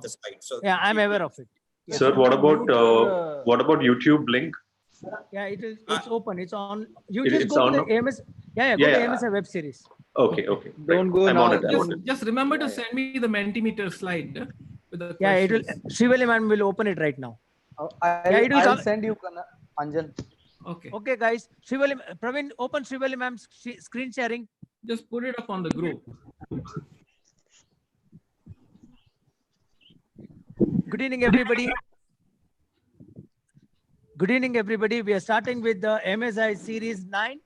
the slide. So yeah, I'm aware of it. Yes. Sir, what about YouTube link? Yeah, it's open. It's on. You It's just go to the on. AMS. Yeah, go to AMSI web series. Okay. Don't go I'm now. on it. Just remember to send me the Mentimeter slide with the Yeah, it will. questions. Shivali ma'am will open it right now. I'll send you, Anjan. Okay. Okay, guys. Praveen, open Shivali ma'am's screen sharing. Just put it up on the group. Good evening, everybody. Good evening, everybody. We are starting with the MSI Series 9.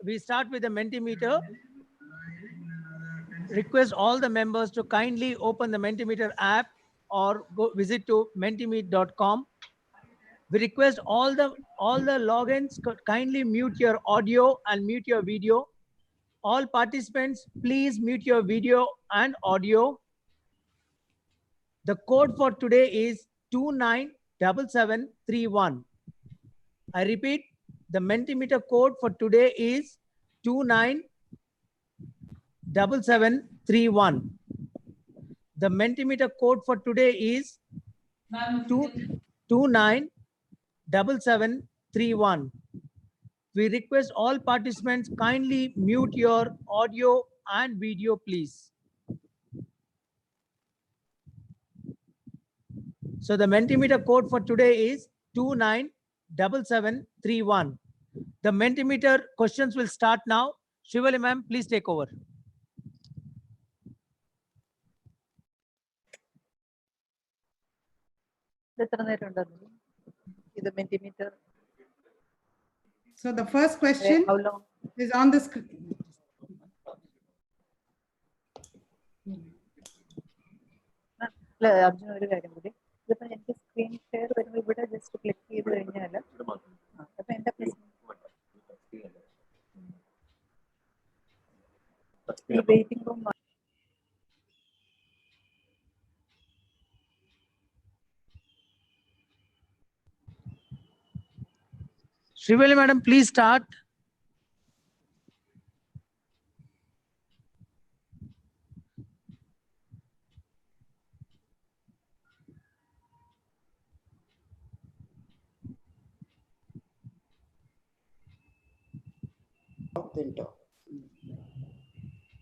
We start with the Mentimeter. Request all the members to kindly open the Mentimeter app or go visit to mentimeet.com. We request all the logins kindly mute your audio and mute your video. All participants, please mute your video and audio. The code for today is 297731. I repeat, the Mentimeter code for today is 297731. The Mentimeter code for today is 297731. We request all participants kindly mute your audio and video, please. So the Mentimeter code for today is 297731. The Mentimeter questions will start now. Shivali ma'am, please take over. So the first question is on the screen. Screen share just click waiting room. Shivali madam, please start.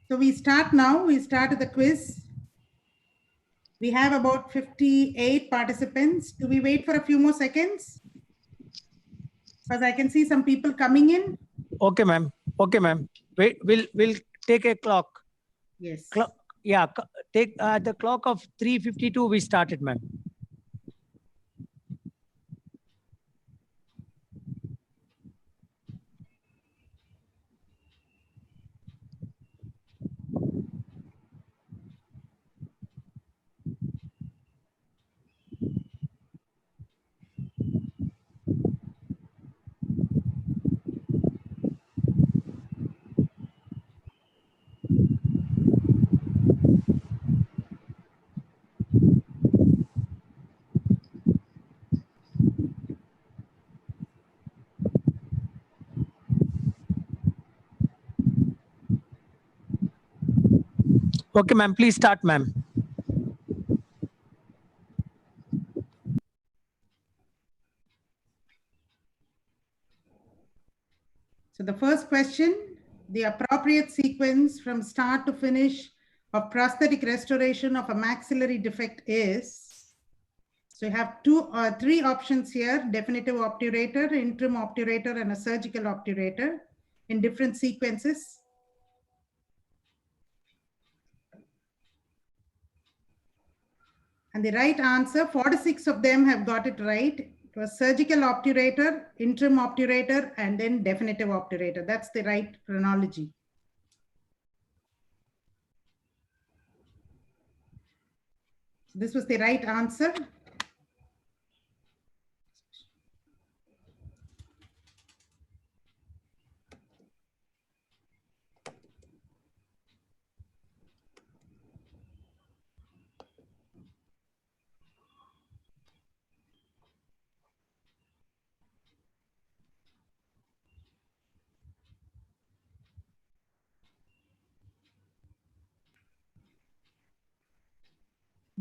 So we start now. We start the quiz. We have about 58 participants. Do we wait for a few more seconds? Because I can see some people coming in. Okay, ma'am. Okay, ma'am. Wait, we'll take a clock. Yes. Yeah, take the clock of 3:52. We started, ma'am. Okay, ma'am. Please start, ma'am. So the first question, the appropriate sequence from start to finish of prosthetic restoration of a maxillary defect is, so you have three options here: definitive obturator, interim obturator, and a surgical obturator in different sequences. And the right answer, 46 of them have got it right. It was surgical obturator, interim obturator, and then definitive obturator. That's the right chronology. This was the right answer.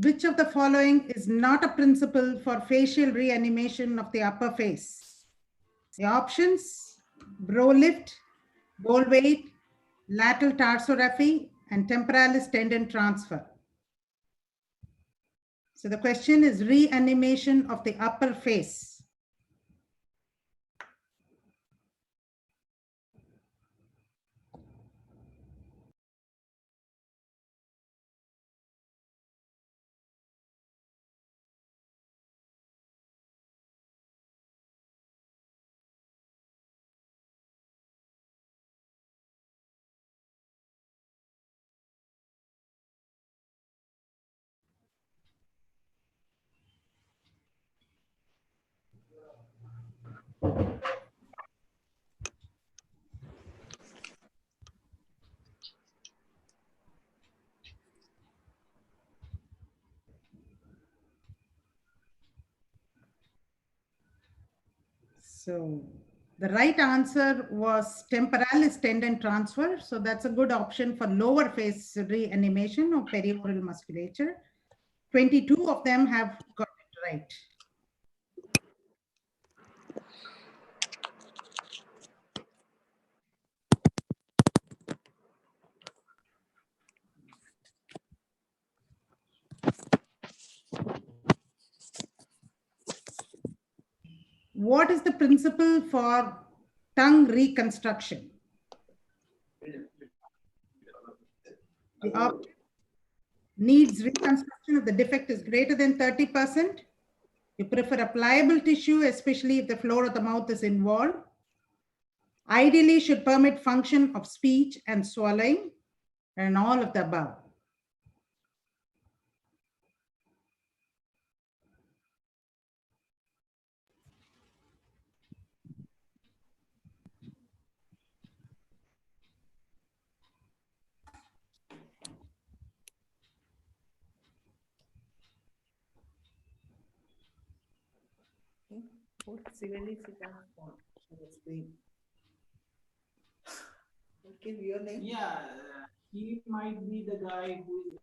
Which of the following is not a principle for facial reanimation of the upper face? The options: brow lift, bole weight, lateral tarsorrhaphy, and temporalis tendon transfer. So the question is reanimation of the upper face. So the right answer was temporalis tendon transfer. So that's a good option for lower face reanimation of perioral musculature. 22 of them have got it right. What is the principle for tongue reconstruction? The object needs reconstruction if the defect is greater than 30%. You prefer a pliable tissue, especially if the floor of the mouth is involved. Ideally should permit function of speech and swallowing, and all of the above. Okay, your name? Yeah, he might be the guy who is.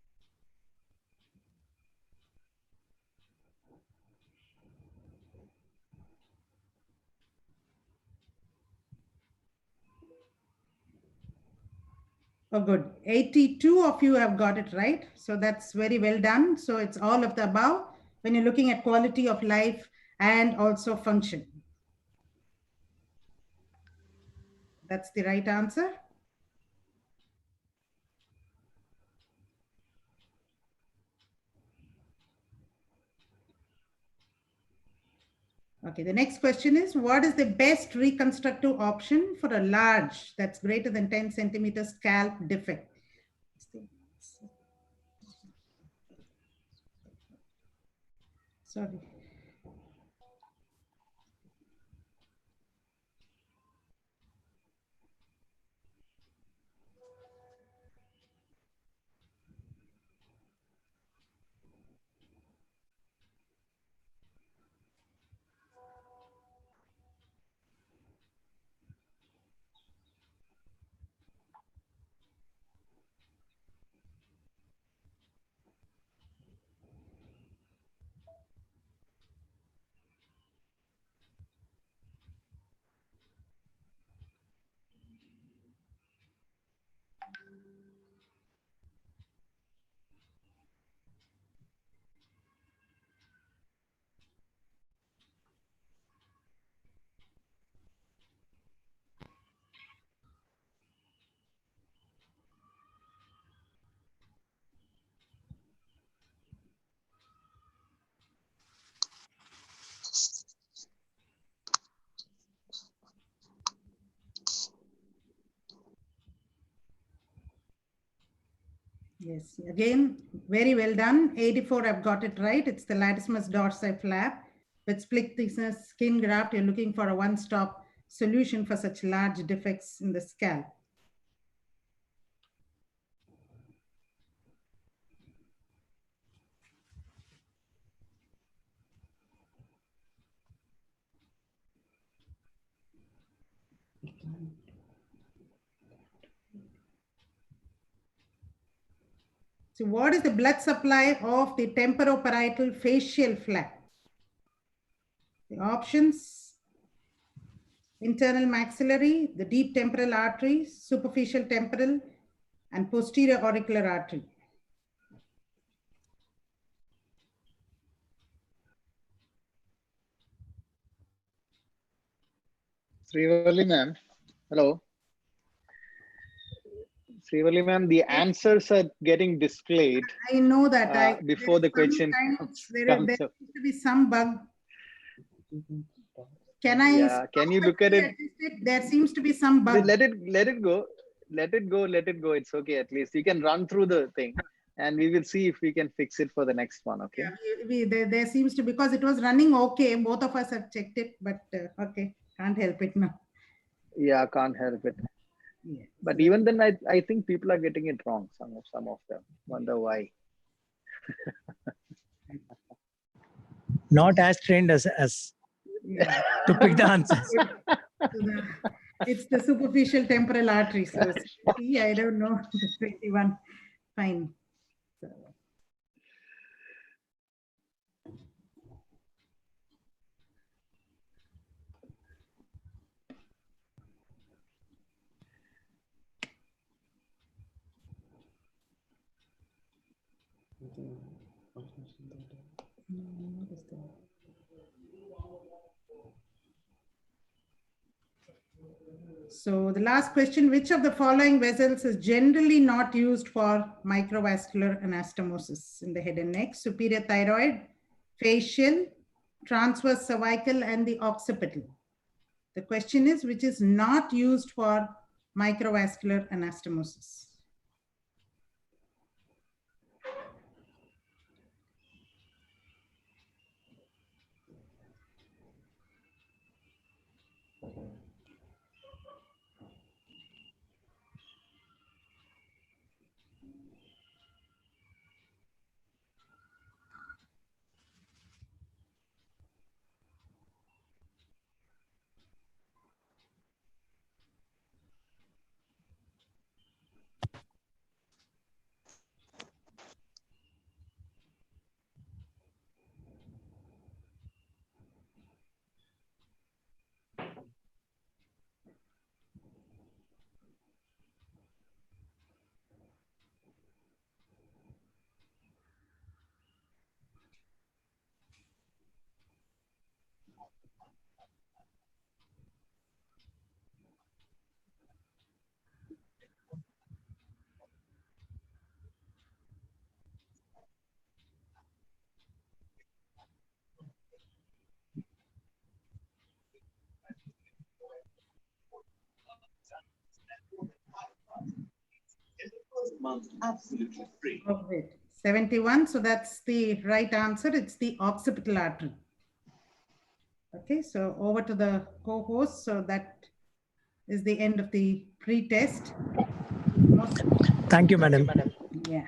Oh, good. 82 of you have got it right. So that's very well done. So it's all of the above when you're looking at quality of life and also function. That's the right answer. Okay, the next question is, what is the best reconstructive option for a large, that's greater than 10 centimeters scalp defect? Sorry. Yes, again, very well done. 84 I've got it right. It's the latissimus dorsi flap with split thickness skin graft. You're looking for a one-stop solution for such large defects in the scalp. So what is the blood supply of the temporoparietal facial flap? The options: internal maxillary, the deep temporal artery, superficial temporal, and posterior auricular artery. Srivalli ma'am, hello. Srivalli ma'am, the answers are getting displayed. I know that. Before the question There seems to be some bug. Can I? Yeah, can you look at it? There seems to be some bug. Let it go. Let it go. It's okay. At least you can run through the thing, and we will see if we can fix it for the next one. Okay. Yeah, there seems to, because it was running okay. Both of us have checked it, but okay, can't help it now. Yeah, can't help it. Yeah. But even then, I think people are getting it wrong. Some of them wonder why. Not as trained as Yeah. to pick the answers. It's the superficial temporal artery. So I don't know. 21. Fine. So. So the last question, which of the following vessels is generally not used for microvascular anastomosis in the head and neck? Superior thyroid, facial, transverse cervical, and the occipital. The question is, which is not used for microvascular anastomosis? Absolutely free. Oh, wait. 71. So that's the right answer. It's the occipital artery. Okay, so over to the co-host. So that is the end of the pre-test. Thank you, madam. Yeah.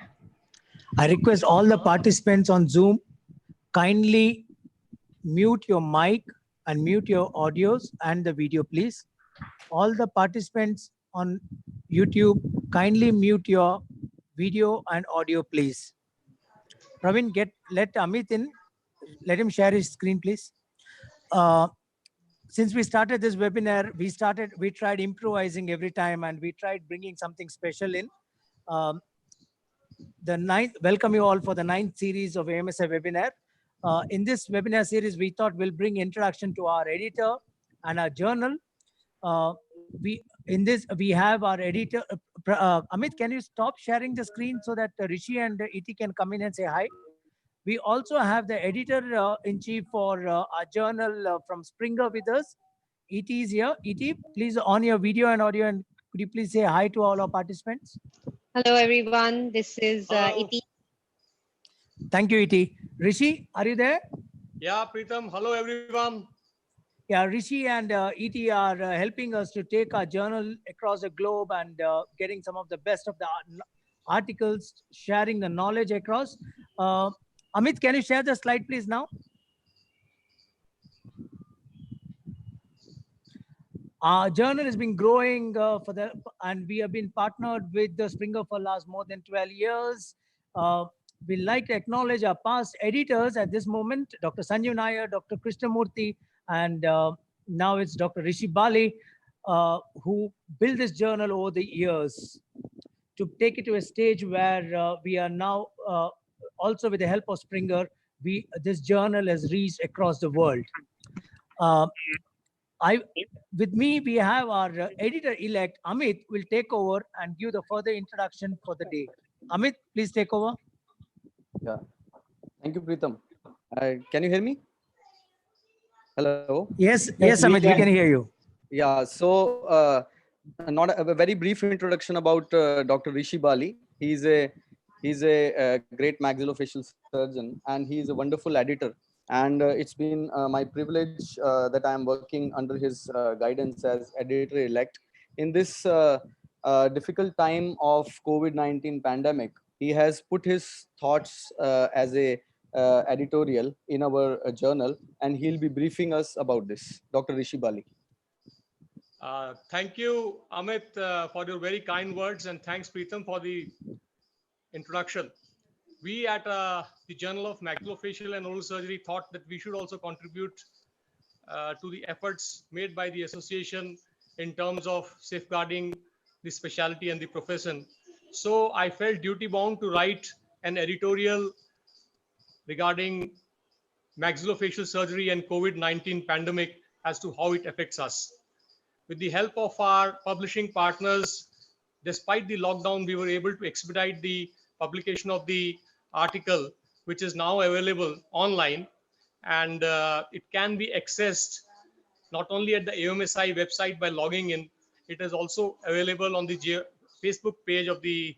I request all the participants on Zoom, kindly mute your mic and mute your audios and the video, please. All the participants on YouTube, kindly mute your video and audio, please. Praveen, let Amit in. Let him share his screen, please. Since we started this webinar, we tried improvising every time, and we tried bringing something special in. Welcome you all for the 9th series of AOMSI webinar. In this webinar series, we thought we'll bring introduction to our editor and our journal. We have our editor. Amit, can you stop sharing the screen so that Rishi and Iti can come in and say hi? We also have the editor-in-chief for our journal from Springer with us. Iti is here. Iti, please on your video and audio, and could you please say hi to all our participants? Hello, everyone. This is Iti. Thank you, Iti. Rishi, are you there? Yeah, Preetham. Hello, everyone. Yeah, Rishi and Iti are helping us to take our journal across the globe and getting some of the best of the articles, sharing the knowledge across. Amit, can you share the slide, please, now? Our journal has been growing and we have been partnered with the Springer for last more than 12 years. we'd like to acknowledge our past editors at this moment, Dr. Sanjeev Nair, Dr. Krishnamurthy, and now it's Dr. Rishi Bali, who built this journal over the years to take it to a stage where we are now, also with the help of Springer, this journal has reached across the world. With me, we have our editor-elect, Amit, will take over and give the further introduction for the day. Amit, please take over. Yeah. Thank you, Pritam. Can you hear me? Hello? Yes, Amit, we can hear you. Yeah, so not a very brief introduction about Dr. Rishi Bali. He's a great maxillofacial surgeon, and he is a wonderful editor. And it's been my privilege that I am working under his guidance as editor-elect. In this difficult time of COVID-19 pandemic, he has put his thoughts as a editorial in our journal, and he'll be briefing us about this. Dr. Rishi Bali. Thank you, Amit, for your very kind words, and thanks, Pritam, for the introduction. We at the Journal of Maxillofacial and Oral Surgery thought that we should also contribute to the efforts made by the association in terms of safeguarding the specialty and the profession. So I felt duty bound to write an editorial regarding maxillofacial surgery and COVID-19 pandemic as to how it affects us. With the help of our publishing partners, despite the lockdown, we were able to expedite the publication of the article, which is now available online, and it can be accessed not only at the AOMSI website by logging in, it is also available on the Facebook page of the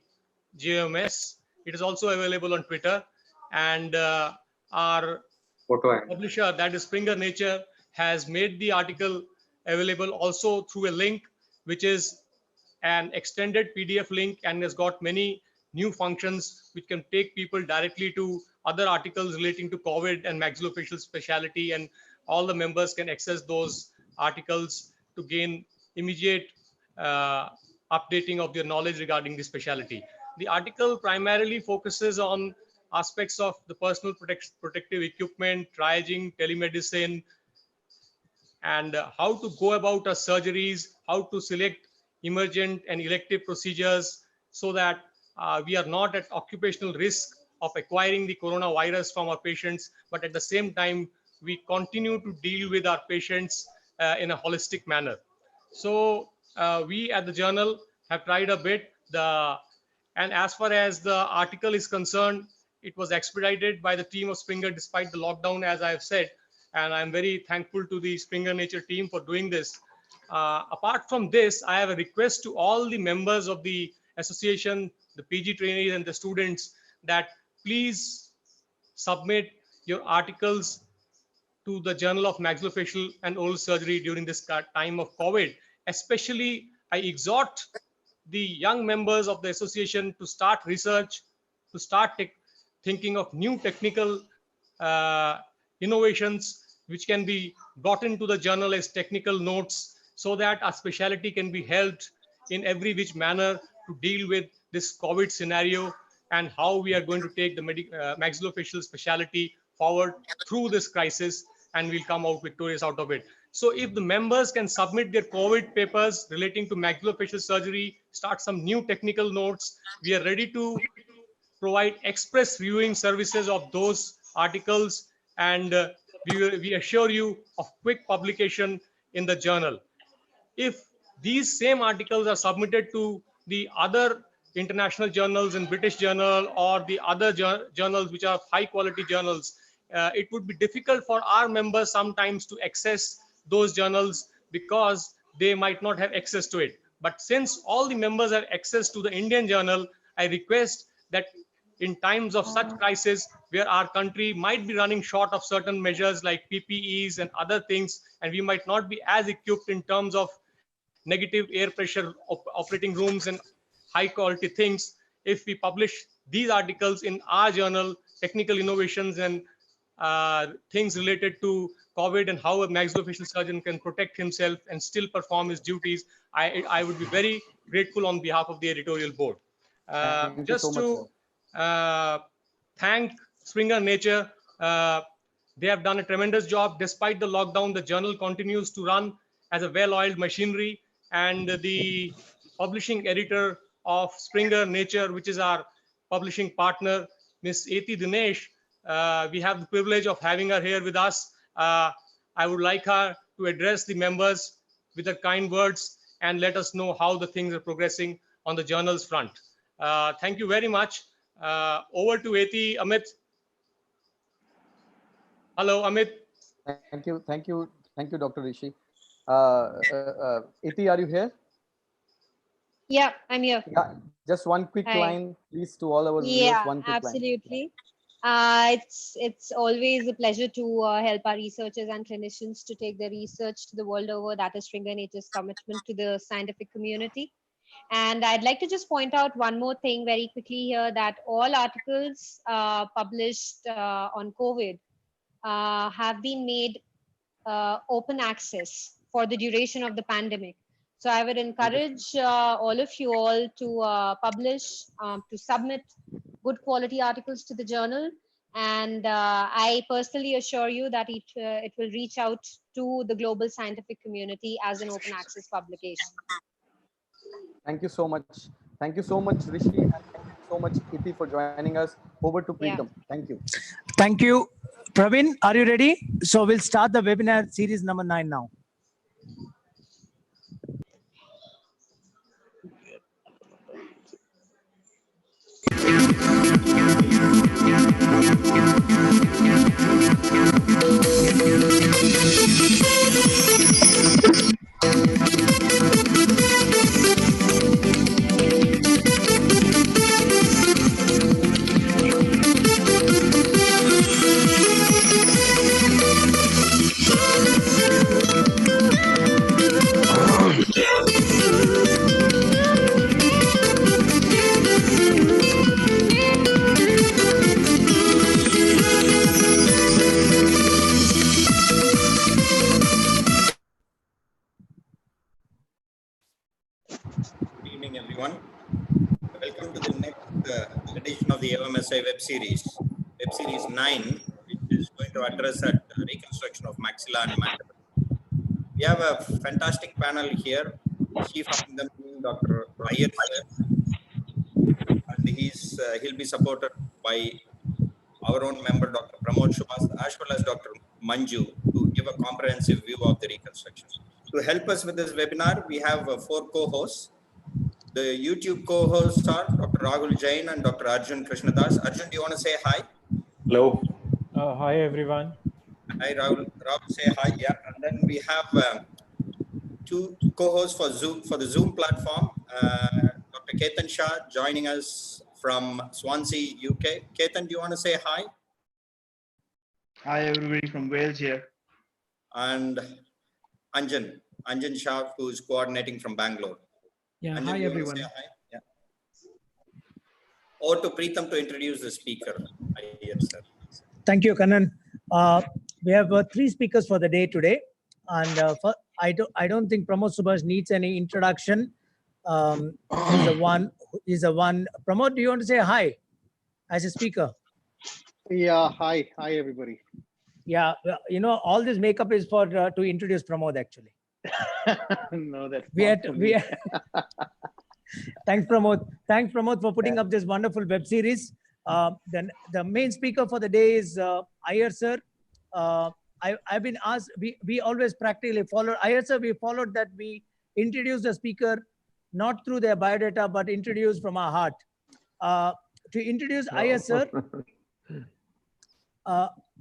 JOMS. It is also available on Twitter, and our publisher, that is Springer Nature, has made the article available also through a link, which is an extended PDF link, and has got many new functions which can take people directly to other articles relating to COVID and maxillofacial specialty, and all the members can access those articles to gain immediate updating of their knowledge regarding the specialty. The article primarily focuses on aspects of the personal protective equipment, triaging, telemedicine, and how to go about our surgeries, how to select emergent and elective procedures so that we are not at occupational risk of acquiring the coronavirus from our patients, but at the same time, we continue to deal with our patients in a holistic manner. So we at the journal have tried a bit, and as far as the article is concerned, it was expedited by the team of Springer despite the lockdown, as I have said, and I'm very thankful to the Springer Nature team for doing this. Apart from this, I have a request to all the members of the association, the PG trainees and the students, that please submit your articles to the Journal of Maxillofacial and Oral Surgery during this time of COVID. Especially, I exhort the young members of the association to start research, to start thinking of new technical innovations which can be brought into the journal as technical notes, so that our specialty can be helped in every which manner to deal with this COVID scenario, and how we are going to take the maxillofacial specialty forward through this crisis, and we'll come out victorious out of it. So if the members can submit their COVID papers relating to maxillofacial surgery, start some new technical notes, we are ready to provide express viewing services of those articles, and we assure you of quick publication in the journal. If these same articles are submitted to the other international journals in British Journal or the other journals which are high quality journals, it would be difficult for our members sometimes to access those journals because they might not have access to it. But since all the members have access to the Indian journal, I request that in times of such crisis where our country might be running short of certain measures like PPEs and other things, and we might not be as equipped in terms of negative air pressure operating rooms and high quality things, if we publish these articles in our journal, technical innovations and things related to COVID and how a maxillofacial surgeon can protect himself and still perform his duties, I would be very grateful on behalf of the editorial board. Just to thank Springer Nature. They have done a tremendous job. Despite the lockdown, the journal continues to run as a well-oiled machinery, and the publishing editor of Springer Nature, which is our publishing partner, Miss Eti Dinesh, we have the privilege of having her here with us. I would like her to address the members with her kind words and let us know how the things are progressing on the journal's front. Thank you very much. Over to Eti. Amit. Hello, Amit. Thank you, Dr. Rishi. Iti, are you here? Yeah, I'm here. Yeah, just one quick Hi. line, please, to all our viewers. Yeah, One quick absolutely. It's always a pleasure to help our researchers and clinicians to take their research to the world over. That is Springer Nature's commitment to the scientific community. And I'd like to just point out one more thing very quickly here, that all articles published on COVID have been made open access for the duration of the pandemic. So I would encourage all of you all to publish, to submit good quality articles to the journal. And I personally assure you that it will reach out to the global scientific community as an open access publication. Thank you so much. Thank you so much, Rishi, and thank you so much, Iti, for joining us. Over to Preetam. Yeah. Thank you. Thank you. Praveen, are you ready? So we'll start the webinar series number 9 now. Good evening, everyone. Welcome to the next edition of the AOMSI web series 9, which is going to address at reconstruction of maxilla and mandible. We have a fantastic panel here. Chief among them being Dr. Iyer, and he'll be supported by our own member, Dr. Pramod Subash, as well as Dr. Manju, to give a comprehensive view of the reconstruction. To help us with this webinar, we have 4 co-hosts. The YouTube co-hosts are Dr. Rahul Jain and Dr. Arjun Krishnadas. Arjun, do you want to say hi? Hello. Hi, everyone. Hi, Rahul. Rahul, say hi. Yeah. And then we have 2 co-hosts for the Zoom platform. Dr. Ketan Shah joining us from Swansea, UK. Ketan, do you want to say hi? Hi, everybody from Wales here. And Anjan Shah, who is coordinating from Bangalore. Yeah, Anjan, hi, everyone. Hi? Yeah. Or to Preetam to introduce the speaker. Yes, sir. Thank you, Kannan. We have 3 speakers for the day today, and I don't think Pramod Subash needs any introduction. He's the one. Pramod, do you want to say hi as a speaker? Yeah, hi everybody. Yeah, you know, all this makeup is for to introduce Pramod actually. No, that's Thanks, Pramod. Thanks, Pramod, for putting up this wonderful web series. Then the main speaker for the day is Iyer sir. I've been asked. We always practically follow Iyer sir. We followed that. We introduce the speaker not through their biodata, but introduce from our heart. To introduce Iyer sir.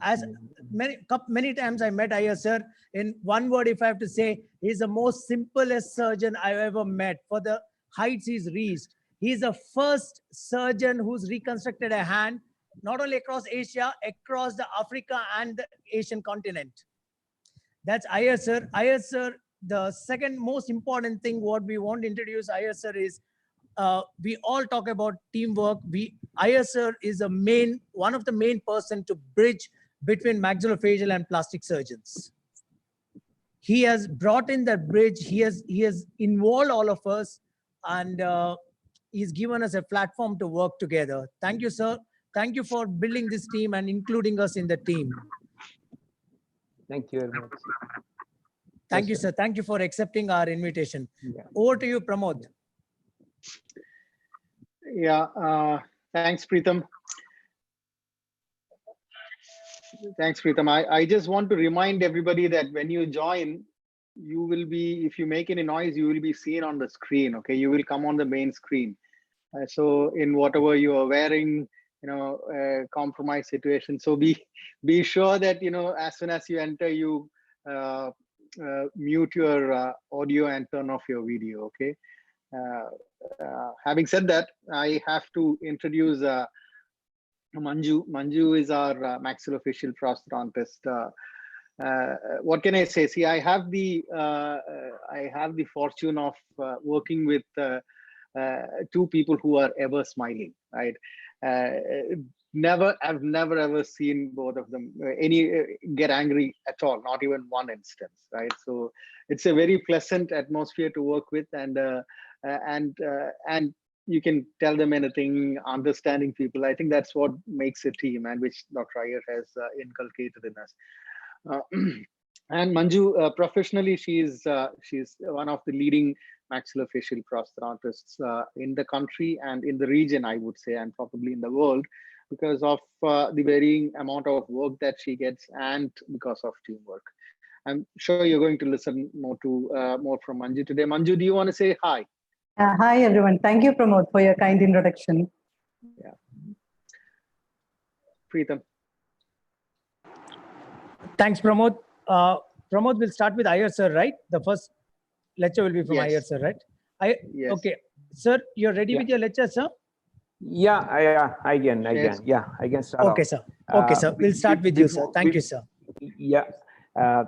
As many times I met Iyer sir, in one word, if I have to say, he's the most simplest surgeon I've ever met for the heights he's reached. He's the first surgeon who's reconstructed a hand, not only across Asia, across the Africa and the Asian continent. That's Iyer sir. Iyer sir, the second most important thing what we want to introduce Iyer sir is, we all talk about teamwork. Iyer sir is one of the main person to bridge between maxillofacial and plastic surgeons. He has brought in that bridge. He has involved all of us, and he's given us a platform to work together. Thank you, sir. Thank you for building this team and including us in the team. Thank you very much. Thank you, sir. Thank you for accepting our invitation. Yeah. Over to you, Pramod. Yeah, thanks, Preetham. Thanks, Preetham. I just want to remind everybody that when you join, you will be, if you make any noise, you will be seen on the screen, okay? You will come on the main screen. So in whatever you are wearing, compromised situation. So be sure that, as soon as you enter, you mute your audio and turn off your video, okay? Having said that, I have to introduce Manju. Manju is our maxillofacial prosthodontist. What can I say? See, I have the fortune of working with two people who are ever smiling, right? I've never ever seen both of them get angry at all, not even one instance, right? So it's a very pleasant atmosphere to work with, and you can tell them anything, understanding people. I think that's what makes a team, and which Dr. Iyer has inculcated in us. And Manju, professionally, she's one of the leading maxillofacial prosthodontists in the country and in the region, I would say, and probably in the world, because of the varying amount of work that she gets and because of teamwork. I'm sure you're going to listen more from Manju today. Manju, do you want to say hi? Hi, everyone. Thank you, Pramod, for your kind introduction. Yeah. Preetham. Thanks, Pramod. Pramod, will start with Iyer, sir, right? The first lecture will be from Iyer, sir, right? Yes. Okay. Sir, you're ready with your lecture, sir? Yeah, I can start. Okay, sir. Okay, sir. We'll start with you, sir. Thank you, sir. Yeah.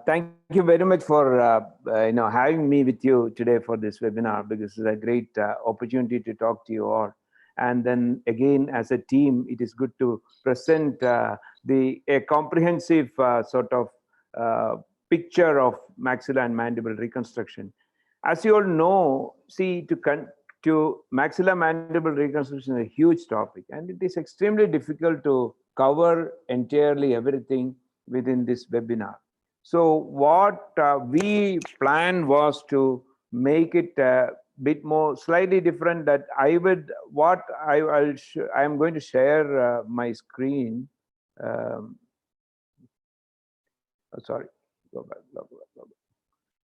Thank you very much for having me with you today for this webinar, because it's a great opportunity to talk to you all. And then again, as a team, it is good to present a comprehensive sort of picture of maxilla and mandible reconstruction. As you all know, see, to maxilla mandible reconstruction is a huge topic, and it is extremely difficult to cover entirely everything within this webinar. So what we planned was to make it a bit more slightly different. That I am going to share my screen. Sorry, go back.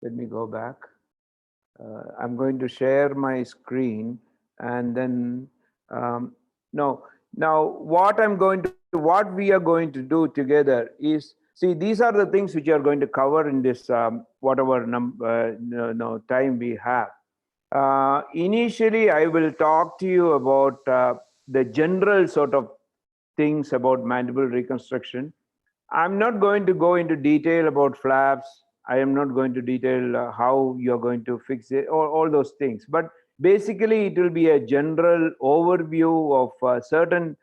Let me go back. I'm going to share my screen, and then now what we are going to do together is, see, these are the things which are going to cover in this whatever time we have. Initially, I will talk to you about the general sort of things about mandible reconstruction. I'm not going to go into detail about flaps. I am not going to detail how you're going to fix it, or all those things. But basically, it will be a general overview of certain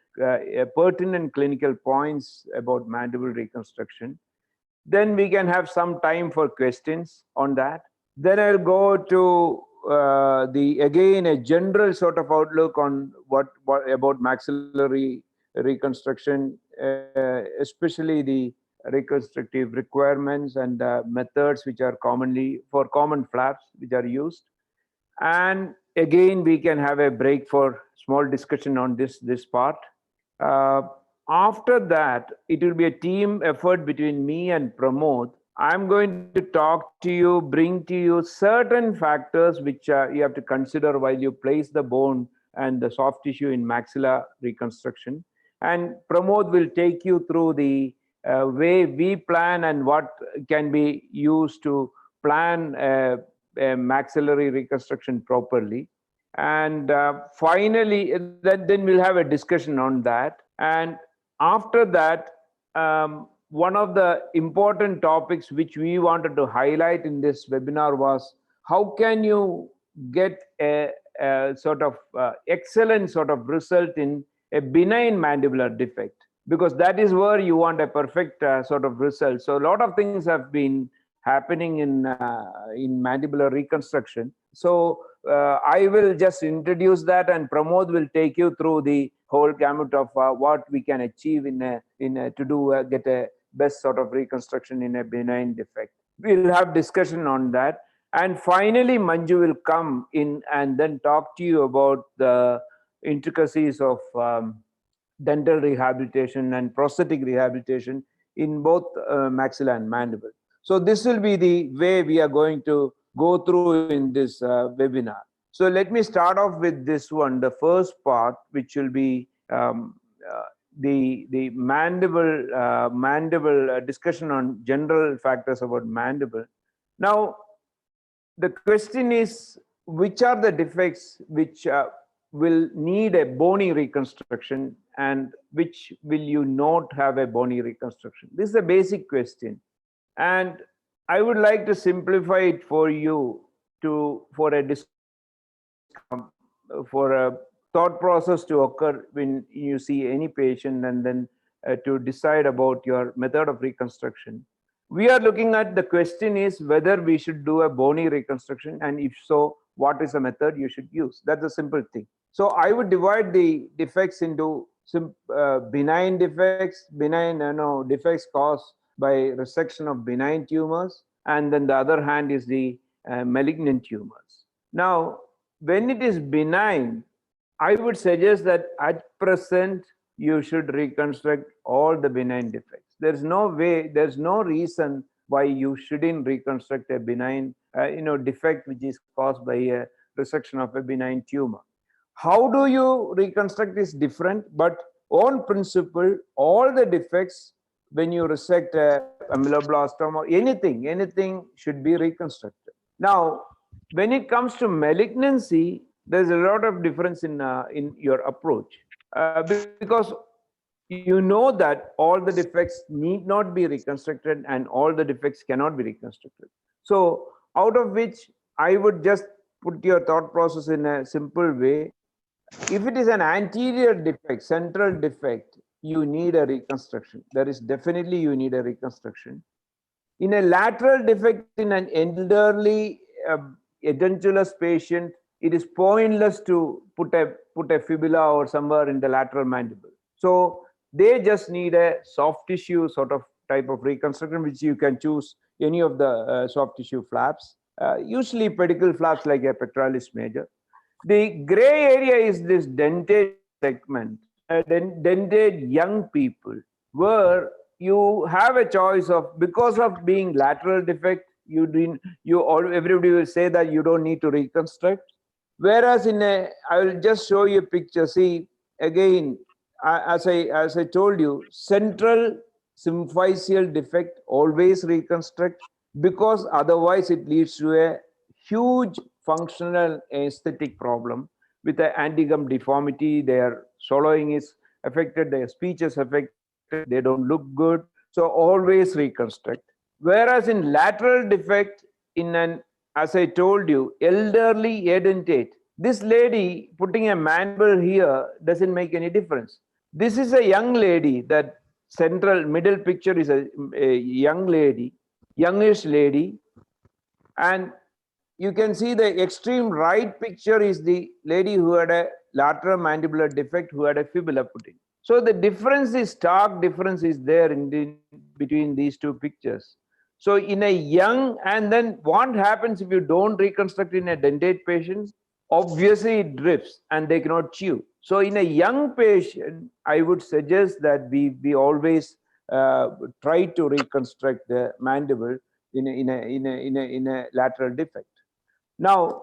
pertinent clinical points about mandible reconstruction. Then we can have some time for questions on that. Then I'll go to again a general sort of outlook on what about maxillary reconstruction, especially the reconstructive requirements and methods which are common flaps which are used. And again, we can have a break for small discussion on this part. After that, it will be a team effort between me and Pramod. I'm going to talk to you, bring to you certain factors which you have to consider while you place the bone and the soft tissue in maxilla reconstruction. And Pramod will take you through the way we plan and what can be used to plan a maxillary reconstruction properly. And finally, then we'll have a discussion on that. And after that, one of the important topics which we wanted to highlight in this webinar was how can you get a sort of excellent sort of result in a benign mandibular defect, because that is where you want a perfect sort of result. So a lot of things have been happening in mandibular reconstruction. So I will just introduce that, and Pramod will take you through the whole gamut of what we can achieve get a best sort of reconstruction in a benign defect. We'll have discussion on that. And finally, Manju will come in and then talk to you about the intricacies of dental rehabilitation and prosthetic rehabilitation in both maxilla and mandible. So this will be the way we are going to go through in this webinar. So let me start off with this one, the first part, which will be the mandible discussion on general factors about mandible. Now, the question is, which are the defects which will need a bony reconstruction and which will you not have a bony reconstruction? This is a basic question. And I would like to simplify it for you for a thought process to occur when you see any patient, and then to decide about your method of reconstruction. We are looking at the question is whether we should do a bony reconstruction, and if so, what is the method you should use? That's a simple thing. So I would divide the defects into benign defects, defects caused by resection of benign tumors, and then the other hand is the malignant tumors. Now, when it is benign, I would suggest that at present you should reconstruct all the benign defects. There's no reason why you shouldn't reconstruct a benign defect which is caused by a resection of a benign tumor. How do you reconstruct is different, but on principle, all the defects, when you resect a ameloblastoma or anything should be reconstructed. Now, when it comes to malignancy, there's a lot of difference in your approach because you know that all the defects need not be reconstructed and all the defects cannot be reconstructed. So out of which I would just put your thought process in a simple way. If it is an anterior defect, central defect, you need a reconstruction. There is definitely you need a reconstruction. In a lateral defect in an elderly edentulous patient, it is pointless to put a fibula or somewhere in the lateral mandible. So they just need a soft tissue sort of type of reconstruction, which you can choose any of the soft tissue flaps, usually pedicle flaps like a pectoralis major. The gray area is this dentate segment, dentate young people, where you have a choice of, because of being lateral defect, everybody will say that you don't need to reconstruct. Whereas I will just show you a picture. See, again, as I told you, central symphyseal defect always reconstruct, because otherwise it leads to a huge functional aesthetic problem with the antegum deformity. Their swallowing is affected, their speech is affected, they don't look good. So always reconstruct. Whereas in lateral defect, as I told you, elderly edentate, this lady putting a mandible here doesn't make any difference. This is a young lady. That central middle picture is a young lady, youngish lady, and you can see the extreme right picture is the lady who had a lateral mandibular defect, who had a fibula put in. So the difference is, stark difference is there between these two pictures. So in a young, and then what happens if you don't reconstruct in a dentate patient? Obviously it drifts and they cannot chew. So in a young patient, I would suggest that we always try to reconstruct the mandible in a lateral defect. Now,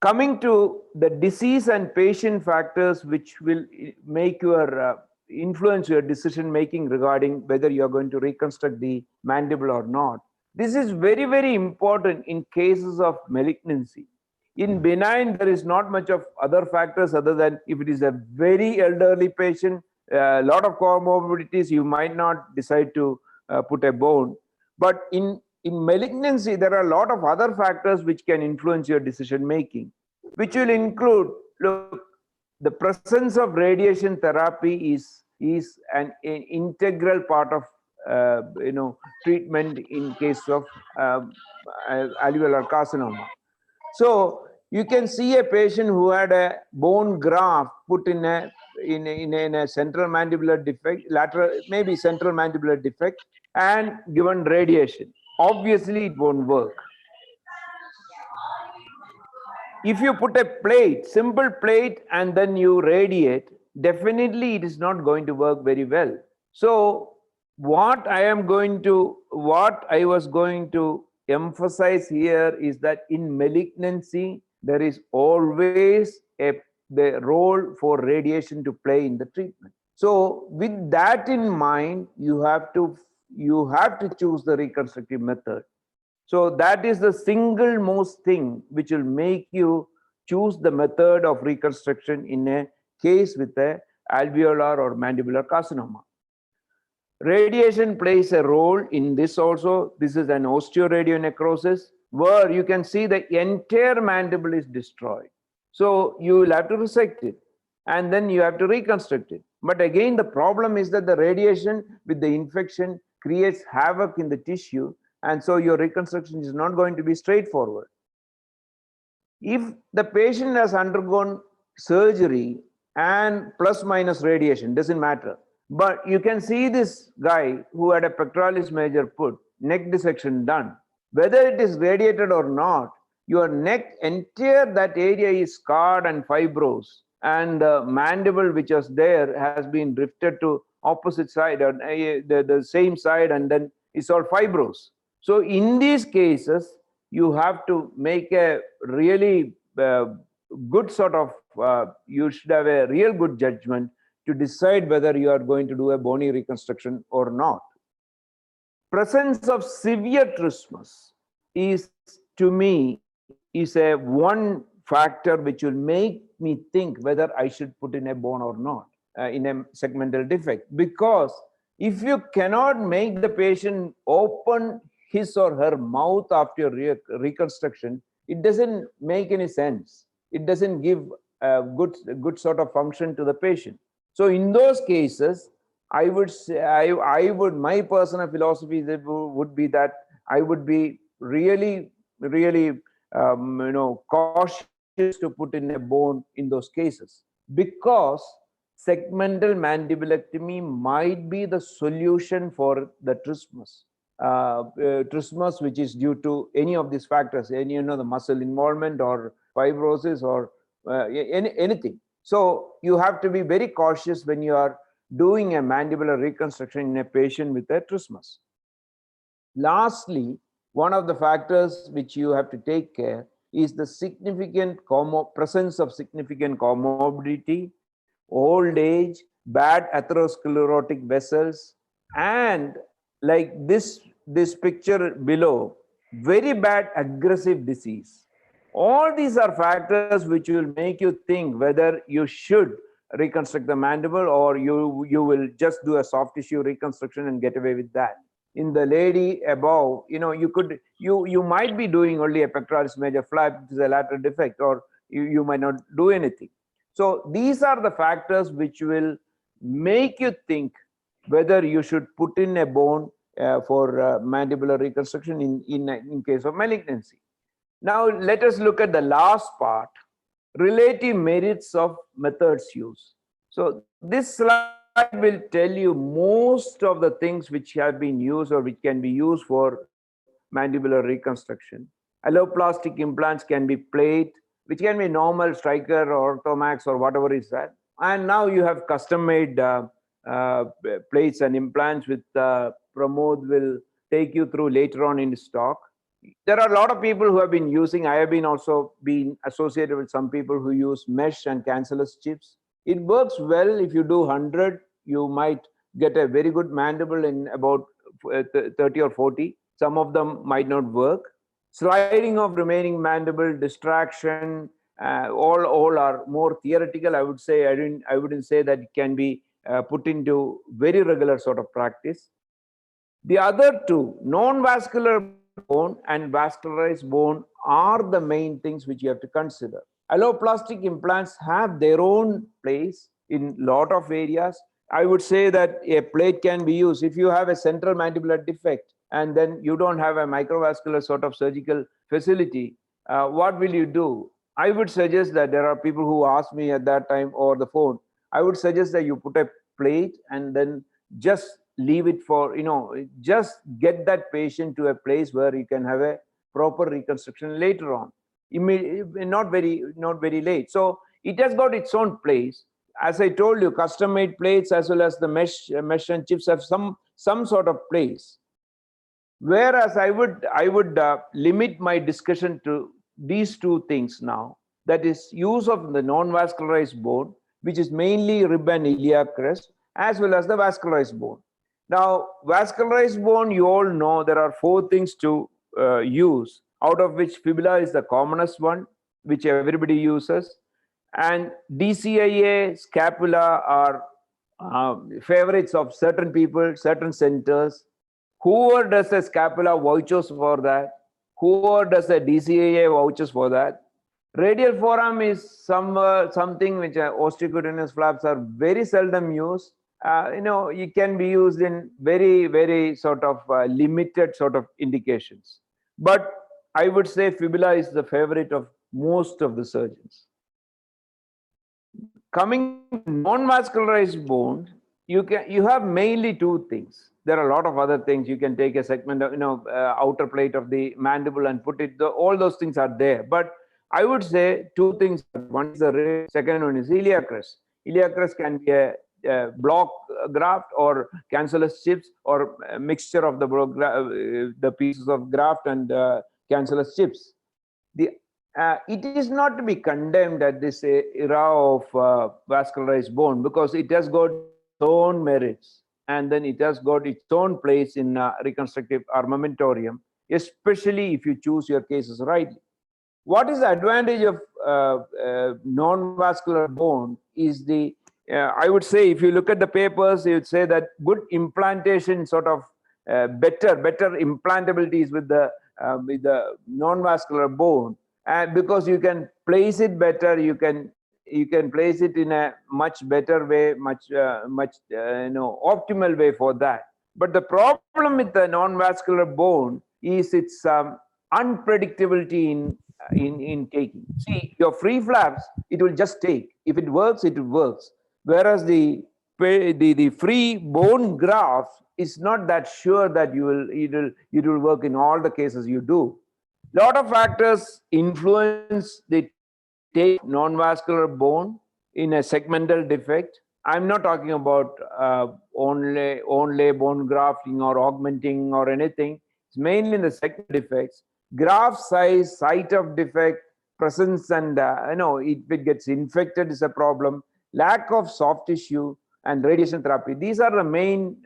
coming to the disease and patient factors which will make your influence your decision making regarding whether you are going to reconstruct the mandible or not. This is very, very important in cases of malignancy. In benign, there is not much of other factors other than if it is a very elderly patient, a lot of comorbidities, you might not decide to put a bone. But in malignancy, there are a lot of other factors which can influence your decision making, which will include, look, the presence of radiation therapy is an integral part of treatment in case of alveolar carcinoma. So You can see a patient who had a bone graft put in a central mandibular defect, lateral, maybe central mandibular defect, and given radiation. Obviously, it won't work. If you put a plate, simple plate, and then you radiate, definitely it is not going to work very well. So what I was going to emphasize here is that in malignancy, there is always the role for radiation to play in the treatment. So with that in mind, you have to choose the reconstructive method. So that is the single most thing which will make you choose the method of reconstruction in a case with a alveolar or mandibular carcinoma. Radiation plays a role in this also. This is an osteoradionecrosis where you can see the entire mandible is destroyed. So you will have to resect it and then you have to reconstruct it. But again, the problem is that the radiation with the infection creates havoc in the tissue, and so your reconstruction is not going to be straightforward. If the patient has undergone surgery and plus minus radiation, doesn't matter. But you can see this guy who had a pectoralis major put, neck dissection done. Whether it is radiated or not, your neck, entire that area is scarred and fibrous, and the mandible which was there has been drifted to opposite side, or the same side, and then it's all fibrous. So in these cases, you have to make a really good sort of, you should have a real good judgment to decide whether you are going to do a bony reconstruction or not. Presence of severe trismus is, to me, is a one factor which will make me think whether I should put in a bone or not in a segmental defect. Because if you cannot make the patient open his or her mouth after reconstruction, it doesn't make any sense. It doesn't give a good sort of function to the patient. So in those cases, I would say, my personal philosophy would be that I would be really cautious to put in a bone in those cases, because segmental mandibulectomy might be the solution for the trismus. Trismus which is due to any of these factors, the muscle involvement or fibrosis or anything. So you have to be very cautious when you are doing a mandibular reconstruction in a patient with a trismus. Lastly, one of the factors which you have to take care is the significant presence of significant comorbidity, old age, bad atherosclerotic vessels, and like this picture below, very bad aggressive disease. All these are factors which will make you think whether you should reconstruct the mandible or you will just do a soft tissue reconstruction and get away with that. In the lady above, you might be doing only a pectoralis major flap, which is a lateral defect, or you might not do anything. So these are the factors which will make you think whether you should put in a bone for mandibular reconstruction in case of malignancy. Now let us look at the last part, relative merits of methods used. So this slide will tell you most of the things which have been used or which can be used for mandibular reconstruction. Alloplastic implants can be plate, which can be normal, Stryker or Orthomax or whatever is that. And now you have custom-made plates and implants with Pramod will take you through later on in his talk. There are a lot of people who have been using, I have been also been associated with some people who use mesh and cancellous chips. It works well. If you do 100, you might get a very good mandible in about 30 or 40. Some of them might not work. Sliding of remaining mandible, distraction, all are more theoretical. I would say, I wouldn't say that it can be put into very regular sort of practice. The other two, non-vascular bone and vascularized bone, are the main things which you have to consider. Alloplastic implants have their own place in lot of areas. I would say that a plate can be used if you have a central mandibular defect and then you don't have a microvascular sort of surgical facility. What will you do? I would suggest that there are people who ask me at that time over the phone. I would suggest that you put a plate and then just leave it for, just get that patient to a place where you can have a proper reconstruction later on. Not very late. So it has got its own place. As I told you, custom-made plates as well as the mesh and chips have some sort of place. Whereas I would limit my discussion to these two things now. That is use of the non-vascularized bone, which is mainly rib and iliac crest, as well as the vascularized bone. Now, vascularized bone, you all know there are 4 things to use, out of which fibula is the commonest one, which everybody uses. And DCIA, scapula are favorites of certain people, certain centers. Whoever does a scapula vouchers for that. Whoever does a DCIA vouchers for that. Radial forearm is something which osteocutaneous flaps are very seldom used. It can be used in very, very sort of limited sort of indications. But I would say fibula is the favorite of most of the surgeons. Coming to non-vascularized bone, you have mainly 2 things. There are a lot of other things. You can take a segment of outer plate of the mandible and put it. All those things are there. But I would say 2 things. One is the rib, second one is iliac crest. Iliac crest can be a block graft or cancellous chips or a mixture of the pieces of graft and cancellous chips. It is not to be condemned at this era of vascularized bone because it has got its own merits and then it has got its own place in reconstructive armamentarium, especially if you choose your cases rightly. What is the advantage of non-vascular bone is I would say if you look at the papers, you would say that good implantation sort of better implantability is with the non-vascular bone. Because you can place it better, you can place it in a much better way, much optimal way for that. But the problem with the non-vascular bone is its unpredictability in taking. See, your free flaps, it will just take. If it works, it works. Whereas the free bone graft is not that sure that it will work in all the cases you do. Lot of factors influence the take non-vascular bone in a segmental defect. I'm not talking about only bone grafting or augmenting or anything. It's mainly in the segment defects. Graft size, site of defect, presence, and if it gets infected is a problem. Lack of soft tissue and radiation therapy. These are the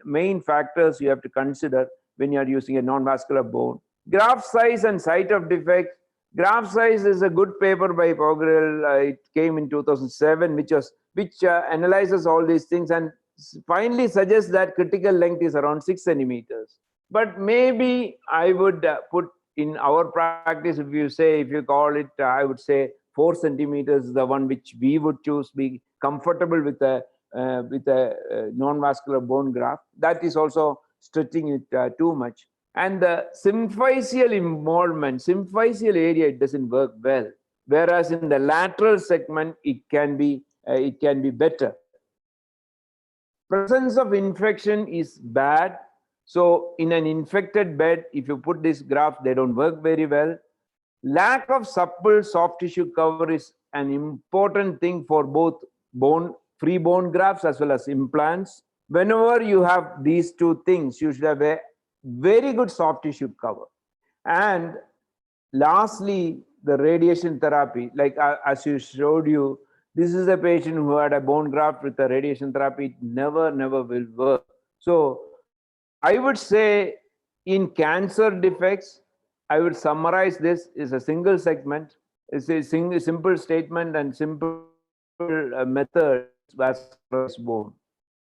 main factors you have to consider when you are using a non-vascular bone. Graft size and site of defect. Graft size is a good paper by Pogrel. It came in 2007, which analyzes all these things and finally suggests that critical length is around 6 centimeters. But maybe I would put in our practice, if you call it, I would say 4 centimeters is the one which we would choose, be comfortable with a non-vascular bone graft. That is also stretching it too much. And the symphysial involvement, symphysial area, it doesn't work well. Whereas in the lateral segment, it can be better. Presence of infection is bad. So in an infected bed, if you put this graft, they don't work very well. Lack of supple soft tissue cover is an important thing for both free bone grafts as well as implants. Whenever you have these 2 things, you should have a very good soft tissue cover. And lastly, the radiation therapy, like as you showed you, this is a patient who had a bone graft with a radiation therapy. It never will work. So I would say in cancer defects, I would summarize this is a single segment. It's a simple statement and simple method, vascularized bone.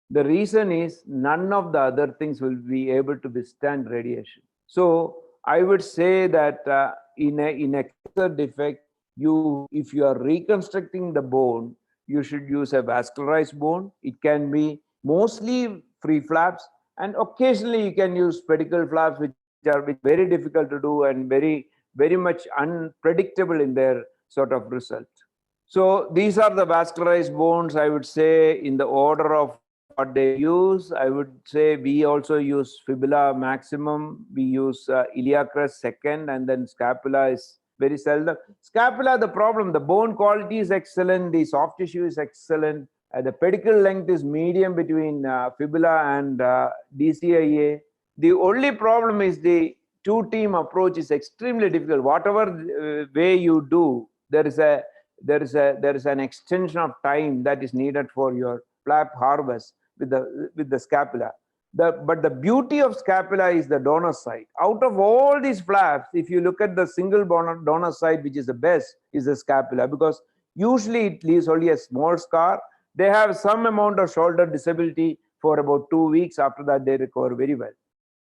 The reason is none of the other things will be able to withstand radiation. So I would say that in a cancer defect, if you are reconstructing the bone, you should use a vascularized bone. It can be mostly free flaps, and occasionally you can use pedicle flaps, which are very difficult to do and very much unpredictable in their sort of result. So these are the vascularized bones, I would say, in the order of what they use. I would say we also use fibula maximum, we use iliac crest second, and then scapula is very seldom. Scapula, the problem, the bone quality is excellent, the soft tissue is excellent, the pedicle length is medium between fibula and DCIA. The only problem is the two-team approach is extremely difficult. Whatever way you do, there is an extension of time that is needed for your flap harvest with the scapula. But the beauty of scapula is the donor side. Out of all these flaps, if you look at the single donor side, which is the best, is the scapula, because usually it leaves only a small scar. They have some amount of shoulder disability for about 2 weeks. After that, they recover very well.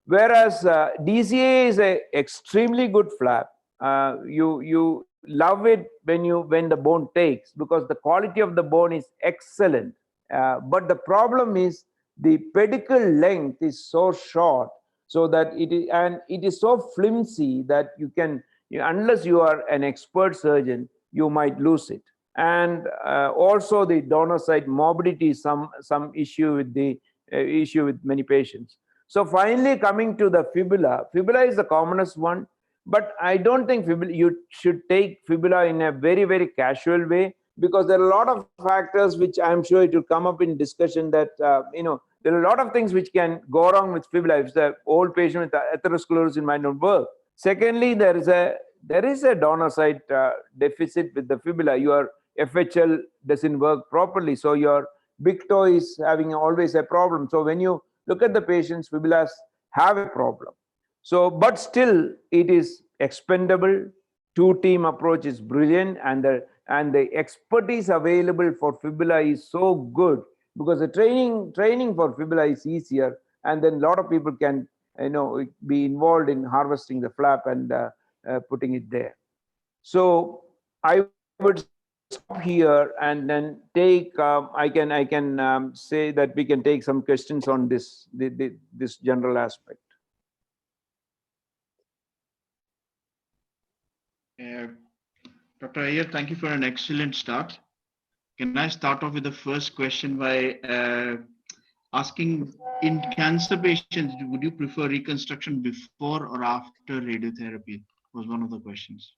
Whereas DCA is a extremely good flap. You love it when the bone takes, because the quality of the bone is excellent. But the problem is the pedicle length is so short, so that it is so flimsy that unless you are an expert surgeon, you might lose it. And also the donor side morbidity is some issue with many patients. So finally, coming to the fibula is the commonest one, but I don't think you should take fibula in a very, very casual way, because there are a lot of factors which I'm sure it will come up in discussion, that there are a lot of things which can go wrong with fibula. If the old patient with atherosclerosis might not work. Secondly, there is a donor side deficit with the fibula. Your FHL doesn't work properly, so your big toe is having always a problem. So when you look at the patient's fibulas have a problem. So, but still it is expendable. Two-team approach is brilliant, and the expertise available for fibula is so good, because the training for fibula is easier, and then a lot of people can be involved in harvesting the flap and putting it there. So I would stop here and then take. I can say that we can take some questions on this general aspect. Dr. Iyer, thank you for an excellent start. Can I start off with the first question by asking, in cancer patients, would you prefer reconstruction before or after radiotherapy? Was one of the questions.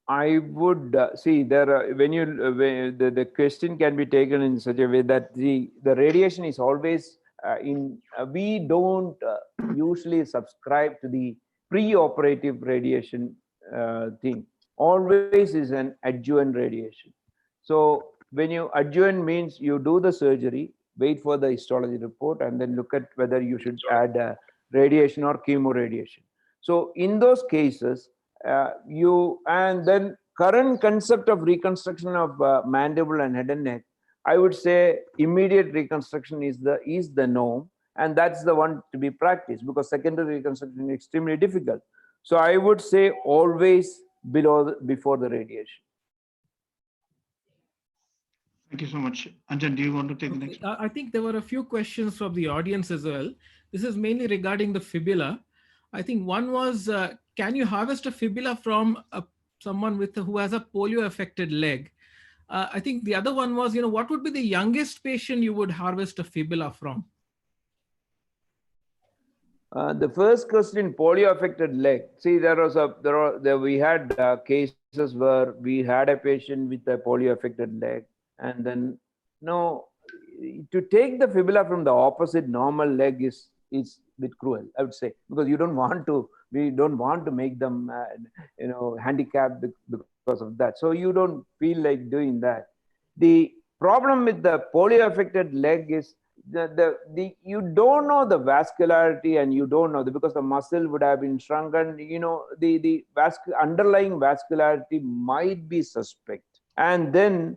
I would see there when the question can be taken in such a way that the radiation is always we don't usually subscribe to the pre-operative radiation thing. Always is an adjuvant radiation. So when you adjuvant means you do the surgery, wait for the histology report, and then look at whether you should add radiation or chemoradiation. So in those cases, and then current concept of reconstruction of mandible and head and neck, I would say immediate reconstruction is the norm, and that's the one to be practiced, because secondary reconstruction is extremely difficult. So I would say always before the radiation. Thank you so much. Anjan, do you want to take the next? I think there were a few questions from the audience as well. This is mainly regarding the fibula. I think one was, can you harvest a fibula from someone who has a polio-affected leg? I think the other one was, what would be the youngest patient you would harvest a fibula from? The first question, polio-affected leg. See, we had cases where we had a patient with a polio-affected leg, and then to take the fibula from the opposite normal leg is a bit cruel, I would say, because we don't want to make them handicapped because of that. So you don't feel like doing that. The problem with the polio-affected leg is you don't know the vascularity, and you don't know because the muscle would have been shrunken. The underlying vascularity might be suspect, and then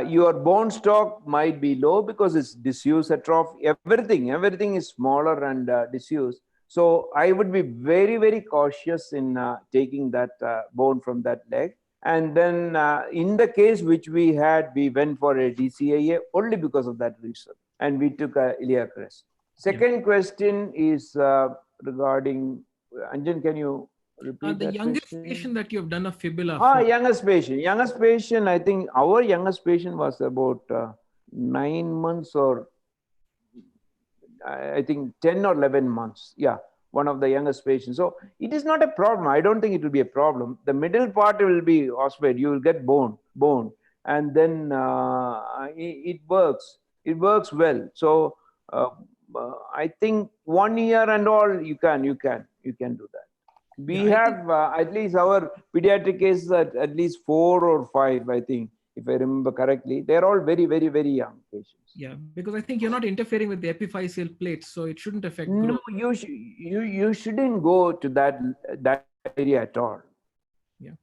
your bone stock might be low because it's disuse, atrophy. Everything is smaller and disuse. So I would be very, very cautious in taking that bone from that leg. And then in the case which we went for a DCIA only because of that reason, and we took a iliac crest. Second question is regarding Anjan. Can you Repeat The that youngest question. patient that you have done a fibula Ah, for. youngest patient. Youngest patient, I think our youngest patient was about 9 months or I think 10 or 11 months. Yeah, one of the youngest patients. So it is not a problem. I don't think it will be a problem. The middle part will be ossified. You will get bone, and then it works. It works well. So I think 1 year and all you can do that. We have at least our pediatric cases at least 4 or 5, I think, if I remember correctly. They're all very, very, very young patients. Yeah, because I think you're not interfering with the epiphyseal plates, so it shouldn't affect No, growth. you shouldn't go to that area at all. Yeah.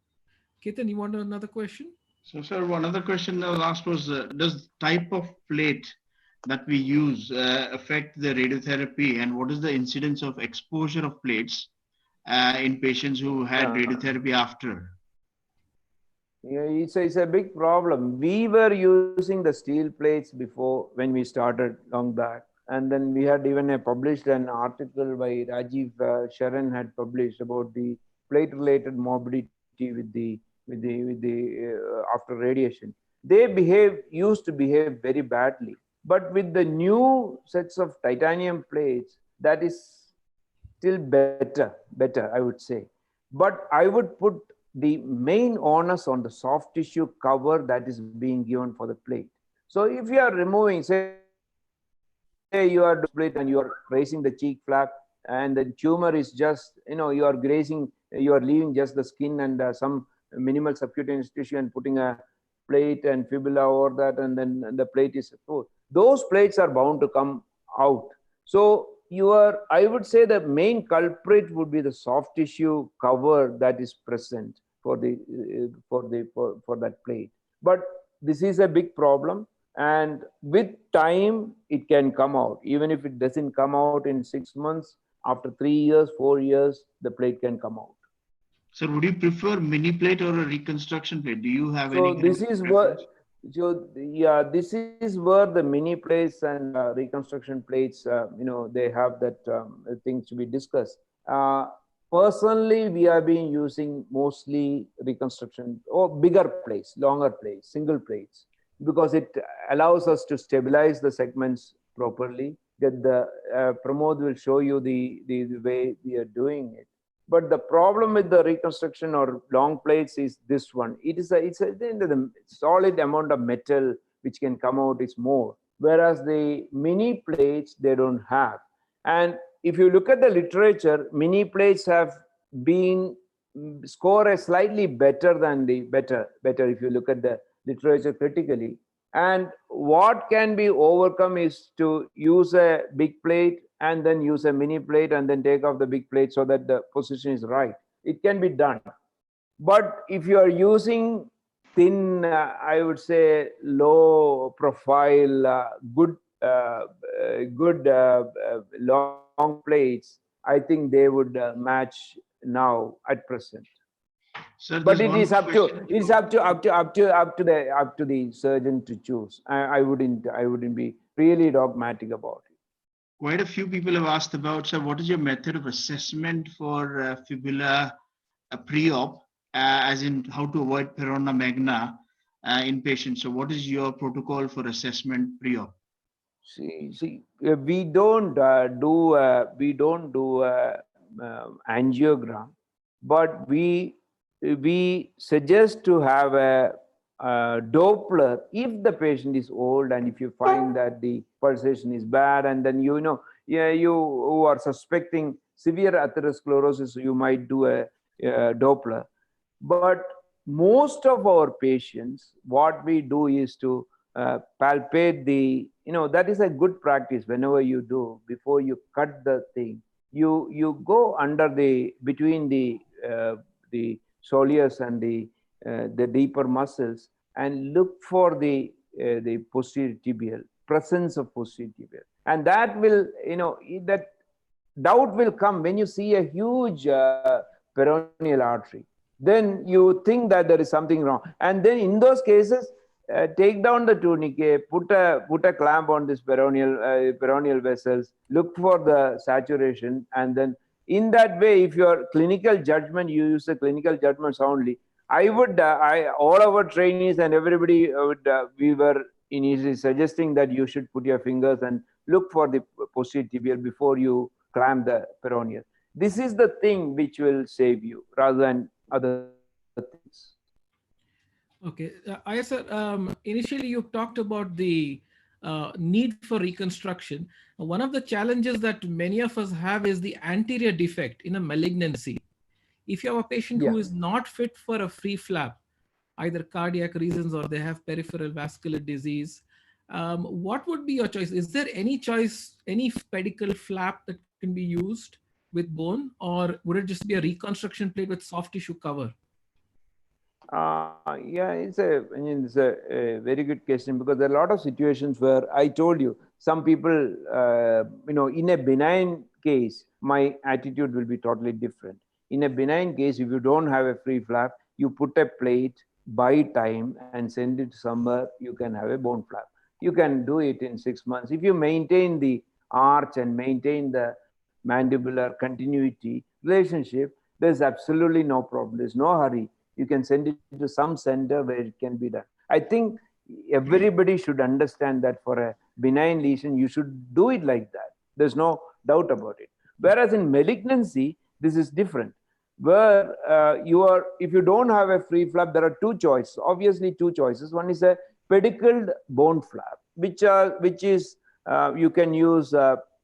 Ketan, you want another question? So, sir, one other question that was asked was, does type of plate that we use affect the radiotherapy, and what is the incidence of exposure of plates in patients who had radiotherapy after? Yeah, it's a big problem. We were using the steel plates before when we started long back, and then we had even published an article by Rajiv Sharan had published about the plate-related morbidity with the after radiation. They used to behave very badly, but with the new sets of titanium plates, that is still better, I would say. But I would put the main onus on the soft tissue cover that is being given for the plate. So if you are removing, say you are doing split and you are raising the cheek flap, and the tumor is just, you are grazing, you are leaving just the skin and some minimal subcutaneous tissue and putting a plate and fibula over that, and then the plate is full. Those plates are bound to come out. So I would say the main culprit would be the soft tissue cover that is present for that plate. But this is a big problem, and with time it can come out. Even if it doesn't come out in 6 months, after 3 years, 4 years, the plate can come out. Sir, would you prefer mini plate or a reconstruction plate? Do you have any? So this is where, this is where the mini plates and reconstruction plates, they have that things to be discussed. Personally, we have been using mostly reconstruction or bigger plates, longer plates, single plates, because it allows us to stabilize the segments properly. That the Pramod will show you the way we are doing it. But the problem with the reconstruction or long plates is this one. It's a the solid amount of metal which can come out is more, whereas the mini plates they don't have. And if you look at the literature, mini plates have been score a slightly better than the better if you look at the literature critically. And what can be overcome is to use a big plate and then use a mini plate and then take off the big plate so that the position is right. It can be done. But if you are using thin, I would say low profile, good long plates, I think they would match now at present. Sir, but it is up to the surgeon to choose. I wouldn't be really dogmatic about it. Quite a few people have asked about, sir, what is your method of assessment for fibula pre-op, as in how to avoid peronna magna in patients? So what is your protocol for assessment pre-op? See, we don't do angiogram, but we suggest to have a Doppler if the patient is old and if you find that the pulsation is bad, and then you who are suspecting severe atherosclerosis, you might do a Doppler. But most of our patients, what we do is to palpate the, that is a good practice. Whenever you do, before you cut the thing, you go under between the soleus and the deeper muscles and look for the posterior tibial, presence of posterior tibial, and that will, that doubt will come when you see a huge peroneal artery. Then you think that there is something wrong, and then in those cases, take down the tourniquet, put a clamp on this peroneal vessels, look for the saturation, and then In that way, if your clinical judgment, you use the clinical judgments only. I would, all our trainees and everybody would, we were initially suggesting that you should put your fingers and look for the posterior tibial before you clamp the peroneal. This is the thing which will save you rather than other things. Okay, Iyer sir, initially you talked about the need for reconstruction. One of the challenges that many of us have is the anterior defect in a malignancy. If you have a patient who is not fit for a free flap, either cardiac reasons or they have peripheral vascular disease, what would be your choice? Is there any choice, any pedicle flap that can be used with bone, or would it just be a reconstruction plate with soft tissue cover? Yeah, it's a very good question, because there are a lot of situations where I told you, some people, in a benign case, my attitude will be totally different. In a benign case, if you don't have a free flap, you put a plate, buy time and send it somewhere, you can have a bone flap. You can do it in 6 months. If you maintain the arch and maintain the mandibular continuity relationship, there's absolutely no problem. There's no hurry. You can send it to some center where it can be done. I think everybody should understand that for a benign lesion, you should do it like that. There's no doubt about it. Whereas in malignancy, this is different. Where if you don't have a free flap, there are two choices. Obviously, two choices. One is a pedicled bone flap, which is you can use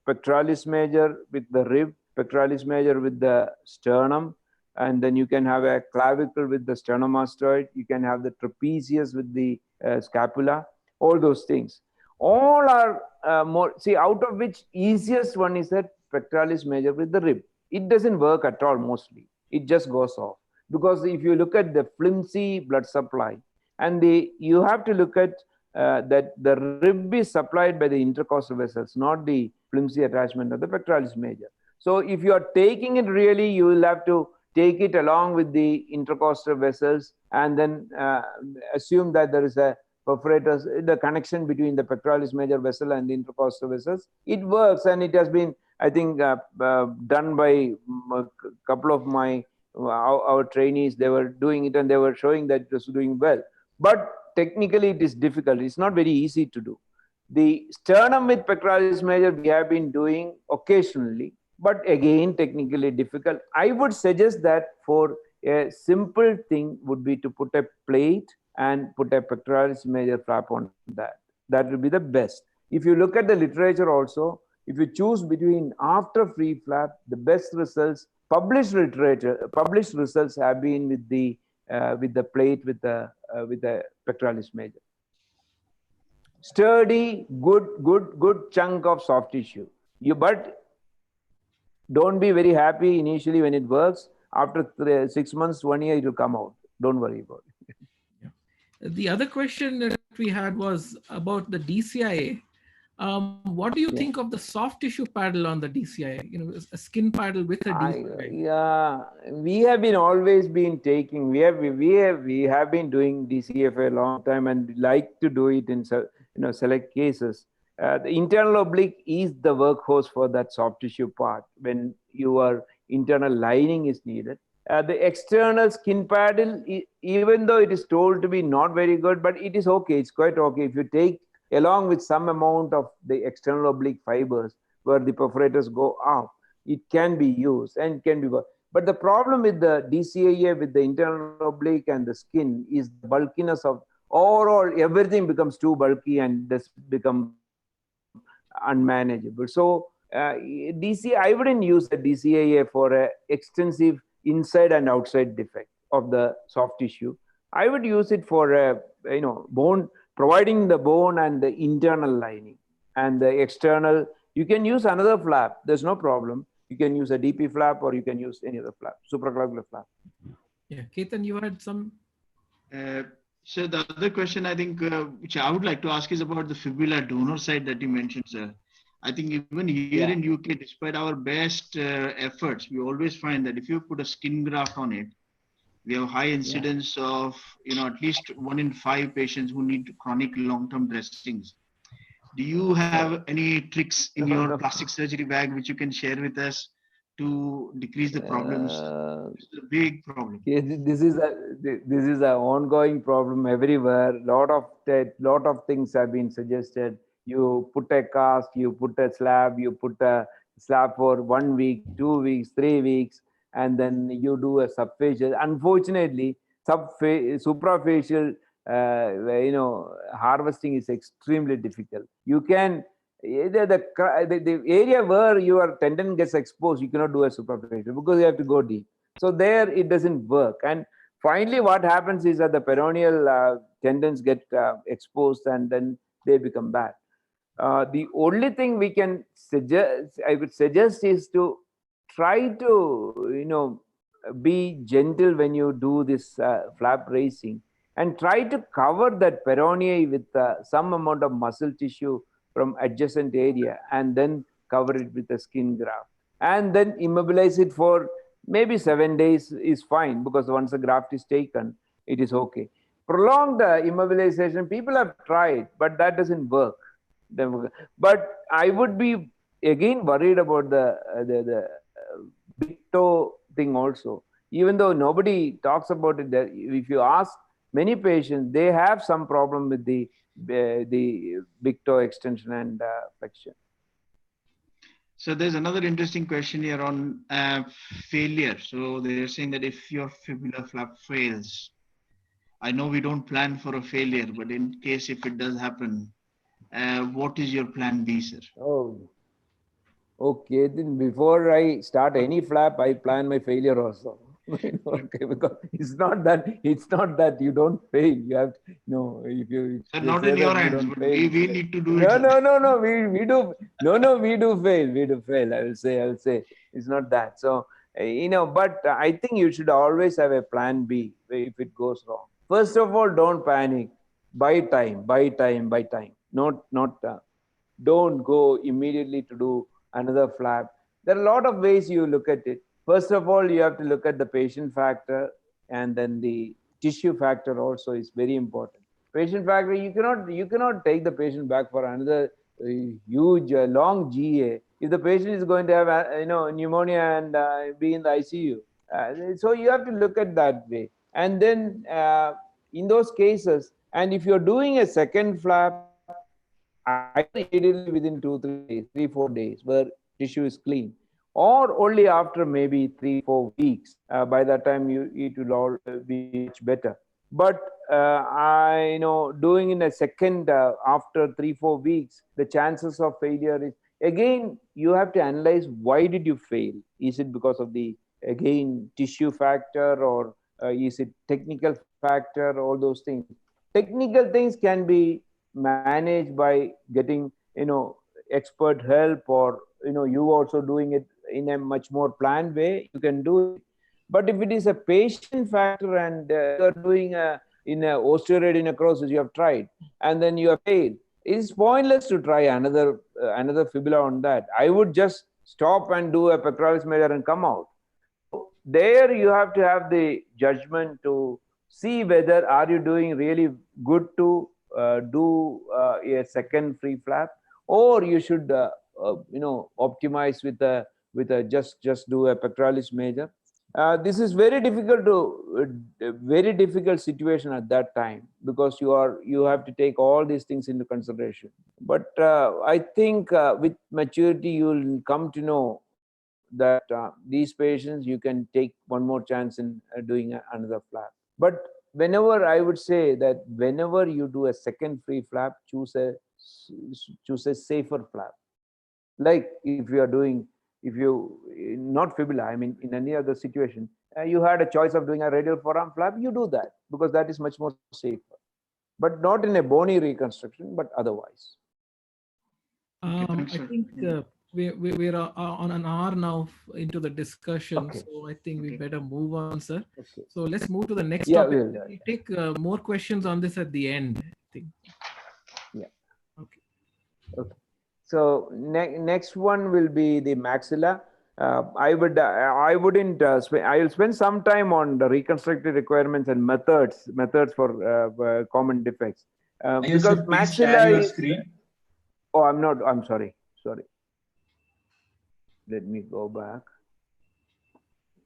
pectoralis major with the rib, pectoralis major with the sternum, and then you can have a clavicle with the sternomastoid. You can have the trapezius with the scapula. All those things. All are more. See, out of which easiest one is that pectoralis major with the rib. It doesn't work at all mostly. It just goes off, because if you look at the flimsy blood supply, and you have to look at that the rib is supplied by the intercostal vessels, not the flimsy attachment of the pectoralis major. So if you are taking it really, you will have to take it along with the intercostal vessels, and then assume that there is a perforator, the connection between the pectoralis major vessel and the intercostal vessels. It works, and it has been, I think, done by a couple of our trainees. They were doing it and they were showing that it was doing well. But technically, it is difficult. It's not very easy to do. The sternum with pectoralis major we have been doing occasionally, but again, technically difficult. I would suggest that for a simple thing would be to put a plate and put a pectoralis major flap on that. That will be the best. If you look at the literature also, if you choose between after free flap, the best results, published results have been with the plate with the pectoralis major. Sturdy, good chunk of soft tissue. But don't be very happy initially when it works. After 6 months, 1 year, it will come out. Don't worry about it. The other question that we had was about the DCIA. What do you think of the soft tissue paddle on the DCIA? A skin paddle with a DCIA. We have been always been taking. We have been doing DCIA for a long time, and like to do it in select cases. The internal oblique is the workhorse for that soft tissue part when your internal lining is needed. The external skin paddle, even though it is told to be not very good, but it is okay. It's quite okay if you take along with some amount of the external oblique fibers where the perforators go up, it can be used and can be worked. But the problem with the DCIA, with the internal oblique and the skin, is the bulkiness of overall, everything becomes too bulky and this becomes unmanageable. So I wouldn't use the DCIA for an extensive inside and outside defect of the soft tissue. I would use it for bone, providing the bone and the internal lining, and the external. You can use another flap. There's no problem. You can use a DP flap, or you can use any other flap, supraclavicular flap. Yeah, Ketan, you had some. So the other question I think, which I would like to ask, is about the fibula donor side that you mentioned, sir. I think even here in UK, despite our best efforts, we always find that if you put a skin graft on it, we have high incidence of, at least 1 in 5 patients who need chronic long-term dressings. Do you have any tricks in your plastic surgery bag which you can share with us to decrease the problems? This is a big problem. This is a ongoing problem everywhere. Lot of things have been suggested. You put a cast, you put a slab, you put a slab for 1 week, 2 weeks, 3 weeks, and then you do a subfacial. Unfortunately, suprafacial, harvesting is extremely difficult. You can the area where your tendon gets exposed, you cannot do a superficial because you have to go deep. So there it doesn't work. And finally, what happens is that the peroneal tendons get exposed and then they become bad. The only thing we can suggest, I would suggest, is to try to be gentle when you do this flap raising, and try to cover that peroneal with some amount of muscle tissue from adjacent area, and then cover it with a skin graft, and then immobilize it for maybe 7 days is fine, because once the graft is taken, it is okay. Prolonged immobilization, people have tried, but that doesn't work. But I would be again worried about the big toe thing also. Even though nobody talks about it, if you ask many patients, they have some problem with the big toe extension and flexion. So there's another interesting question here on failure. So they're saying that if your fibular flap fails, I know we don't plan for a failure, but in case if it does happen, what is your plan B, sir? Oh, okay. Then before I start any flap, I plan my failure also. Okay, because it's not that you don't fail. You have to, if you not in your hands, but we need to do it. No, we do. No, we do fail. We do fail. I will say it's not that. So but I think you should always have a plan B if it goes wrong. First of all, don't panic. Buy time. Don't go immediately to do another flap. There are a lot of ways you look at it. First of all, you have to look at the patient factor, and then the tissue factor also is very important. Patient factor, you cannot take the patient back for another huge long GA if the patient is going to have pneumonia and be in the ICU. So you have to look at that way. And then in those cases, and if you're doing a second flap, either immediately within 2-3 days, 3-4 days, where tissue is clean, or only after maybe 3-4 weeks. By that time, it will all be much better. But I know doing in a second after 3-4 weeks, the chances of failure is, again, you have to analyze why did you fail. Is it because of the, again, tissue factor, or is it technical factor? All those things. Technical things can be managed by getting expert help, or you also doing it in a much more planned way. You can do it. But if it is a patient factor and you are doing in a osteoid necrosis, you have tried and then you have failed, it is pointless to try another fibula on that. I would just stop and do a pectoralis major and come out. There you have to have the judgment to see whether are you doing really good to do a second free flap, or you should optimize with a just do a pectoralis major. This is very difficult situation at that time, because you have to take all these things into consideration. But I think with maturity you will come to know that these patients you can take one more chance in doing another flap. But whenever, I would say that whenever you do a second free flap, choose a safer flap. Like if you not fibula, I mean in any other situation, you had a choice of doing a radial forearm flap, you do that, because that is much more safer. But not in a bony reconstruction, but otherwise. I think we're on an hour now into the discussion, okay. So I think we better move on, sir. Okay. So let's move to the next topic. We'll take more questions on this at the end, I think. Yeah. Okay. So next one will be the maxilla. I will spend some time on the reconstructive requirements and methods for common defects. Because maxilla is. Oh, I'm sorry. Let me go back.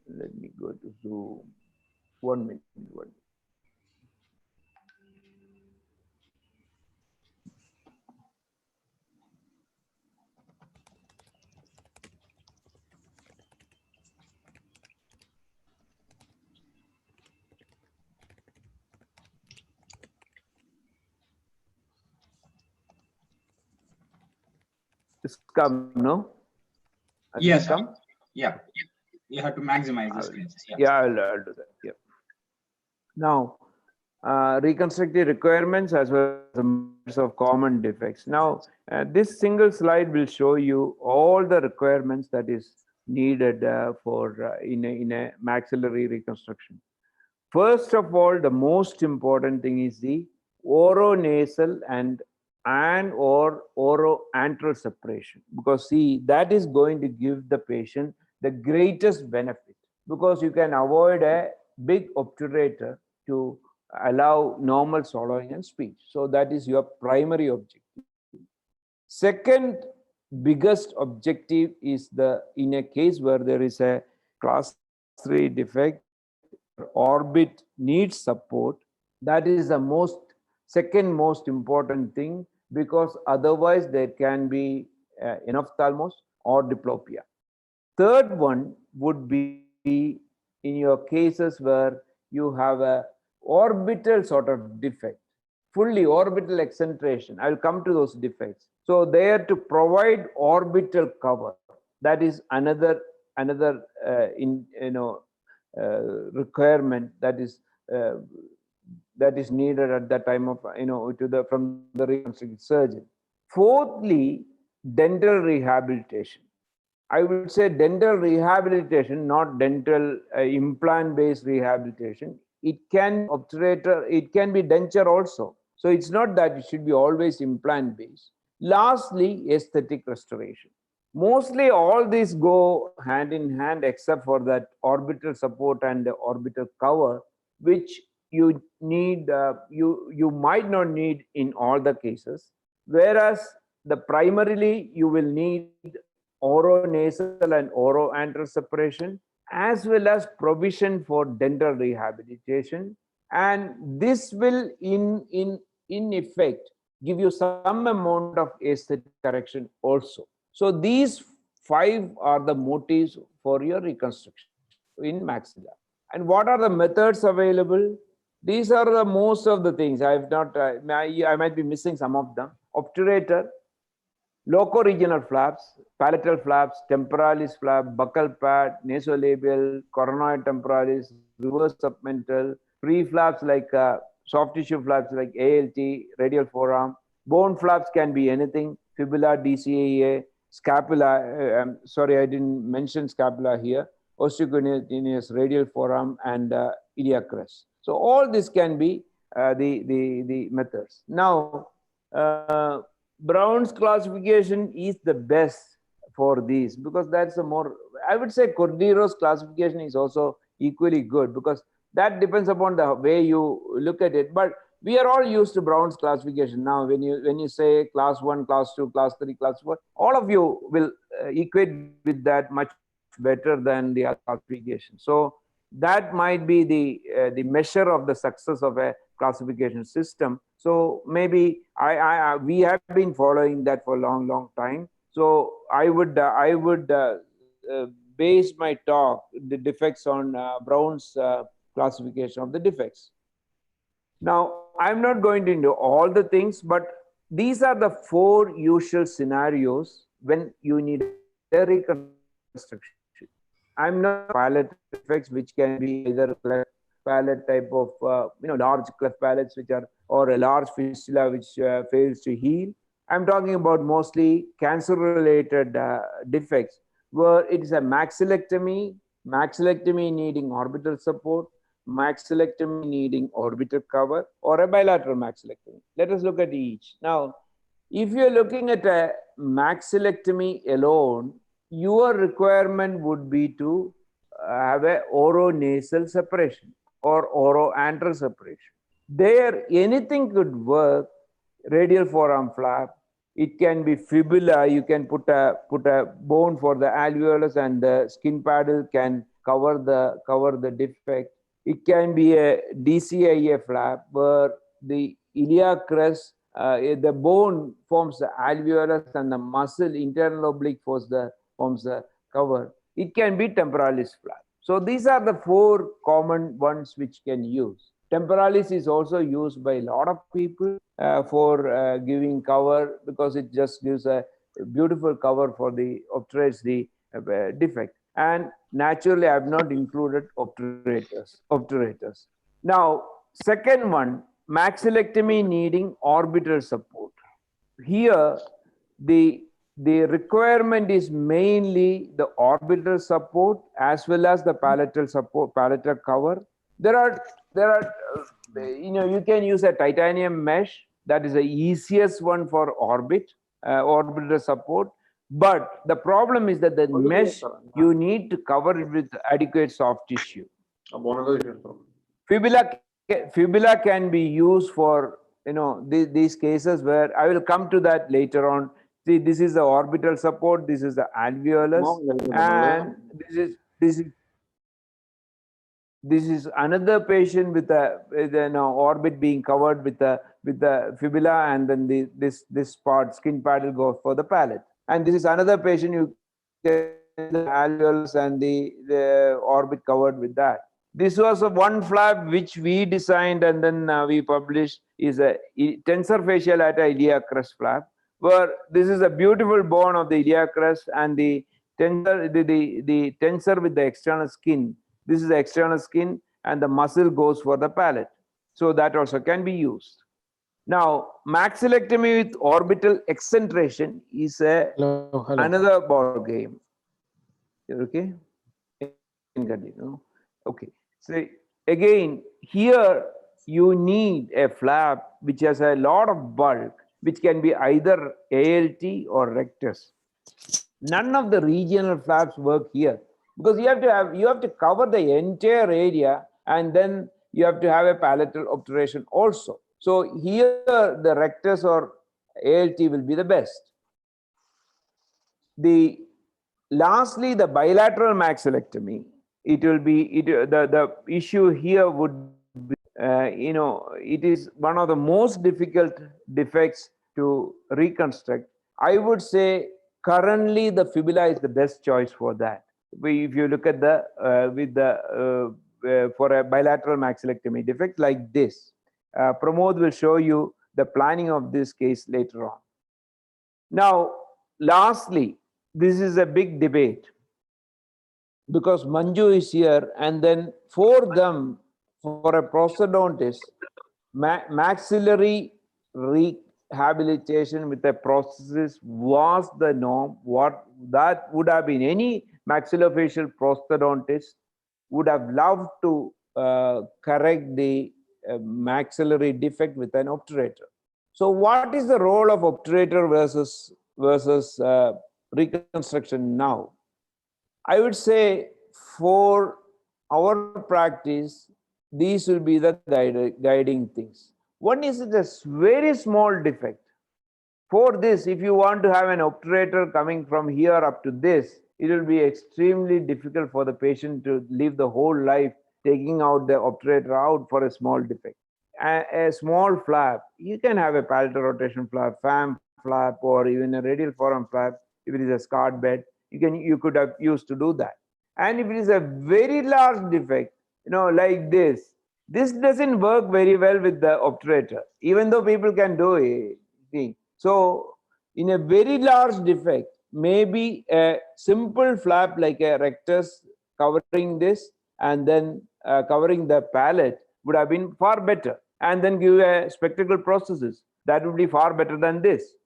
Let me go to Zoom. 1 minute. 1 minute. It's come, no? Has it Yes. come? Yeah. You have to maximize the screen. Yeah, I'll do that. Yeah. Now, reconstructive requirements as well as the methods of common defects. Now, this single slide will show you all the requirements that is needed for in a maxillary reconstruction. First of all, the most important thing is the oronasal and or oroantral separation, because see, that is going to give the patient the greatest benefit, because you can avoid a big obturator to allow normal swallowing and speech. So that is your primary objective. Second biggest objective is in a case where there is a class 3 defect, orbit needs support. That is the second most important thing, because otherwise there can be enophthalmos or diplopia. Third one would be in your cases where you have a orbital sort of defect, fully orbital accentration. I'll come to those defects. So there, to provide orbital cover, that is another requirement that is needed at that time of from the reconstructive surgeon. Fourthly, dental rehabilitation. I would say dental rehabilitation, not dental implant-based rehabilitation. It can obturator, it can be denture also. So it's not that it should be always implant-based. Lastly, aesthetic restoration. Mostly all these go hand in hand, except for that orbital support and the orbital cover, which you need, you might not need in all the cases. Whereas primarily you will need oronasal and oroantral separation, as well as provision for dental rehabilitation, and this will in effect give you some amount of aesthetic correction also. So these 5 are the motives for your reconstruction in maxilla. And what are the methods available? These are the most of the things. I might be missing some of them. Obturator, locoregional flaps, palatal flaps, temporalis flap, buccal pad, nasolabial, coronoid temporalis, reverse submental, free flaps like soft tissue flaps like ALT, radial forearm. Bone flaps can be anything, fibula, DCAA, scapula. Sorry, I didn't mention scapula here. Osteocutaneous radial forearm and iliac crest. So all this can be the methods. Now, Brown's classification is the best for these, because that's the more, I would say Cordero's classification is also equally good, because that depends upon the way you look at it. But we are all used to Brown's classification now. When you say class 1, class 2, class 3, class 4, all of you will equate with that much better than the other classification. So that might be the measure of the success of a classification system. So maybe we have been following that for a long time. So I would base my talk, the defects, on Brown's classification of the defects. Now, I'm not going into all the things, but these are the 4 usual scenarios when you need a reconstruction. I'm not palate defects, which can be either cleft palate type of large cleft palates, which are, or a large fistula which fails to heal. I'm talking about mostly cancer-related defects, where it is a maxillectomy needing orbital support, maxillectomy needing orbital cover, or a bilateral maxillectomy. Let us look at each. Now, if you're looking at a maxillectomy alone, your requirement would be to have a oronasal separation or oroantral separation. There, anything could work. Radial forearm flap. It can be fibula. You can put a bone for the alveolus, and the skin paddle can cover the defect. It can be a DCIA flap where the iliac crest, the bone forms the alveolus and the muscle internal oblique forms the cover. It can be temporalis flap. So these are the 4 common ones which can use. Temporalis is also used by a lot of people for giving cover because it just gives a beautiful cover for the obturates the defect. And naturally, I have not included obturators. Now, second one, maxillectomy needing orbital support. Here, the requirement is mainly the orbital support as well as the palatal support, palatal cover. There are you can use a titanium mesh. That is the easiest one for orbital support. But the problem is that the mesh, you need to cover it with adequate soft tissue. Fibula can be used for these cases where I will come to that later on. See, this is the orbital support, this is the alveolus, and this is another patient with a orbit being covered with the fibula, and then this part, skin pad, will go for the palate. And this is another patient, you get the alveolus and the orbit covered with that. This was one flap which we designed and then we published, is a tensor facial iliac crest flap, where this is a beautiful bone of the iliac crest and the tensor, the tensor with the external skin. This is the external skin and the muscle goes for the palate. So that also can be used. Now, maxillectomy with orbital accentration is another ball game. Okay? Continue. Okay. So again, here you need a flap which has a lot of bulk, which can be either ALT or rectus. None of the regional flaps work here because you have to cover the entire area, and then you have to have a palatal obturation also. So here the rectus or ALT will be the best. Lastly, the bilateral maxillectomy. It will be the issue here would be it is one of the most difficult defects to reconstruct. I would say currently the fibula is the best choice for that. If you look at for a bilateral maxillectomy defect like this, Pramod will show you the planning of this case later on. Now, lastly, this is a big debate because Manju is here, and then for them, for a prosthodontist, maxillary rehabilitation with a prosthesis was the norm. What that would have been, any maxillofacial prosthodontist would have loved to correct the maxillary defect with an obturator. So what is the role of obturator versus reconstruction now? I would say for our practice, these will be the guiding things. One is a very small defect. For this, if you want to have an obturator coming from here up to this, it will be extremely difficult for the patient to live the whole life taking out the obturator out for a small defect. A small flap, you can have a palatal rotation flap, FAM flap, or even a radial forearm flap. If it is a scarred bed, you could have used to do that. And if it is a very large defect, like this doesn't work very well with the obturator, even though people can do it. So in a very large defect, maybe a simple flap like a rectus covering this and then covering the palate would have been far better, and then give a spectacle prosthesis. That would be far better than this.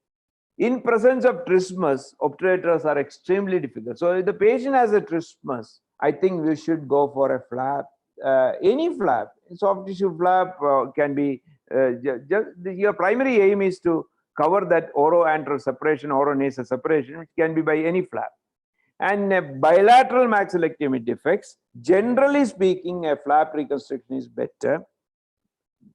In presence of trismus, obturators are extremely difficult. So if the patient has a trismus, I think we should go for a flap, any flap. Soft tissue flap can be, your primary aim is to cover that oroantral separation, oronasal separation, which can be by any flap. And bilateral maxillectomy defects, generally speaking, a flap reconstruction is better.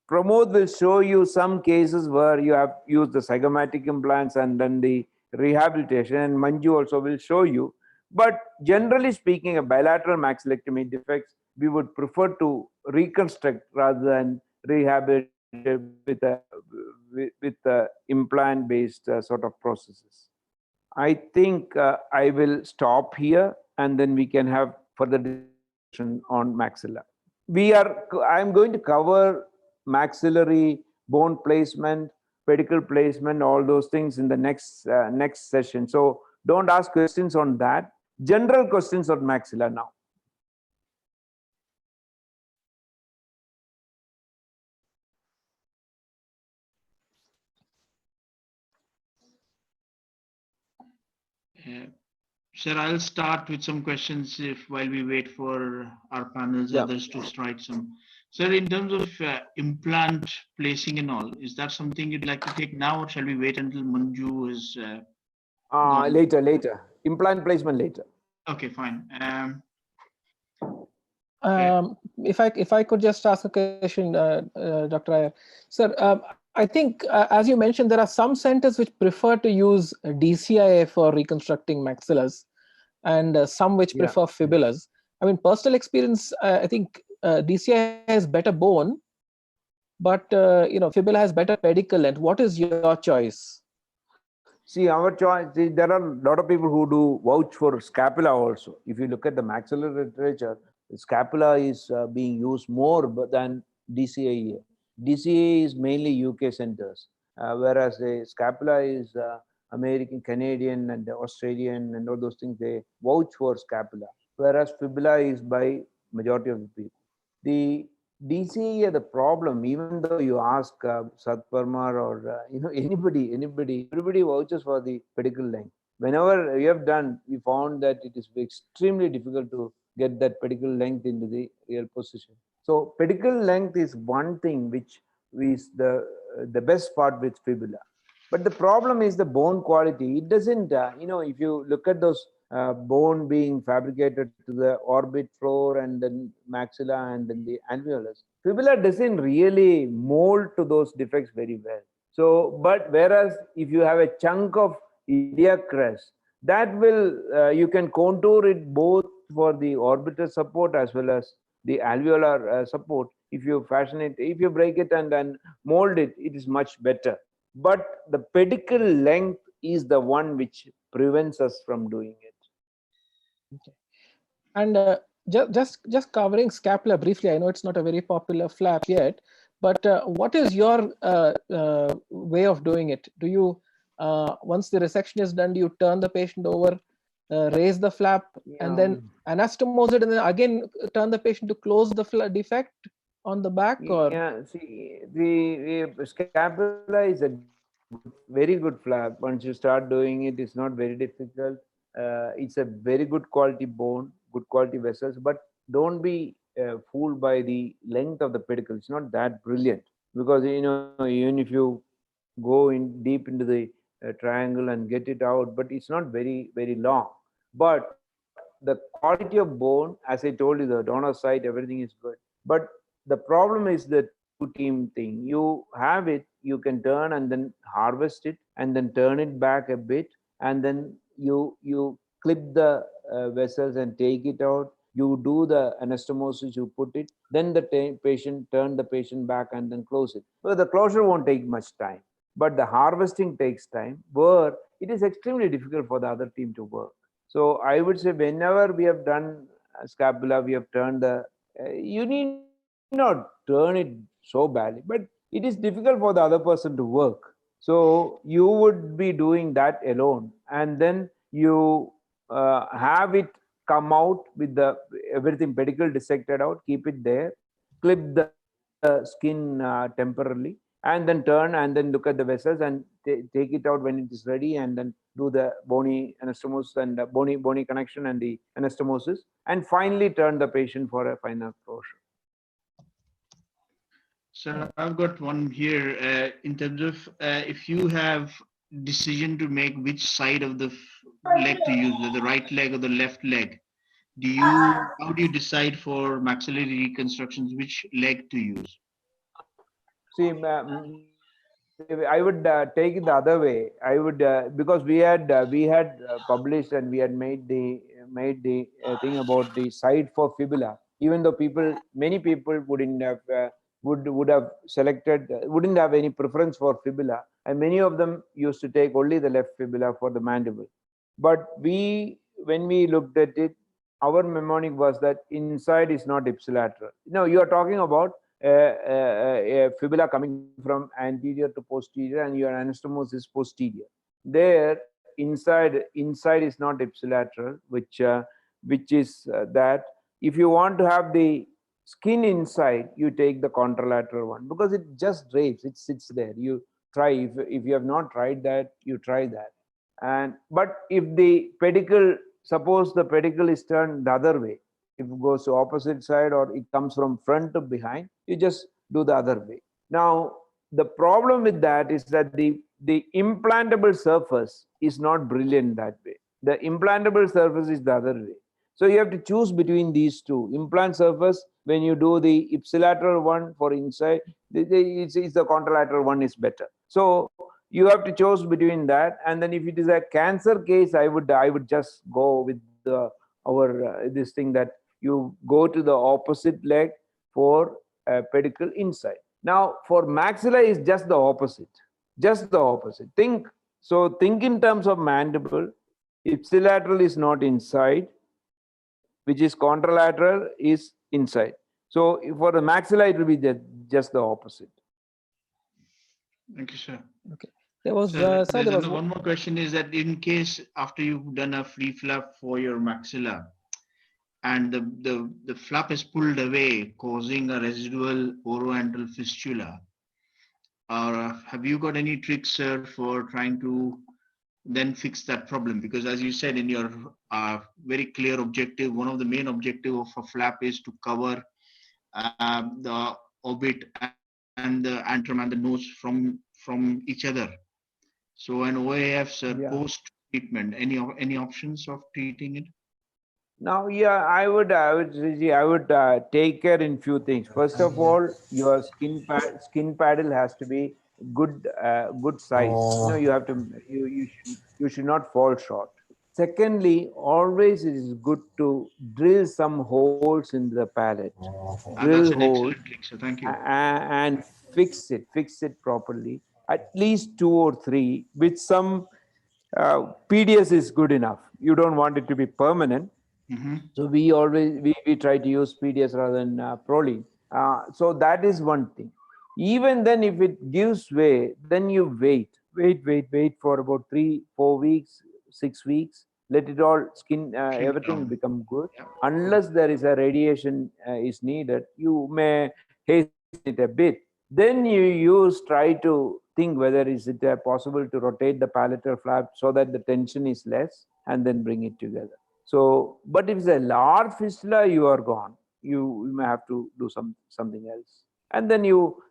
Pramod will show you some cases where you have used the zygomatic implants and then the rehabilitation, and Manju also will show you. But generally speaking, a bilateral maxillectomy defects, we would prefer to reconstruct rather than rehabilitate with implant-based sort of processes. I think I will stop here, and then we can have further discussion on maxilla. I'm going to cover maxillary bone placement, pedicle placement, all those things in the next session. So don't ask questions on that. General questions on maxilla now. Sir, I'll start with some questions while we wait for our panels, others to write some. Sir, in terms of implant placing and all, is that something you'd like to take now, or shall we wait until Manju is later. Implant placement later. Okay, fine. If I could just ask a question, Dr. Iyer. Sir, I think, as you mentioned, there are some centers which prefer to use DCIA for reconstructing maxillas, and some which prefer fibulas. I mean, personal experience, I think DCIA has better bone, but fibula has better pedicle length. What is your choice? See, our choice, there are a lot of people who do vouch for scapula also. If you look at the maxillary literature, scapula is being used more than DCA. DCA is mainly UK centers, whereas the scapula is American, Canadian, and Australian, and all those things. They vouch for scapula, whereas fibula is by majority of the people. The DCA, the problem, even though you ask Satparmar or everybody vouches for the pedicle length. Whenever we have done, we found that it is extremely difficult to get that pedicle length into the real position. So pedicle length is one thing which is the best part with fibula. But the problem is the bone quality. It doesn't, if you look at those bone being fabricated to the orbit floor and then maxilla and then the alveolus, fibula doesn't really mold to those defects very well. So, but whereas if you have a chunk of iliac crest, that will, you can contour it both for the orbital support as well as the alveolar support. If you fashion it, if you break it and then mold it, it is much better. But the pedicle length is the one which prevents us from doing it. Okay. And just covering scapula briefly, I know it's not a very popular flap yet, but what is your way of doing it? Do you, once the resection is done, do you turn the patient over, raise the flap, and then anastomose it, and then again turn the patient to close the defect on the back? Or see, the scapula is a very good flap. Once you start doing it, it's not very difficult. It's a very good quality bone, good quality vessels, but don't be fooled by the length of the pedicle. It's not that brilliant, because even if you go in deep into the triangle and get it out, but it's not very long. But the quality of bone, as I told you, the donor site, everything is good. But the problem is the two-team thing. You have it, you can turn and then harvest it, and then turn it back a bit, and then you clip the vessels and take it out. You do the anastomosis, you put it, then the patient, turn the patient back and then close it. Well, the closure won't take much time, but the harvesting takes time, where it is extremely difficult for the other team to work. So I would say whenever we have done scapula, we have turned the, you need not turn it so badly, but it is difficult for the other person to work. So you would be doing that alone, and then you have it come out with the everything pedicle dissected out, keep it there, clip the skin temporarily, and then turn and then look at the vessels and take it out when it is ready, and then do the bony anastomosis and bony connection and the anastomosis, and finally turn the patient for a final closure. Sir, I've got one here. In terms of if you have decision to make which side of the leg to use, the right leg or the left leg, how do you decide for maxillary reconstructions which leg to use? See, I would take it the other way. I would because we had published and we had made the made the thing about the site for fibula, even though many people wouldn't have would have selected, wouldn't have any preference for fibula, and many of them used to take only the left fibula for the mandible. But when we looked at it, our mnemonic was that inside is not ipsilateral. No, you are talking about a fibula coming from anterior to posterior, and your anastomosis is posterior. There, inside is not ipsilateral, which is that if you want to have the skin inside, you take the contralateral one because it just drapes, it sits there. You try, if you have not tried that, you try that. But if the pedicle, suppose the pedicle is turned the other way, if it goes to opposite side or it comes from front to behind, you just do the other way. Now, the problem with that is that the implantable surface is not brilliant that way. The implantable surface is the other way. So you have to choose between these two. Implant surface, when you do the ipsilateral one for inside, it's the contralateral one is better. So you have to choose between that. And then if it is a cancer case, I would just go with this thing that you go to the opposite leg for pedicle inside. Now for maxilla is just the opposite. Just the opposite. Think in terms of mandible. Ipsilateral is not inside, which is contralateral is inside. So for the maxilla, it will be just the opposite. Thank you, sir. Okay. There was one more question is that in case after you've done a free flap for your maxilla and the flap is pulled away, causing a residual oroantral fistula, have you got any tricks, sir, for trying to then fix that problem? Because as you said in your very clear objective, one of the main objective of a flap is to cover the orbit and the antrum and the nose from each other. So an OAF, sir, post treatment, any options of treating it? Now, yeah, I would take care in few things. First of all, your skin paddle has to be good size. You have to you should not fall short. Secondly, always it is good to drill some holes in the palate. Drill holes, so thank you. And fix it properly. At least 2 or 3 with some PDS is good enough. You don't want it to be permanent. So we try to use PDS rather than Proline. So that is one thing. Even then, if it gives way, then you wait for about 3-4 weeks, 6 weeks. Let it all everything become good. Unless there is a radiation is needed, you may hasten it a bit. Then you try to think whether is it possible to rotate the palatal flap so that the tension is less, and then bring it together. So, but if it's a large fistula, you are gone. You may have to do something else. And then you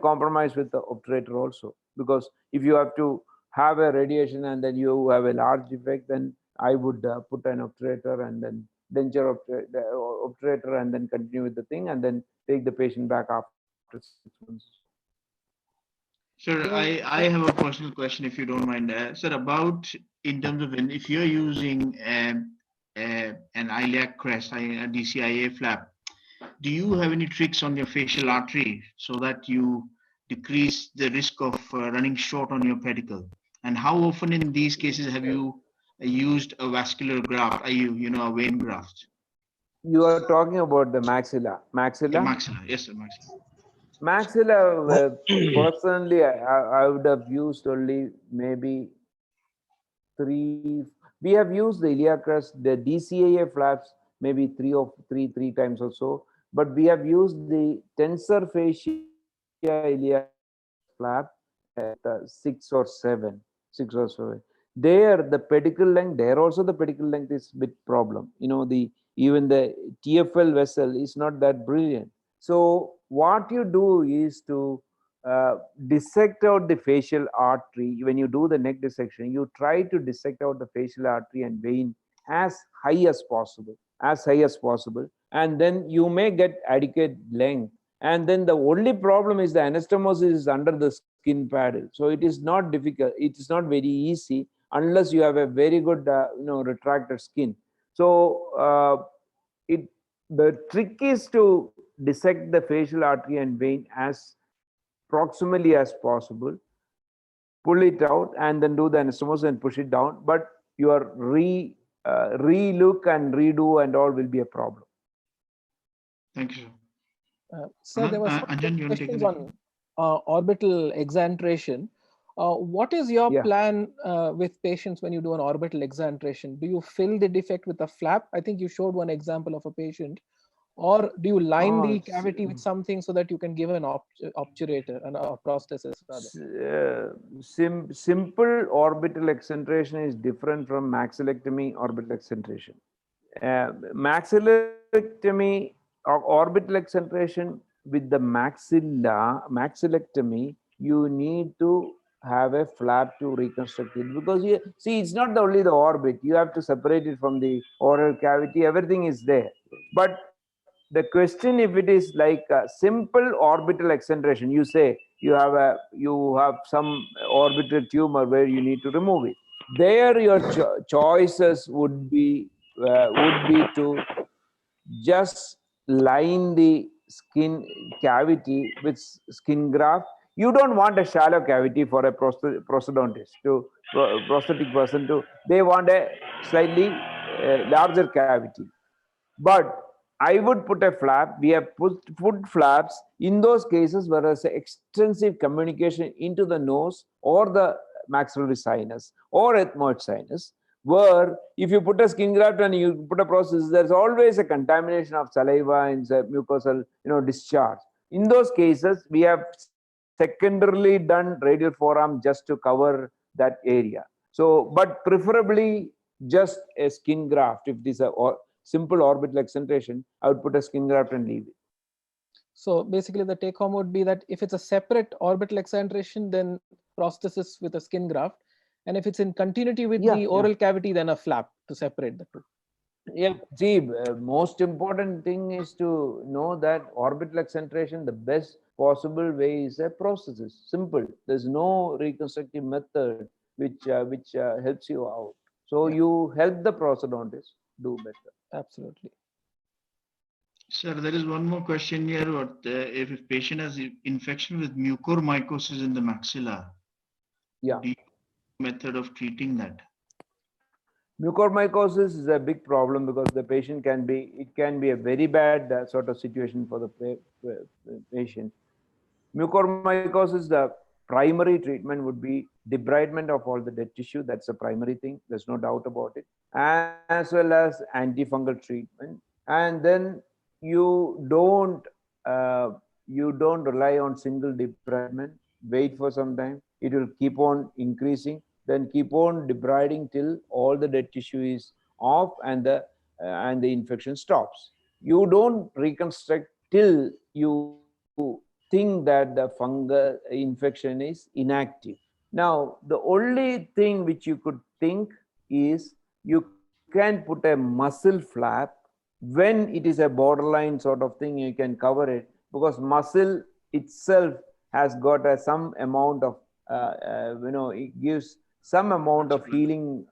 compromise with the obturator also, because if you have to have a radiation and then you have a large defect, then I would put an obturator and then denture obturator and then continue with the thing and then take the patient back after 6 months. Sir, I have a personal question, if you don't mind. Sir, about in terms of if you're using an iliac crest, a DCIA flap, do you have any tricks on your facial artery so that you decrease the risk of running short on your pedicle? And how often in these cases have you used a vascular graft, a vein graft? You are talking about the maxilla. Maxilla? Yeah, maxilla, yes, sir, maxilla. Maxilla, personally, I would have used only maybe 3. We have used the iliac crest, the DCAA flaps, maybe 3 times or so. But we have used the tensor fascia iliac flap at 6 or 7. There, the pedicle length, the pedicle length is a bit problem. Even the TFL vessel is not that brilliant. So what you do is to dissect out the facial artery. When you do the neck dissection, you try to dissect out the facial artery and vein as high as possible, and then you may get adequate length. And then the only problem is the anastomosis is under the skin paddle. So it is not difficult. It is not very easy unless you have a very good retracted skin. So the trick is to dissect the facial artery and vein as proximally as possible, pull it out, and then do the anastomosis and push it down. But your re-look and redo and all will be a problem. Thank you, sir. Sir, there were some Anjan, you want to take questions the on orbital exantration. What is your plan with patients when you do an orbital exantration? Do you fill the defect with a flap? I think you showed one example of a patient. Or do you line the cavity with something so that you can give an obturator and a prosthesis rather? Simple orbital exentration is different from maxillectomy orbital exentration. Maxillectomy or orbital exentration with the maxillectomy, you need to have a flap to reconstruct it, because you see, it's not only the orbit, you have to separate it from the oral cavity, everything is there. But the question, if it is like a simple orbital exentration, you say you have some orbital tumor where you need to remove it, there your choices would be to just line the skin cavity with skin graft. You don't want a shallow cavity for a prosthodontist prosthetic person to. They want a slightly larger cavity. But I would put a flap. We have put flaps in those cases where there's extensive communication into the nose or the maxillary sinus or ethmoid sinus, where if you put a skin graft and you put a prosthesis, there's always a contamination of saliva and mucosal discharge. In those cases, we have secondarily done radial forearm just to cover that area. So, but preferably just a skin graft. If this is a simple orbital exentration, I would put a skin graft and leave it. So basically the take home would be that if it's a separate orbital exentration, then prosthesis with a skin graft. And if it's in continuity with the oral cavity, then a flap to separate the two. Yeah, see, most important thing is to know that orbital exentration, the best possible way is a prosthesis. Simple. There's no reconstructive method which helps you out. So you help the prosthodontist do better. Absolutely. Sir, there is one more question here. What if a patient has infection with mucormycosis in the maxilla? The method of treating that? Mucormycosis is a big problem because the patient can be a very bad sort of situation for the patient. Mucormycosis, the primary treatment would be debridement of all the dead tissue. That's the primary thing. There's no doubt about it. As well as antifungal treatment. And then you don't rely on single debridement. Wait for some time. It will keep on increasing. Then keep on debriding till all the dead tissue is off and the infection stops. You don't reconstruct till you think that the fungal infection is inactive. Now, the only thing which you could think is you can put a muscle flap when it is a borderline sort of thing. You can cover it because muscle itself has got some amount of it gives some amount of healing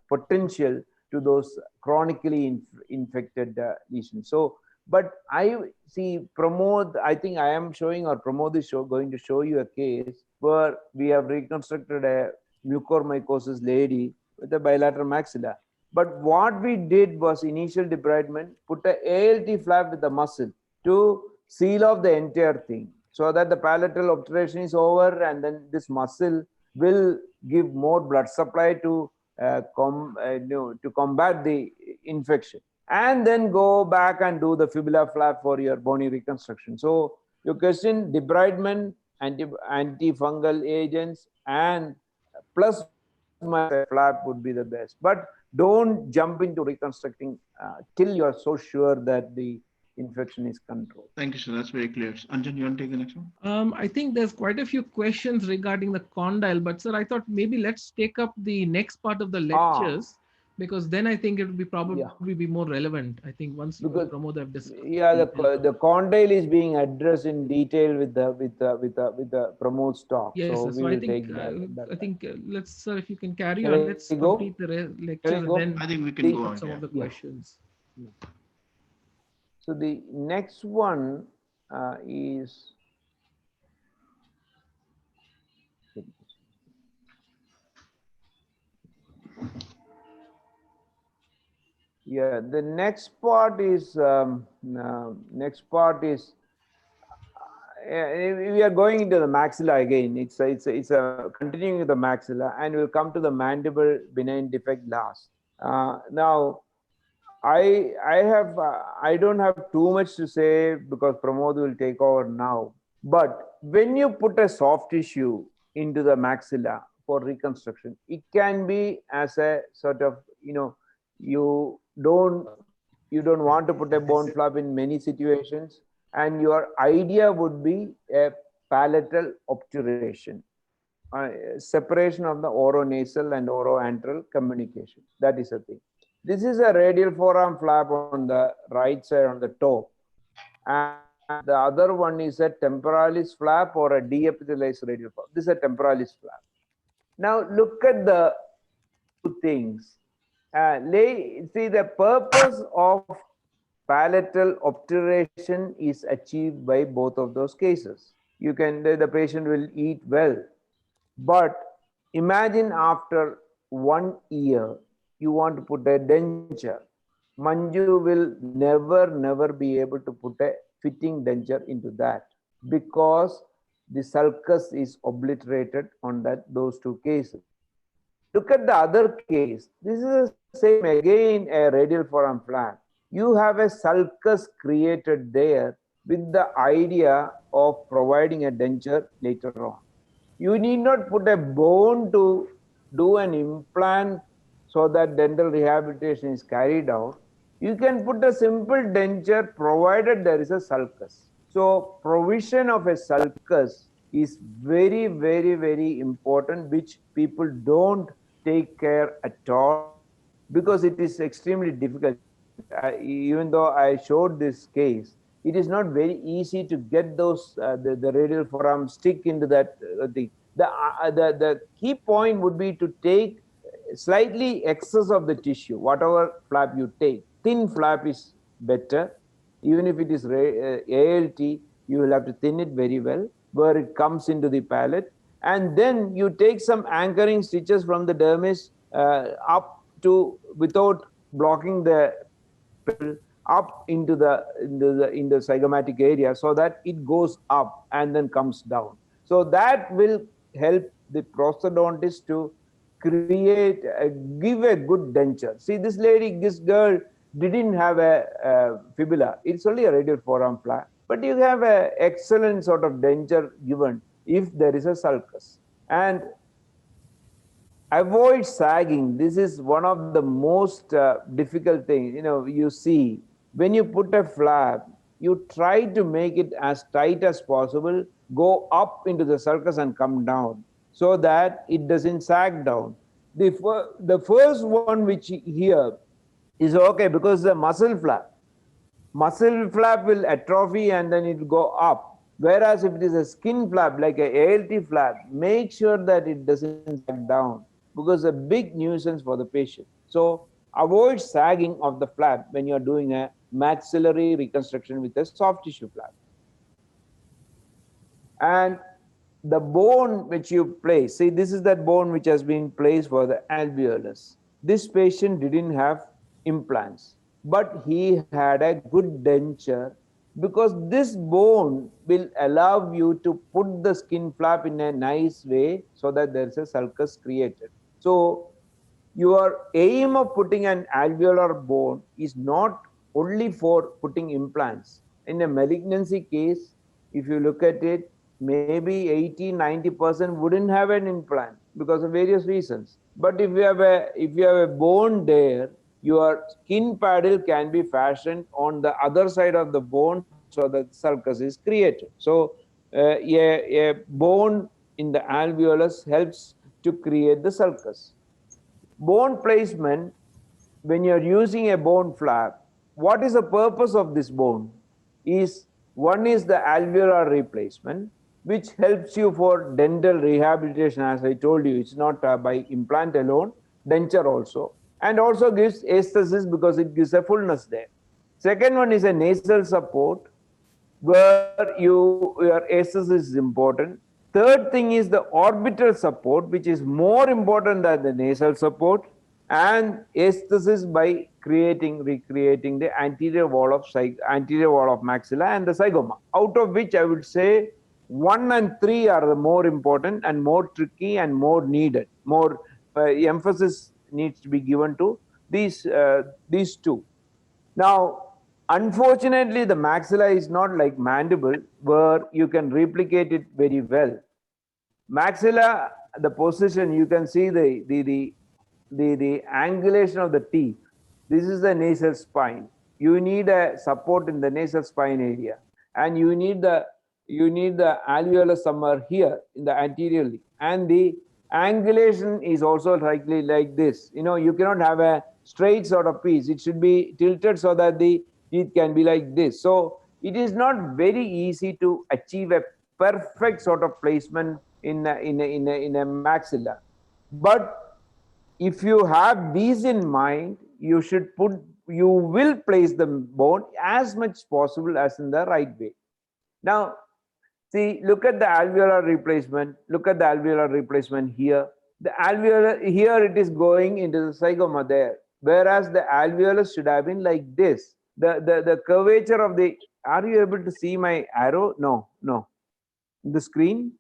potential to those chronically infected lesions. So, but I see Pramod, I think I am showing, or Pramod is going to show you a case where we have reconstructed a mucormycosis lady with a bilateral maxilla. But what we did was initial debridement, put a ALT flap with the muscle to seal off the entire thing so that the palatal obturation is over, and then this muscle will give more blood supply to combat the infection, and then go back and do the fibula flap for your bony reconstruction. So your question, debridement, antifungal agents, and plus my flap would be the best. But don't jump into reconstructing till you are so sure that the infection is controlled. Thank you, sir. That's very clear. Anjan, you want to take the next one? I think there's quite a few questions regarding the condyle, but sir, I thought maybe let's take up the next part of the lectures, Because then I think it would be probably be more relevant. I think once you and Pramod have discussed. Yeah, the condyle is being addressed in detail with the Pramod's talk. Yes, so so we I will think take that. I think let's sir, if you can carry Shall on, I let's go? complete the lecture Shall I and go? then I think we can go put on. some of the questions. So the next one is. Yeah, the next part is we are going into the maxilla again. It's a continuing with the maxilla, and we'll come to the mandible benign defect last. Now, I don't have too much to say because Pramod will take over now. But when you put a soft tissue into the maxilla for reconstruction, it can be as a sort of, you don't want to put a bone flap in many situations, and your idea would be a palatal obturation, separation of the oronasal and oroantral communication. That is a thing. This is a radial forearm flap on the right side on the toe, and the other one is a temporalis flap or a deepithelialized radial flap. This is a temporalis flap. Now look at the two things. See, the purpose of palatal obturation is achieved by both of those cases. The patient will eat well, but imagine after 1 year you want to put a denture. Manju will never be able to put a fitting denture into that because the sulcus is obliterated on those two cases. Look at the other case. This is the same, again a radial forearm flap. You have a sulcus created there with the idea of providing a denture later on. You need not put a bone to do an implant so that dental rehabilitation is carried out. You can put a simple denture provided there is a sulcus. So provision of a sulcus is very important, which people don't take care at all because it is extremely difficult. Even though I showed this case, it is not very easy to get those the radial forearm stick into that thing. The key point would be to take slightly excess of the tissue, whatever flap you take. Thin flap is better. Even if it is ALT, you will have to thin it very well where it comes into the palate, and then you take some anchoring stitches from the dermis up to, without blocking the up into the zygomatic area, so that it goes up and then comes down. So that will help the prosthodontist to create give a good denture. See, this girl didn't have a fibula. It's only a radial forearm flap, but you have an excellent sort of denture given if there is a sulcus. And avoid sagging. This is one of the most difficult things. You see, when you put a flap, you try to make it as tight as possible, go up into the sulcus and come down so that it doesn't sag down. The first one which here is okay because the muscle flap. Muscle flap will atrophy and then it will go up. Whereas if it is a skin flap like a ALT flap, make sure that it doesn't sag down because a big nuisance for the patient. So avoid sagging of the flap when you are doing a maxillary reconstruction with a soft tissue flap. And the bone which you place, see, this is that bone which has been placed for the alveolus. This patient didn't have implants, but he had a good denture because this bone will allow you to put the skin flap in a nice way so that there is a sulcus created. So your aim of putting an alveolar bone is not only for putting implants. In a malignancy case, if you look at it, maybe 80-90% wouldn't have an implant because of various reasons. But if you have a bone there, your skin paddle can be fashioned on the other side of the bone so that sulcus is created. So a bone in the alveolus helps to create the sulcus. Bone placement when you're using a bone flap, what is the purpose of this bone? One is the alveolar replacement, which helps you for dental rehabilitation. As I told you, it's not by implant alone, denture also, and also gives aesthesis because it gives a fullness there. Second one is a nasal support, where your aesthesis is important. Third thing is the orbital support, which is more important than the nasal support, and aesthesis by recreating the anterior wall of maxilla and the zygoma, out of which I would say 1 and 3 are the more important and more tricky and more needed. More emphasis needs to be given to these two. Now, unfortunately, the maxilla is not like mandible, where you can replicate it very well. Maxilla, the position, you can see the angulation of the teeth. This is the nasal spine. You need a support in the nasal spine area, and you need the alveolus somewhere here in the anteriorly, and the angulation is also likely like this. You cannot have a straight sort of piece. It should be tilted so that the teeth can be like this. So it is not very easy to achieve a perfect sort of placement in a maxilla. But if you have these in mind, you will place the bone as much possible as in the right way. Now, see, look at the alveolar replacement. Look at the alveolar replacement here. The alveolar, here it is going into the zygoma there, whereas the alveolus should have been like this. The curvature of the, are you able to see my arrow? No. The screen?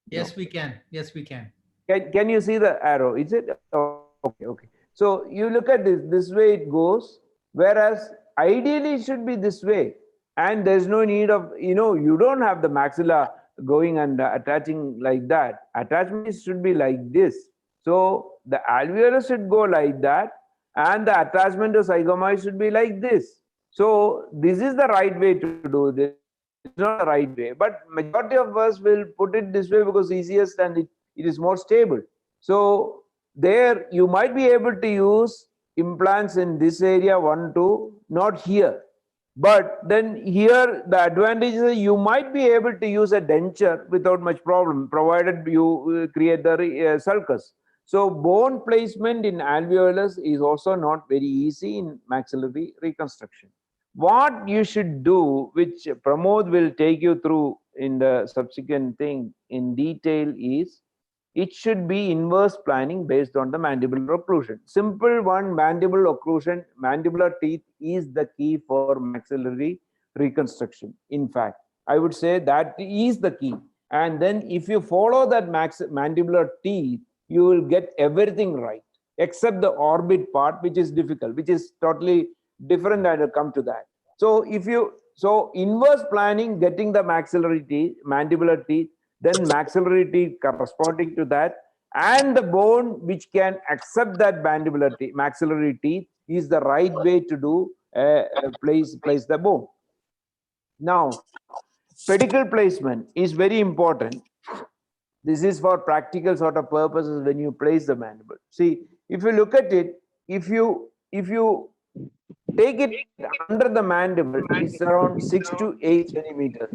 Yes, we can. Yes, we can. Can you see the arrow? Is it? Okay. So you look at this way it goes, whereas ideally it should be this way. And there's no need of, you don't have the maxilla going and attaching like that. Attachment should be like this. So the alveolus should go like that, and the attachment to zygoma should be like this. So this is the right way to do this. It's not the right way, but majority of us will put it this way because easiest and it is more stable. So there you might be able to use implants in this area 1, 2, not here. But then here the advantage is you might be able to use a denture without much problem, provided you create the sulcus. So bone placement in alveolus is also not very easy in maxillary reconstruction. What you should do, which Pramod will take you through in the subsequent thing in detail, is it should be inverse planning based on the mandibular occlusion. Simple one, mandible occlusion, mandibular teeth is the key for maxillary reconstruction. In fact, I would say that is the key. And then if you follow that mandibular teeth, you will get everything right, except the orbit part, which is difficult, which is totally different. I will come to that. So inverse planning, getting the maxillary teeth, mandibular teeth, then maxillary teeth corresponding to that, and the bone which can accept that mandibular teeth, maxillary teeth, is the right way to do place the bone. Now, pedicle placement is very important. This is for practical sort of purposes when you place the mandible. See, if you look at it, if you take it under the mandible, it's around 6 to 8 centimeters.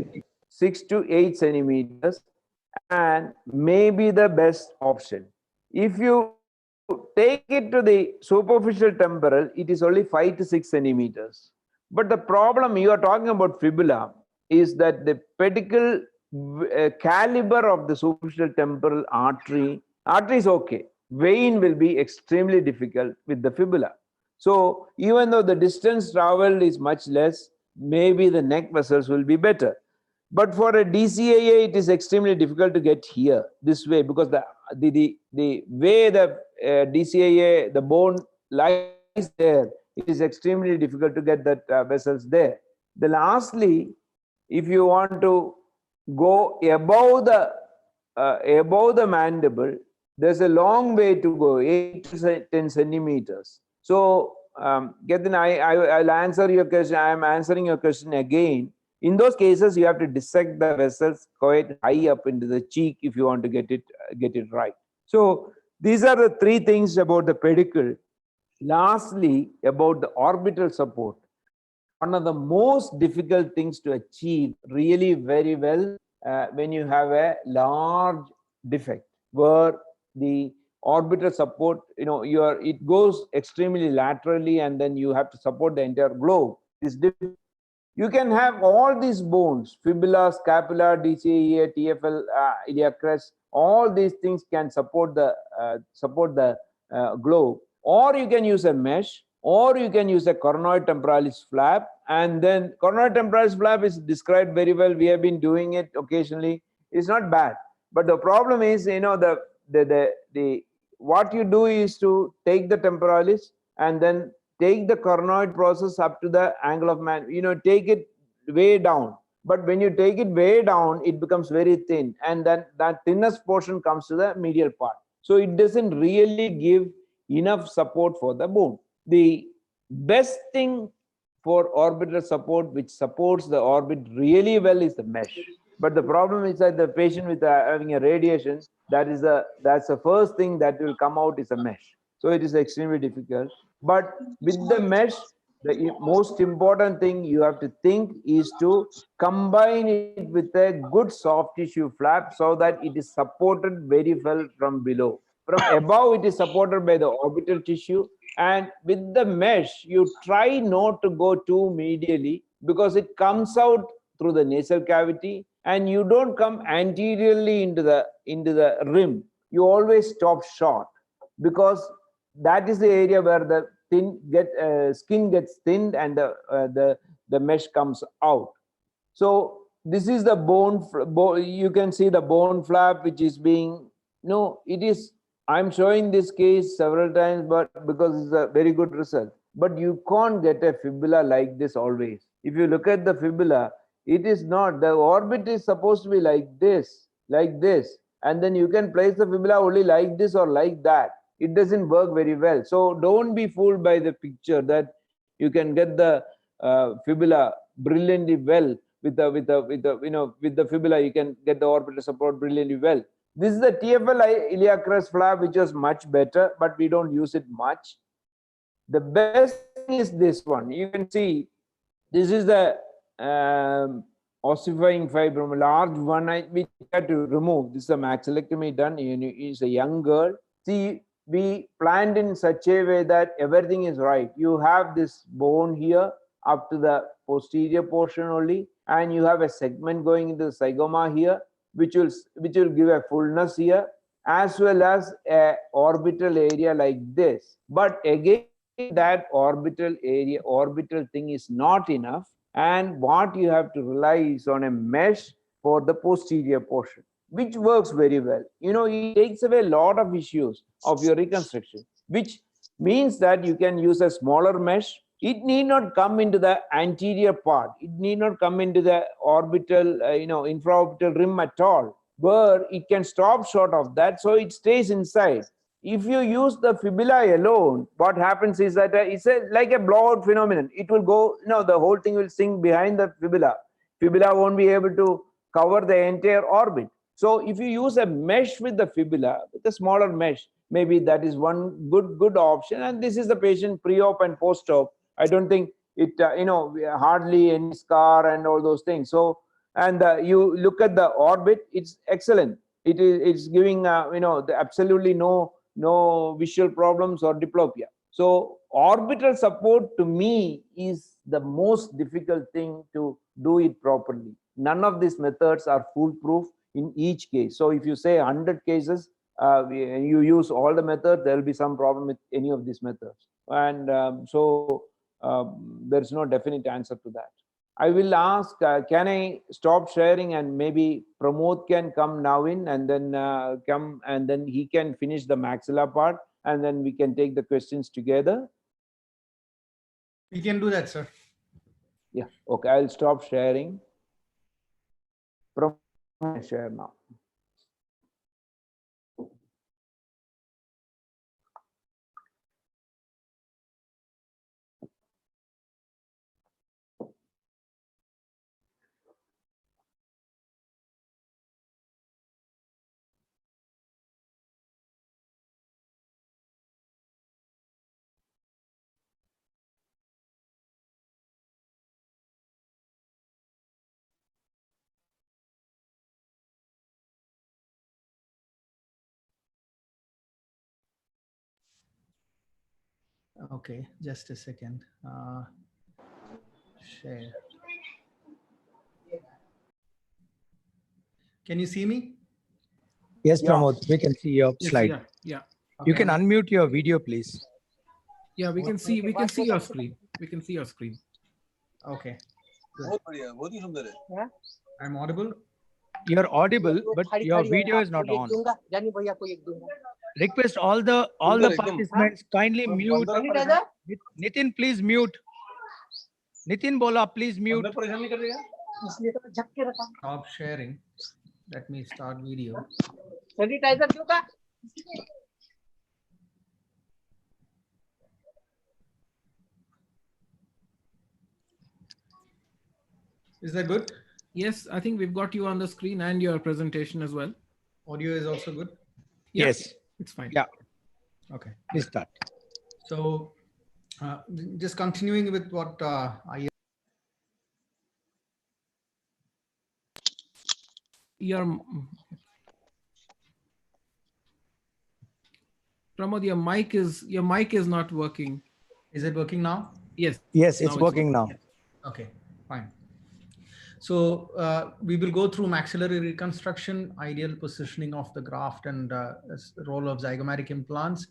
6 to 8 centimeters, and maybe the best option. If you take it to the superficial temporal, it is only 5 to 6 centimeters. But the problem you are talking about fibula is that the pedicle caliber of the superficial temporal artery is okay. Vein will be extremely difficult with the fibula. So even though the distance traveled is much less, maybe the neck vessels will be better. But for a DCAA, it is extremely difficult to get here this way, because the way the DCAA, the bone lies there, it is extremely difficult to get that vessels there. Then lastly, if you want to go above the mandible, there's a long way to go, 8 to 10 centimeters. So Ketan, I'll answer your question. I'm answering your question again. In those cases, you have to dissect the vessels quite high up into the cheek if you want to get it right. So these are the three things about the pedicle. Lastly, about the orbital support, one of the most difficult things to achieve really very well when you have a large defect where the orbital support, it goes extremely laterally and then you have to support the entire globe. It's difficult. You can have all these bones, fibula, scapula, DCA, TFL, iliac crest, all these things can support the globe, or you can use a mesh, or you can use a coronoid temporalis flap. And then coronoid temporalis flap is described very well. We have been doing it occasionally. It's not bad, but the problem is, the what you do is to take the temporalis and then take the coronoid process up to the angle of man, take it way down. But when you take it way down, it becomes very thin, and then that thinnest portion comes to the medial part. So it doesn't really give enough support for the bone. The best thing for orbital support, which supports the orbit really well, is the mesh. But the problem is that the patient with having a radiation, that's the first thing that will come out is a mesh. So it is extremely difficult. But with the mesh, the most important thing you have to think is to combine it with a good soft tissue flap so that it is supported very well from below. From above, it is supported by the orbital tissue. And with the mesh, you try not to go too medially because it comes out through the nasal cavity, and you don't come anteriorly into the rim. You always stop short because that is the area where the skin gets thinned and the mesh comes out. So this is the bone. You can see the bone flap, which is being it is. I'm showing this case several times, but because it's a very good result. But you can't get a fibula like this always. If you look at the fibula, it is not. The orbit is supposed to be like this, and then you can place the fibula only like this or like that. It doesn't work very well. So don't be fooled by the picture that you can get the fibula brilliantly well with the fibula. You can get the orbital support brilliantly well. This is the TFL iliac crest flap, which is much better, but we don't use it much. The best thing is this one. You can see this is the ossifying fibroma, large one, which we had to remove. This is a maxillectomy done. It's a young girl. See, we planned in such a way that everything is right. You have this bone here up to the posterior portion only, and you have a segment going into the zygoma here, which will give a fullness here, as well as a orbital area like this. But again, that orbital thing is not enough, and what you have to rely is on a mesh for the posterior portion, which works very well. It takes away a lot of issues of your reconstruction, which means that you can use a smaller mesh. It need not come into the anterior part. It need not come into the orbital, infraorbital rim at all, where it can stop short of that, so it stays inside. If you use the fibula alone, what happens is that it's like a blowout phenomenon. It will go, the whole thing will sink behind the fibula. Fibula won't be able to cover the entire orbit. So if you use a mesh with the fibula, with a smaller mesh, maybe that is one good option. And this is the patient pre-op and post-op. I don't think it, hardly any scar and all those things. So, and you look at the orbit, it's excellent. It's giving, absolutely no visual problems or diplopia. So orbital support to me is the most difficult thing to do it properly. None of these methods are foolproof in each case. So if you say 100 cases, you use all the methods, there will be some problem with any of these methods. And there's no definite answer to that. I will ask, can I stop sharing and maybe Pramod can come now in and then he can finish the maxilla part and then we can take the questions together. We can do that, sir. Yeah, okay, I'll stop sharing. Pramod, share now. Okay, just a second. Share. Can you see me? Yes, Pramod, we can see your Yes, slide. yeah. You can unmute your video, please. Yeah, we can see your screen. We can see your screen. Okay. Good. I'm audible. You're audible, but your video is not on. Request all the participants kindly mute. Nitin, please mute. Nitin Bola, please mute. Stop sharing. Let me start video. Is that good? Yes, I think we've got you on the screen and your presentation as well. Audio is also good? Yeah, Yes. it's fine. Yeah. Okay. Please start. So just continuing with what Pramod, your mic is not working. Is it working now? Yes. Yes, it's working now. Okay, fine. So we will go through maxillary reconstruction, ideal positioning of the graft, and role of zygomatic implants.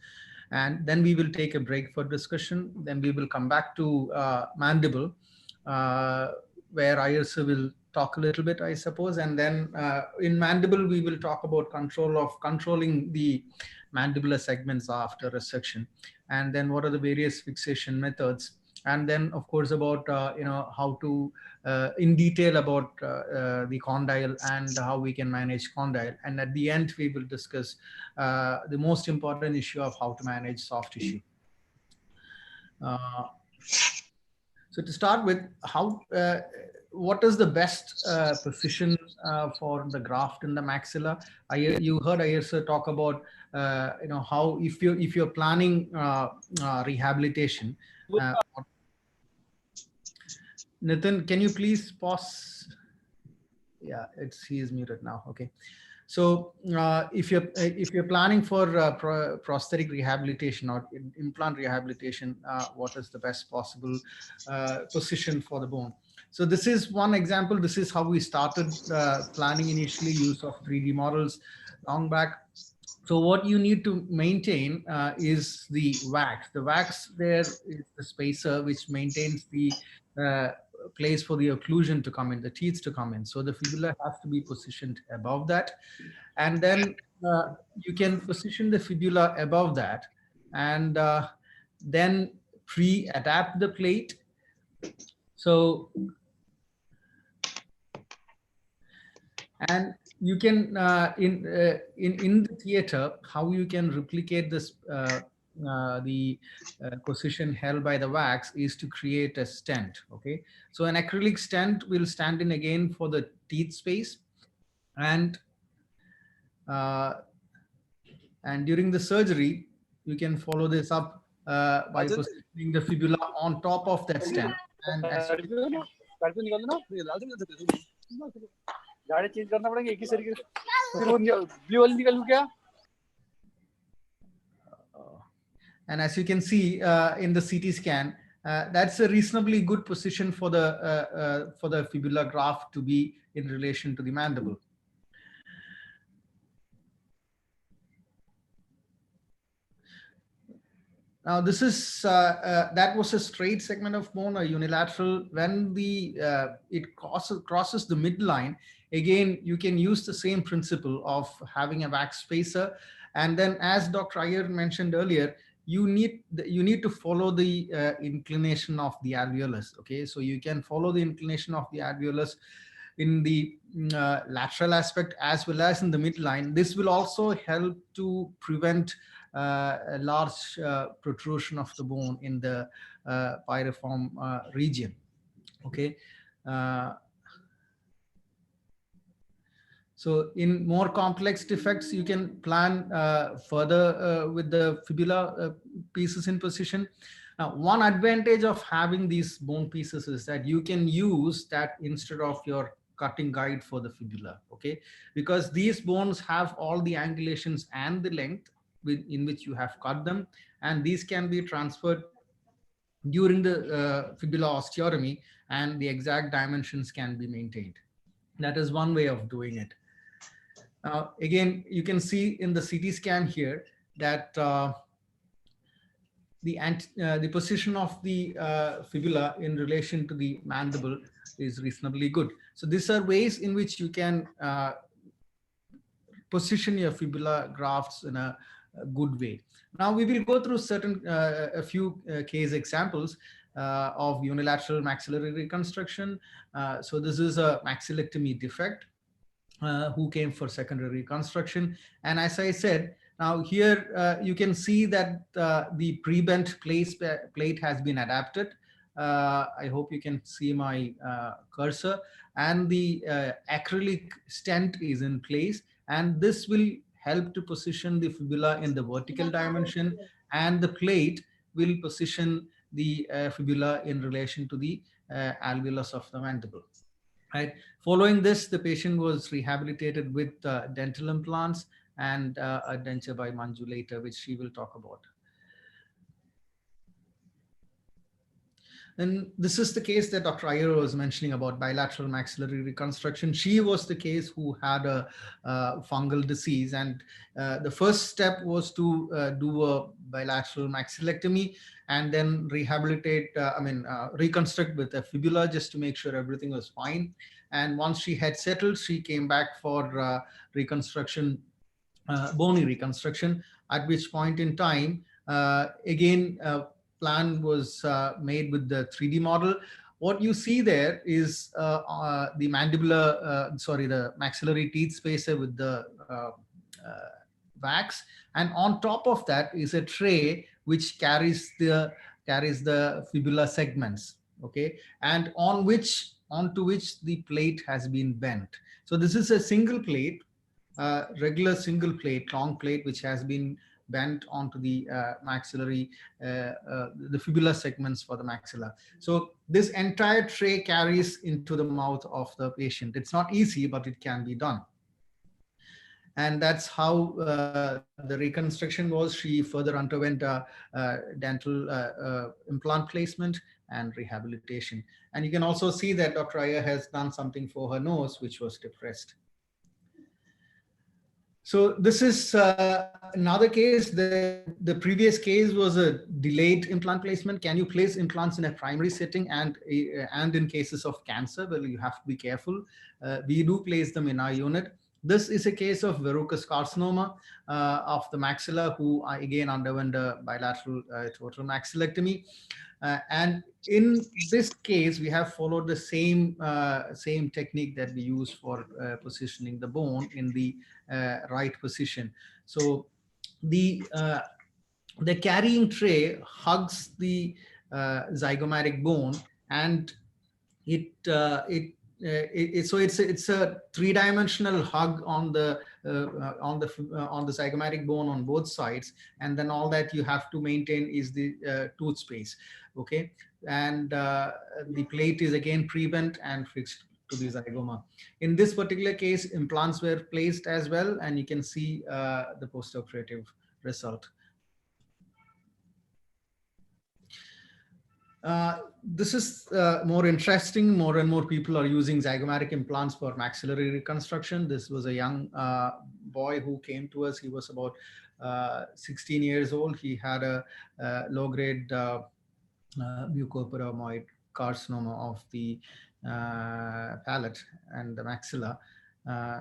And then we will take a break for discussion. Then we will come back to mandible, where Iyer will talk a little bit, I suppose. And then in mandible, we will talk about controlling the mandibular segments after resection. And then what are the various fixation methods. And then, of course, about how to in detail about the condyle and how we can manage condyle. And at the end, we will discuss the most important issue of how to manage soft tissue. So to start with, what is the best position for the graft in the maxilla? You heard Iyer sir talk about how if you're planning rehabilitation. Nitin, can you please pause? Yeah, he is muted now. Okay. So if you're planning for prosthetic rehabilitation or implant rehabilitation, what is the best possible position for the bone? So this is one example. This is how we started planning initially, use of 3D models long back. So what you need to maintain is the wax. The wax there is the spacer which maintains the place for the occlusion to come in, the teeth to come in. So the fibula has to be positioned above that. And then you can position the fibula above that and then pre-adapt the plate. So, and you can, in the theater, how you can replicate this the position held by the wax is to create a stent. Okay, so an acrylic stent will stand in again for the teeth space, and during the surgery you can follow this up by positioning the fibula on top of that stent. And as and as you can see in the CT scan, that's a reasonably good position for the fibular graft to be in relation to the mandible. Now this is that was a straight segment of bone, a unilateral. When it crosses the midline, again you can use the same principle of having a wax spacer, and then as Dr. Iyer mentioned earlier, you need to follow the inclination of the alveolus. Okay, so you can follow the inclination of the alveolus in the lateral aspect as well as in the midline. This will also help to prevent a large protrusion of the bone in the piriform region. Okay. So in more complex defects, you can plan further with the fibula pieces in position. Now, one advantage of having these bone pieces is that you can use that instead of your cutting guide for the fibula. Okay, because these bones have all the angulations and the length in which you have cut them, and these can be transferred during the fibula osteotomy, and the exact dimensions can be maintained. That is one way of doing it. Again, you can see in the CT scan here that the position of the fibula in relation to the mandible is reasonably good. So these are ways in which you can position your fibula grafts in a good way. Now we will go through a few case examples of unilateral maxillary reconstruction. So this is a maxillectomy defect who came for secondary reconstruction. And as I said, now here you can see that the pre-bent plate has been adapted. I hope you can see my cursor, and the acrylic stent is in place, and this will help to position the fibula in the vertical dimension, and the plate will position the fibula in relation to the alveolus of the mandible. Right. Following this, the patient was rehabilitated with dental implants and a denture by Manju later, which she will talk about. And this is the case that Dr. Iyer was mentioning about bilateral maxillary reconstruction. She was the case who had a fungal disease, and the first step was to do a bilateral maxillectomy and then rehabilitate, reconstruct with a fibula just to make sure everything was fine. And once she had settled, she came back for reconstruction, bony reconstruction, at which point in time, again, plan was made with the 3D model. What you see there is the mandibular, the maxillary teeth spacer with the wax, and on top of that is a tray which carries the fibula segments, okay, and onto which the plate has been bent. So this is a single plate, regular single plate, long plate, which has been bent onto the maxillary, the fibula segments for the maxilla. So this entire tray carries into the mouth of the patient. It's not easy, but it can be done. And that's how the reconstruction was. She further underwent dental implant placement and rehabilitation. And you can also see that Dr. Iyer has done something for her nose, which was depressed. So this is another case. The previous case was a delayed implant placement. Can you place implants in a primary setting and in cases of cancer? Well, you have to be careful. We do place them in our unit. This is a case of verrucous carcinoma of the maxilla, who again underwent a bilateral total maxillectomy. And in this case, we have followed the same technique that we use for positioning the bone in the right position. So the carrying tray hugs the zygomatic bone, and so it's a three-dimensional hug on the zygomatic bone on both sides, and then all that you have to maintain is the tooth space, okay, and the plate is again pre-bent and fixed to the zygoma. In this particular case, implants were placed as well, and you can see the postoperative result. This is more interesting. More and more people are using zygomatic implants for maxillary reconstruction. This was a young boy who came to us. He was about 16 years old. He had a low-grade mucoparamoid carcinoma of the palate and the maxilla.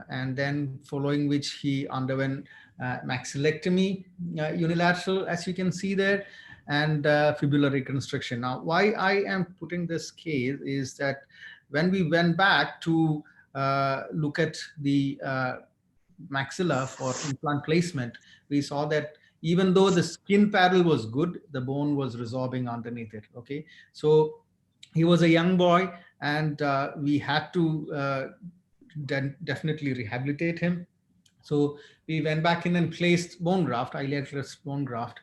And then following which he underwent maxillectomy, unilateral, as you can see there, and fibular reconstruction. Now, why I am putting this case is that when we went back to look at the maxilla for implant placement, we saw that even though the skin paddle was good, the bone was resorbing underneath it, okay? So he was a young boy, and we had to definitely rehabilitate him. So we went back in and placed bone graft, iliac bone graft,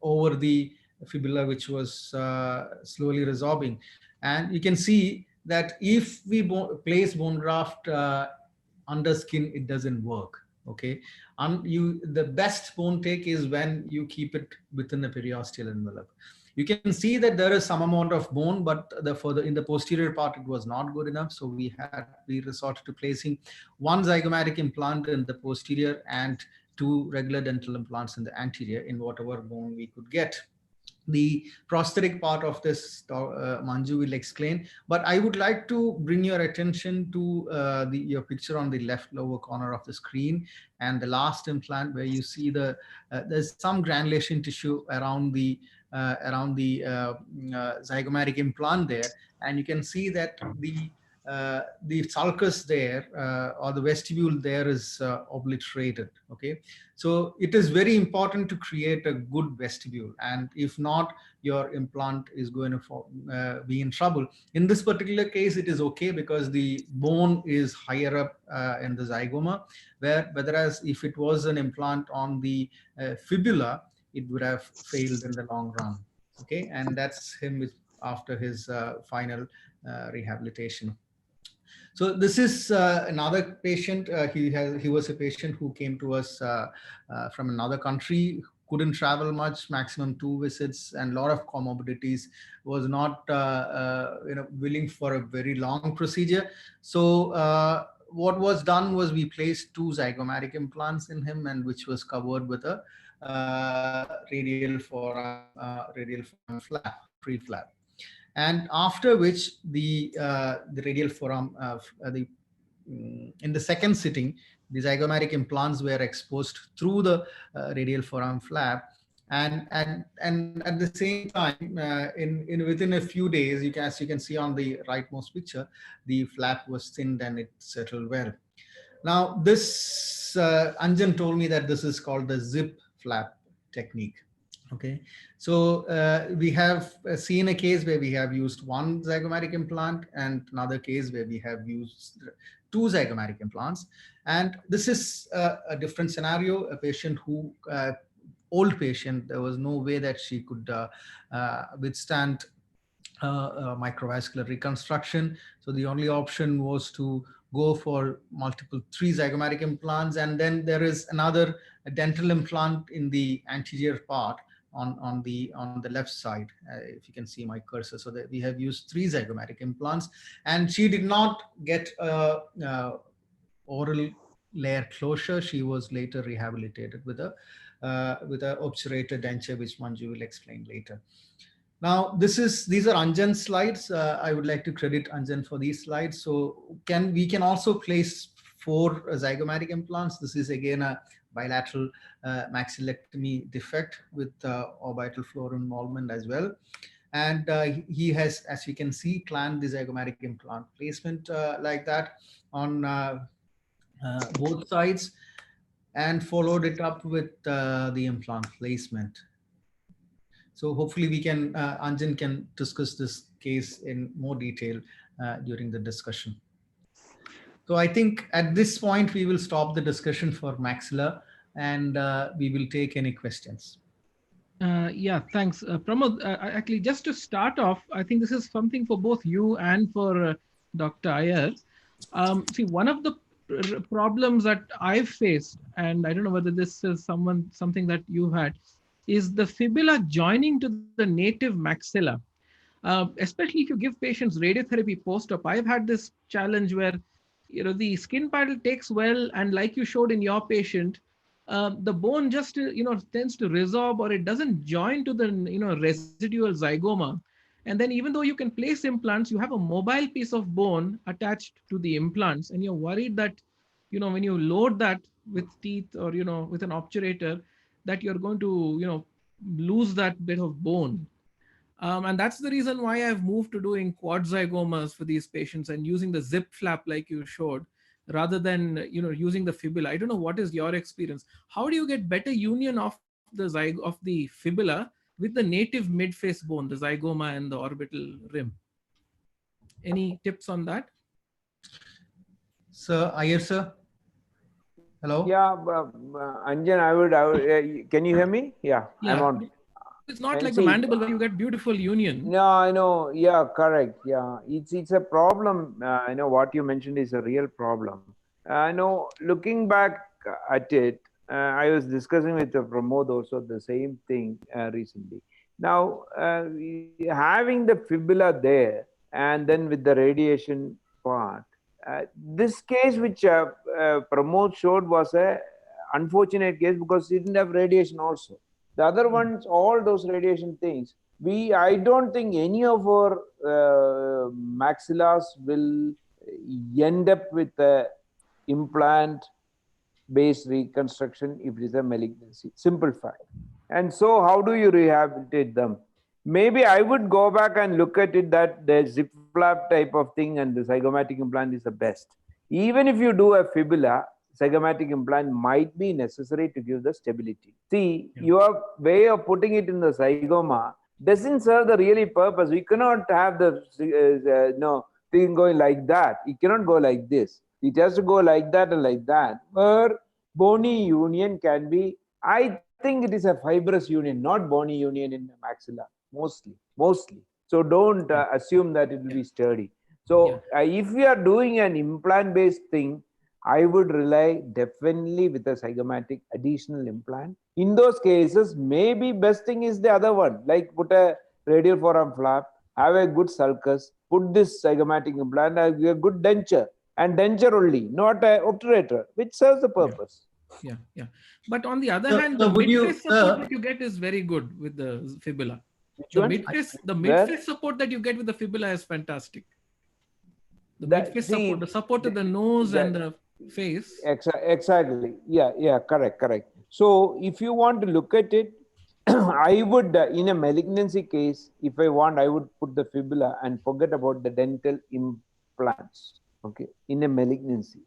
over the fibula, which was slowly resorbing. And you can see that if we place bone graft under skin, it doesn't work, okay? The best bone take is when you keep it within the periosteal envelope. You can see that there is some amount of bone, but in the posterior part, it was not good enough. So we resorted to placing one zygomatic implant in the posterior and 2 regular dental implants in the anterior in whatever bone we could get. The prosthetic part of this, Manju will explain, but I would like to bring your attention to your picture on the left lower corner of the screen, and the last implant where you see there's some granulation tissue around the zygomatic implant there, and you can see that the sulcus there or the vestibule there is obliterated. Okay, so it is very important to create a good vestibule, and if not, your implant is going to be in trouble. In this particular case, it is okay because the bone is higher up in the zygoma, whereas if it was an implant on the fibula, it would have failed in the long run. Okay, and that's him after his final rehabilitation. So this is another patient. He was a patient who came to us from another country, couldn't travel much, maximum 2 visits, and a lot of comorbidities, was not willing for a very long procedure. So what was done was we placed 2 zygomatic implants in him, and which was covered with a radial forearm flap, pre-flap. And after which the radial forearm, in the second sitting, the zygomatic implants were exposed through the radial forearm flap, and at the same time, within a few days, as you can see on the rightmost picture, the flap was thinned and it settled well. Now this Anjan told me that this is called the zip flap technique. Okay, so we have seen a case where we have used 1 zygomatic implant and another case where we have used 2 zygomatic implants. And this is a different scenario, a patient who, old patient, there was no way that she could withstand microvascular reconstruction. So the only option was to go for multiple 3 zygomatic implants. And then there is another dental implant in the anterior part on the left side, if you can see my cursor. So that we have used 3 zygomatic implants, and she did not get oral layer closure. She was later rehabilitated with a obturated denture, which Manju will explain later. Now, these are Anjan's slides. I would like to credit Anjan for these slides. So we can also place 4 zygomatic implants. This is again a bilateral maxillectomy defect with orbital floor involvement as well. And he has, as you can see, planned the zygomatic implant placement like that on both sides, and followed it up with the implant placement. So hopefully we can, Anjan can discuss this case in more detail during the discussion. So I think at this point, we will stop the discussion for maxilla, and we will take any questions. Yeah, thanks. Pramod, actually, just to start off, I think this is something for both you and for Dr. Iyer. See, one of the problems that I've faced, and I don't know whether this is something that you had, is the fibula joining to the native maxilla. Especially if you give patients radiotherapy post-op. I've had this challenge where, the skin paddle takes well, and like you showed in your patient, the bone just, tends to resorb, or it doesn't join to the, residual zygoma. And then even though you can place implants, you have a mobile piece of bone attached to the implants, and you're worried that, when you load that with teeth or, with an obturator, that you're going to, lose that bit of bone. And that's the reason why I've moved to doing quad zygomas for these patients and using the zip flap like you showed, rather than using the fibula. I don't know, what is your experience? How do you get better union of the fibula with the native mid-face bone, the zygoma and the orbital rim? Any tips on that? Sir, Iyer, sir. Hello. Yeah, Anjan, can you hear me? Yeah. I'm on. It's not like the mandible where you get beautiful union. No, I know. Yeah, correct. Yeah, it's a problem. I know what you mentioned is a real problem. I know, looking back at it, I was discussing with Pramod also the same thing recently. Now, having the fibula there and then with the radiation part, this case which Pramod showed was a unfortunate case because it didn't have radiation also. The other ones, all those radiation things, I don't think any of our maxillas will end up with a implant based reconstruction if it is a malignancy. Simple fact. And so how do you rehabilitate them? Maybe I would go back and look at it that the zip flap type of thing and the zygomatic implant is the best. Even if you do a fibula, zygomatic implant might be necessary to give the stability. See, your way of putting it in the zygoma doesn't serve the really purpose. We cannot have the thing going like that. It cannot go like this. It has to go like that and like that. Where bony union can be, I think it is a fibrous union, not bony union in the maxilla, mostly. So don't assume that it will be sturdy. So if we are doing an implant-based thing, I would rely definitely with a zygomatic additional implant. In those cases, maybe best thing is the other one, like put a radial forearm flap, have a good sulcus, put this zygomatic implant, have a good denture, and denture only, not a obturator, which serves the purpose. Yeah. But on the other hand, the mid-face support that you get is very good with the fibula. The mid-face support that you get with the fibula is fantastic. The mid-face support, the support to the nose and the face. Exactly. Yeah, correct. So if you want to look at it, I would, in a malignancy case, if I want, I would put the fibula and forget about the dental implants. Okay, in a malignancy.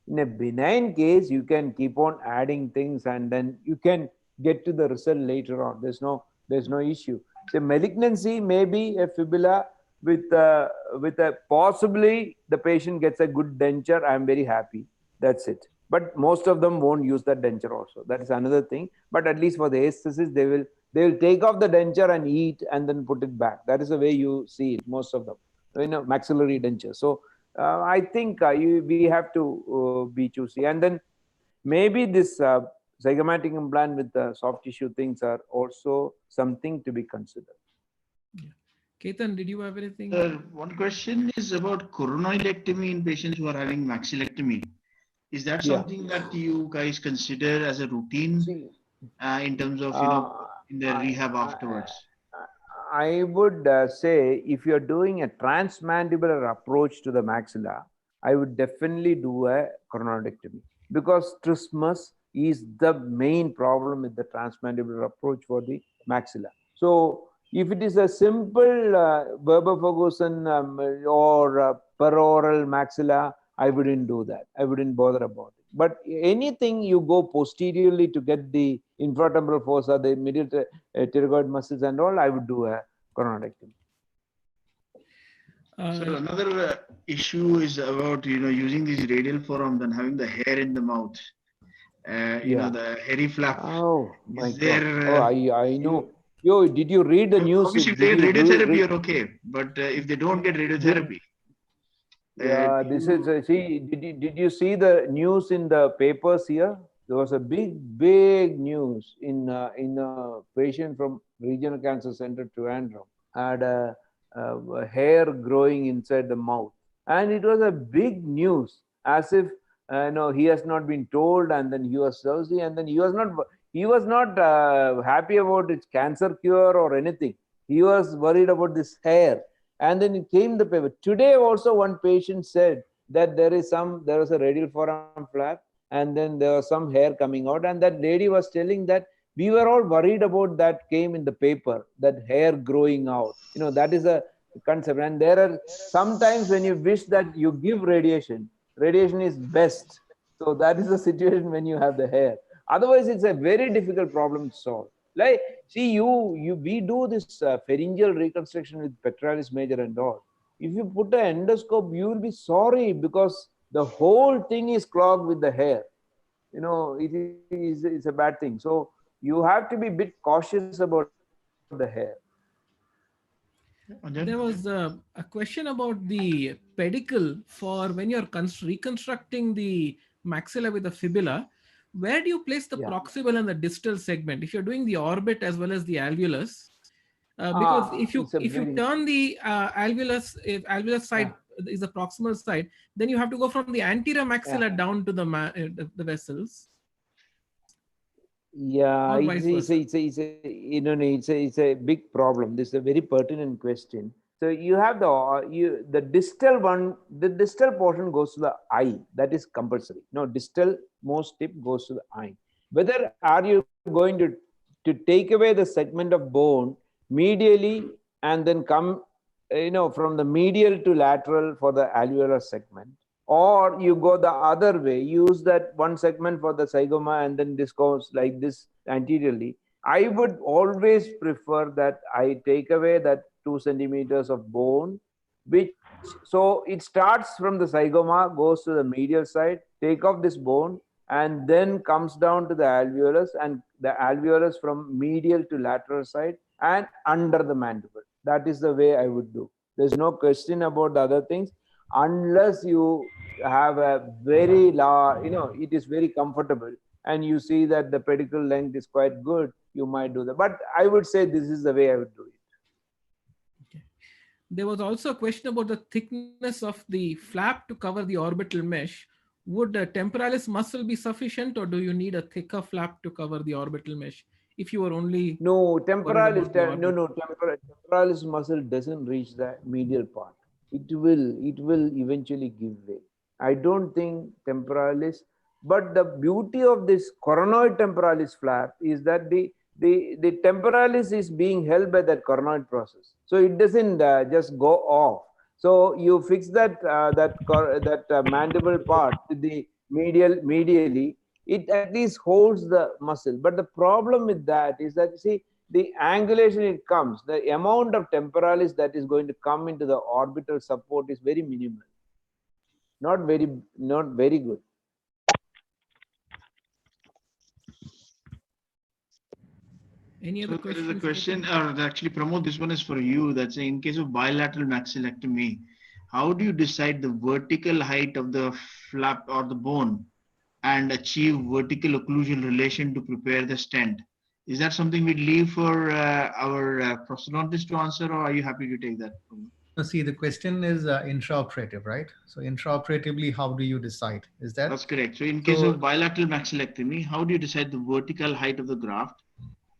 In a benign case, you can keep on adding things and then you can get to the result later on. There's no issue. So malignancy may be a fibula with a possibly the patient gets a good denture. I'm very happy. That's it. But most of them won't use that denture also. That is another thing. But at least for the aesthesis, they will take off the denture and eat and then put it back. That is the way you see it. Most of them, maxillary denture. So I think we have to be choosy. And then maybe this zygomatic implant with the soft tissue things are also something to be considered. Ketan, did you have anything? One question is about coronoilectomy in patients who are having maxillectomy. Is that something that you guys consider as a routine in terms of in the rehab afterwards? I would say if you're doing a transmandibular approach to the maxilla, I would definitely do a coronoidectomy because trismus is the main problem with the transmandibular approach for the maxilla. So if it is a simple Berber-Ferguson or peroral maxilla, I wouldn't do that. I wouldn't bother about it. But anything you go posteriorly to get the infratemporal fossa, the medial pterygoid muscles and all, I would do a coronoidectomy. So another issue is about using these radial forearms and having the hair in the mouth. The hairy flap. Oh my God! I know. Yo, did you read the news? Obviously, if they get radiotherapy, you're okay. But if they don't get radiotherapy, this is see. Did you see the news in the papers here? There was a big news in a patient from Regional Cancer Center Trivandrum had a hair growing inside the mouth, and it was a big news as if he has not been told, and then he was Thursday, and then he was not happy about its cancer cure or anything. He was worried about this hair. And then it came the paper. Today also one patient said that there was a radial forearm flap and then there was some hair coming out. And that lady was telling that we were all worried about that came in the paper, that hair growing out. That is a concept. And there are sometimes when you wish that you give radiation is best. So that is the situation when you have the hair. Otherwise, it's a very difficult problem to solve. Like, see, we do this pharyngeal reconstruction with pectoralis major and all. If you put an endoscope, you will be sorry because the whole thing is clogged with the hair. It's a bad thing. So you have to be a bit cautious about the hair. There was a question about the pedicle for when you're reconstructing the maxilla with the fibula. Where do you place the proximal and the distal segment? If you're doing the orbit as well as the alveolus, Because if you very... turn the alveolus, if alveolus side is the proximal side, then you have to go from the anterior maxilla down to the vessels. Yeah, Or vice versa. it's a big problem. This is a very pertinent question. So you have the distal one, the distal portion goes to the eye. That is compulsory. No, distal most tip goes to the eye. Whether are you going to take away the segment of bone medially and then come, from the medial to lateral for the alveolar segment, or you go the other way, use that one segment for the zygoma and then this goes like this anteriorly. I would always prefer that I take away that 2 centimeters of bone, so it starts from the zygoma, goes to the medial side, take off this bone, and then comes down to the alveolus, and the alveolus from medial to lateral side and under the mandible. That is the way I would do. There's no question about the other things, unless you have a very large, it is very comfortable and you see that the pedicle length is quite good, you might do that. But I would say this is the way I would do it. Okay. There was also a question about the thickness of the flap to cover the orbital mesh. Would the temporalis muscle be sufficient, or do you need a thicker flap to cover the orbital mesh if you are only... No, temporalis muscle doesn't reach the medial part. It will eventually give way. I don't think temporalis, but the beauty of this coronoid temporalis flap is that the temporalis is being held by that coronoid process, so it doesn't just go off. So you fix that mandible part with the medially, it at least holds the muscle. But the problem with that is that, you see, the angulation it comes, the amount of temporalis that is going to come into the orbital support is very minimal. Not very good. Any other questions? There is a questions? question, or actually, Pramod, this one is for you. That's in case of bilateral maxillectomy, how do you decide the vertical height of the flap or the bone and achieve vertical occlusal relation to prepare the stent? Is that something we leave for our prosthodontist to answer, or are you happy to take that? No, see, the question is intraoperative, right? So intraoperatively, how do you decide? Is that? That's correct. So in case of bilateral maxillectomy, how do you decide the vertical height of the graft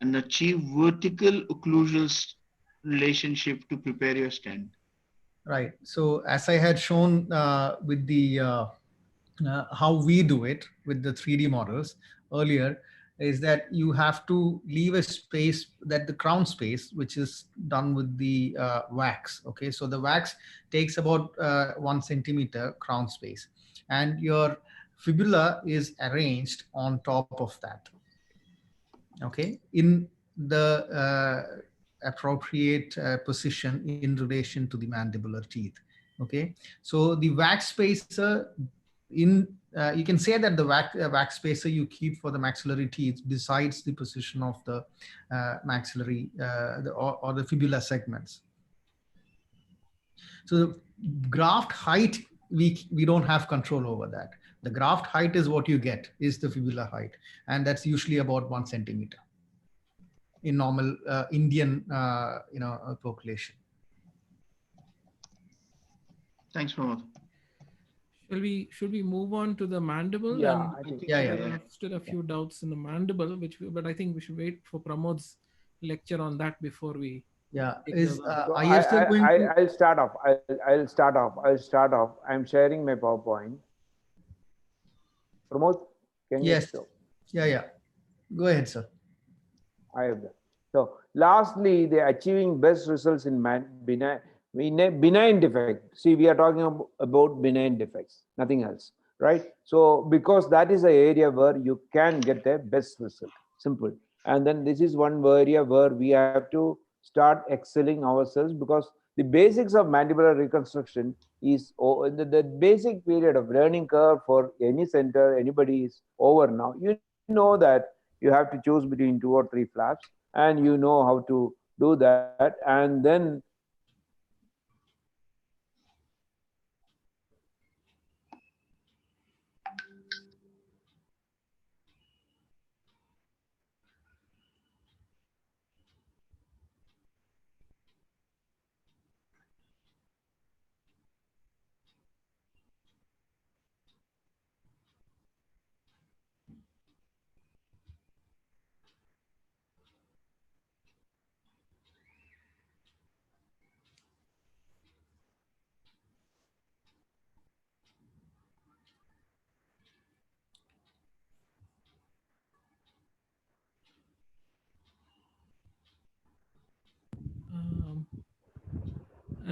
and achieve vertical occlusal relationship to prepare your stent? Right. So as I had shown with the how we do it with the 3D models earlier, is that you have to leave a space, that the crown space, which is done with the wax. Okay, so the wax takes about 1 centimeter crown space, and your fibula is arranged on top of that. Okay, in the appropriate position in relation to the mandibular teeth. Okay, so the wax spacer you can say that the wax spacer you keep for the maxillary teeth decides the position of the maxillary or the fibula segments. So the graft height, we don't have control over that. The graft height is what you get, is the fibula height, and that's usually about 1 centimeter in normal Indian population. Thanks, Pramod. Should we move on to the mandible? Yeah, And I have still a few doubts in the mandible, but I think we should wait for Pramod's lecture on that before we. Yeah, I'll start off. I'll start off. I'm sharing my PowerPoint. Pramod, can you show? Yeah. Go ahead, sir. I have that. So lastly, the achieving best results in benign defect. See, we are talking about benign defects, nothing else, right? So because that is the area where you can get the best result, simple. And then this is one area where we have to start excelling ourselves, because the basics of mandibular reconstruction is the basic period of learning curve for any center, anybody, is over now. You know that you have to choose between 2 or 3 flaps, and you know how to do that. And then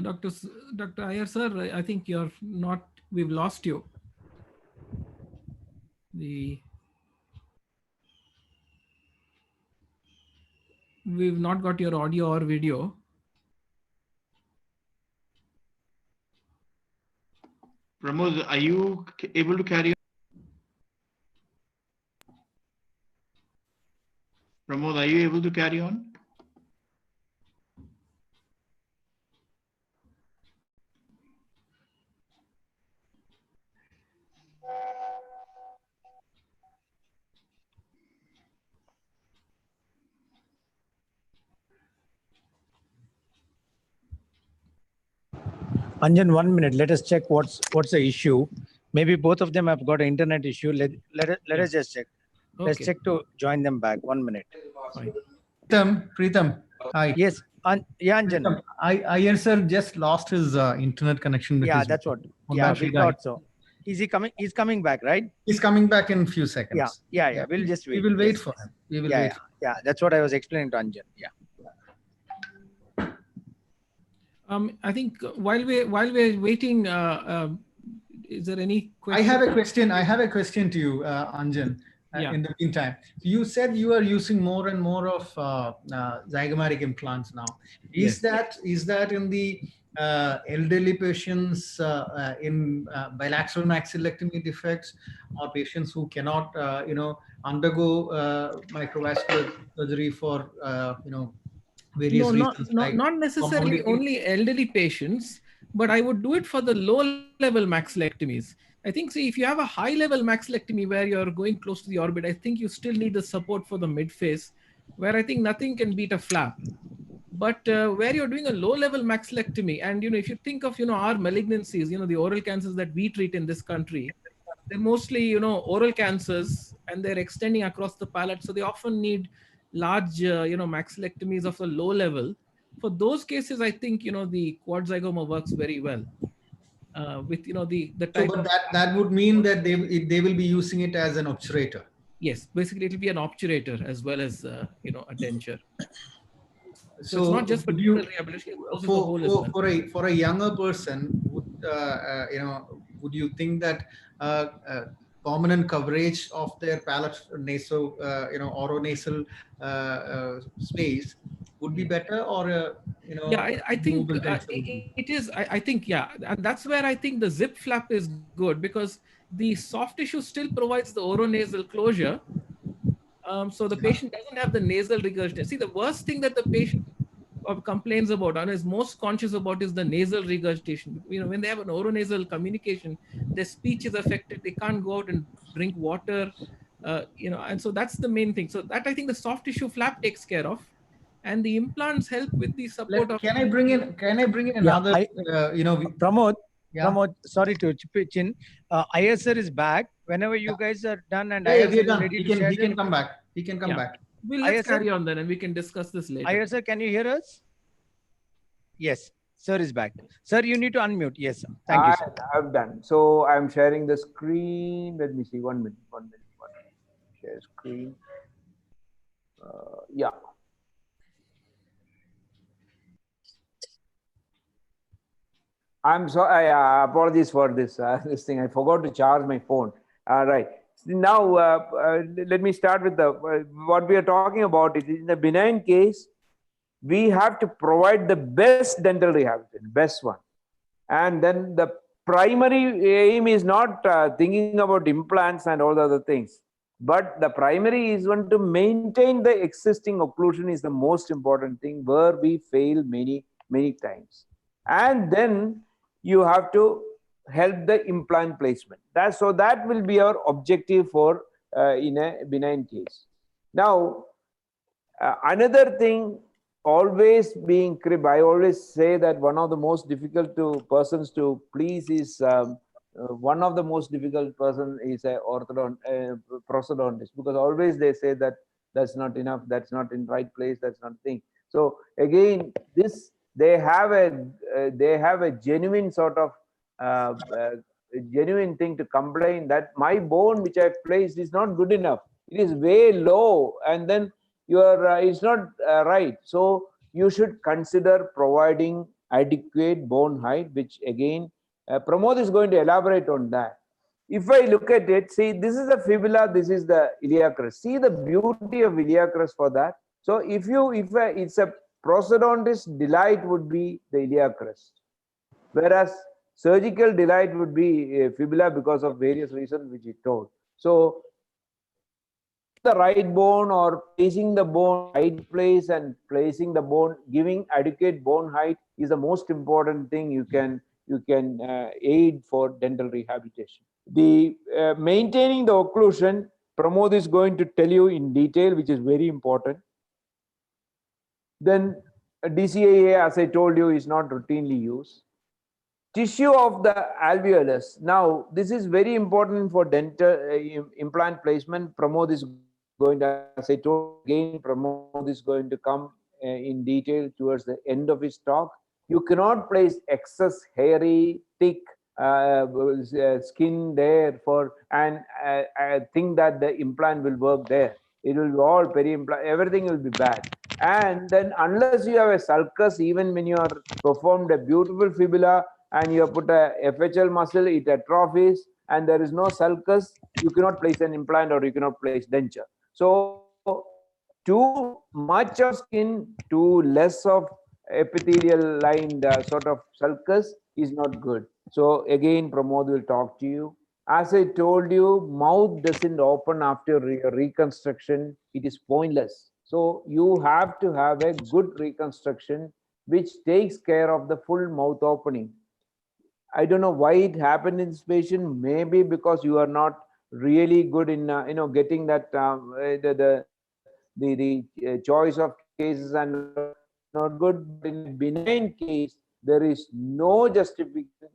Dr. Iyer, sir, I think you're not, we've lost you. We've not got your audio or video. Pramod, are you able to carry on? Pramod, are you able to carry on? Anjan, 1 minute. Let us check what's the issue. Maybe both of them have got an internet issue. Let us just check. Let's check to join them back. 1 minute. Fine. Preetham, hi. Yes, yeah, Anjan. Iyer sir just lost his internet connection. With Yeah, his that's what. phone Yeah, battery we died. thought so. Is he coming? He's coming back, right? He's coming back in a few seconds. Yeah. We'll just wait. We will wait Yes, for yes. him. We will Yeah, wait. yeah. That's what I was explaining to Anjan. Yeah. I think while we're waiting, is there any question? I have a question to you, Anjan. Yeah. In the meantime, you said you are using more and more of zygomatic implants now. Is that in the elderly patients in bilateral maxillectomy defects, or patients who cannot undergo microvascular surgery for various reasons? Not necessarily only elderly patients, but I would do it for the low-level maxillectomies. I think, see, if you have a high-level maxillectomy where you're going close to the orbit, I think you still need the support for the midface, where I think nothing can beat a flap. But where you're doing a low-level maxillectomy, and if you think of our malignancies, the oral cancers that we treat in this country, they're mostly oral cancers, and they're extending across the palate, so they often need large maxillectomies of a low level. For those cases, I think the quad zygoma works very well. With the type but that would mean that they will be using it as an obturator. Yes, basically it'll be an obturator as well as a denture. So it's So not just for rehabilitation, for a younger person, would you think that permanent coverage of their palate nasal oronasal space would be better, or yeah, I think it is. I think, yeah, and that's where I think the zip flap is good, because the soft tissue still provides the oronasal closure. So the patient doesn't have the nasal regurgitation. See, the worst thing that the patient complains about and is most conscious about is the nasal regurgitation. When they have an oronasal communication, their speech is affected. They can't go out and drink water. And so that's the main thing. So that I think the soft tissue flap takes care of, and the implants help with the support of. Can I bring in another? Pramod. Yeah. Pramod, sorry to pitch in. Iyer sir is back. Whenever you guys are done and we're is done. ready He to share, can come back. He can come back. Well, let's carry on then, and we can discuss this later. Iyer sir, can you hear us? Yes, sir is back. Sir, you need to unmute. Yes, sir. Thank you, sir. I've done. So I'm sharing the screen. Let me see. 1 minute. Share screen. Yeah. I'm sorry. Apologies for this this thing. I forgot to charge my phone. Right. Now, let me start with what we are talking about. Is in the benign case, we have to provide the best dental rehabilitation, best one. And then the primary aim is not thinking about implants and all the other things, but the primary is one to maintain the existing occlusion is the most important thing, where we fail many times. And then you have to help the implant placement. So that will be our objective for in a benign case. Now, another thing, always being crib, I always say that one of the most difficult persons to please is one of the most difficult person is a prosthodontist, because always they say that that's not enough, that's not in right place, that's not thing. So again, this they have a genuine sort of genuine thing to complain that my bone which I placed is not good enough. It is way low, and then it's not right. So you should consider providing adequate bone height, which again, Pramod is going to elaborate on that. If I look at it, see, this is the fibula, this is the iliac crest. See the beauty of iliac crest for that. So if it's a prosthodontist delight would be the iliac crest, whereas surgical delight would be fibula because of various reasons which he told. So the right bone or placing the bone right place and placing the bone, giving adequate bone height is the most important thing you can aid for dental rehabilitation. The maintaining the occlusion, Pramod is going to tell you in detail, which is very important. Then DCAA, as I told you, is not routinely used. Tissue of the alveolus. Now, this is very important for dental implant placement. Pramod is going to, as I told again, Pramod is going to come in detail towards the end of his talk. You cannot place excess hairy, thick skin there and think that the implant will work there. It will be all peri-implant, everything will be bad. And then unless you have a sulcus, even when you are performed a beautiful fibula and you have put a FHL muscle, it atrophies and there is no sulcus, you cannot place an implant or you cannot place denture. So too much of skin, too less of epithelial lined sort of sulcus is not good. So again, Pramod will talk to you. As I told you, mouth doesn't open after reconstruction. It is pointless. So you have to have a good reconstruction which takes care of the full mouth opening. I don't know why it happened in this patient. Maybe because you are not really good in getting that the choice of cases and not good. But in a benign case, there is no justification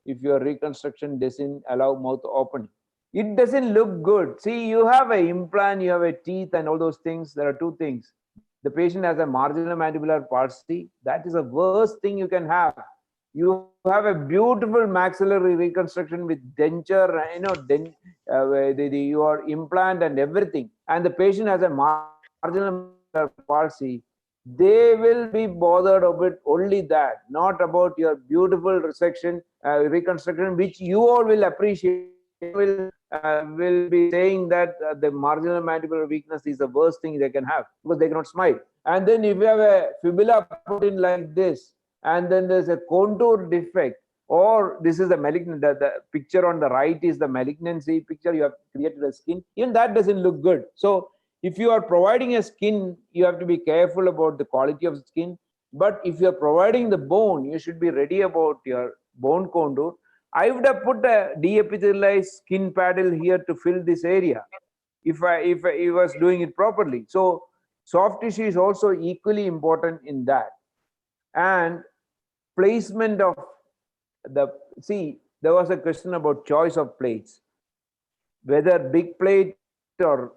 if your reconstruction doesn't allow mouth opening. It doesn't look good. See, you have an implant, you have a teeth and all those things. There are two things. The patient has a marginal mandibular palsy. That is the worst thing you can have. You have a beautiful maxillary reconstruction with denture, your implant and everything, and the patient has a marginal palsy. They will be bothered about only that, not about your beautiful resection, reconstruction, which you all will appreciate. Will be saying that the marginal mandibular weakness is the worst thing they can have because they cannot smile. And then if you have a fibula put in like this, and then there's a contour defect, or this is the malignant, the picture on the right is the malignancy picture, you have created a skin, even that doesn't look good. So if you are providing a skin, you have to be careful about the quality of the skin. But if you're providing the bone, you should be ready about your bone contour. I would have put a deepithelialized skin paddle here to fill this area if I was doing it properly. So soft tissue is also equally important in that. And placement of there was a question about choice of plates, whether big plate or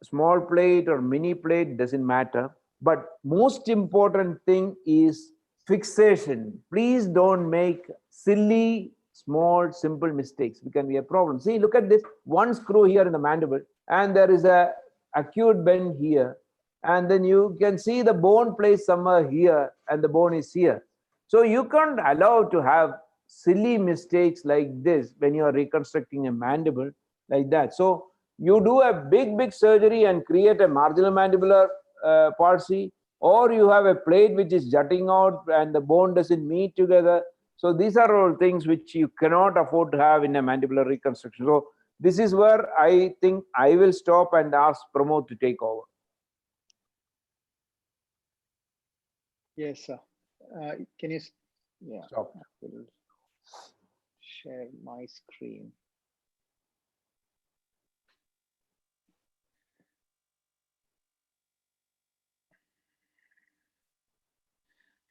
small plate or mini plate doesn't matter, but most important thing is fixation. Please don't make silly small simple mistakes. It can be a problem. See, look at this, one screw here in the mandible and there is a acute bend here, and then you can see the bone placed somewhere here and the bone is here. So you can't allow to have silly mistakes like this when you are reconstructing a mandible like that. So you do a big surgery and create a marginal mandibular palsy, or you have a plate which is jutting out and the bone doesn't meet together. So these are all things which you cannot afford to have in a mandibular reconstruction. So this is where I think I will stop and ask Pramod to take over. Yes, sir. Can you? Yeah. Stop. I will share my screen.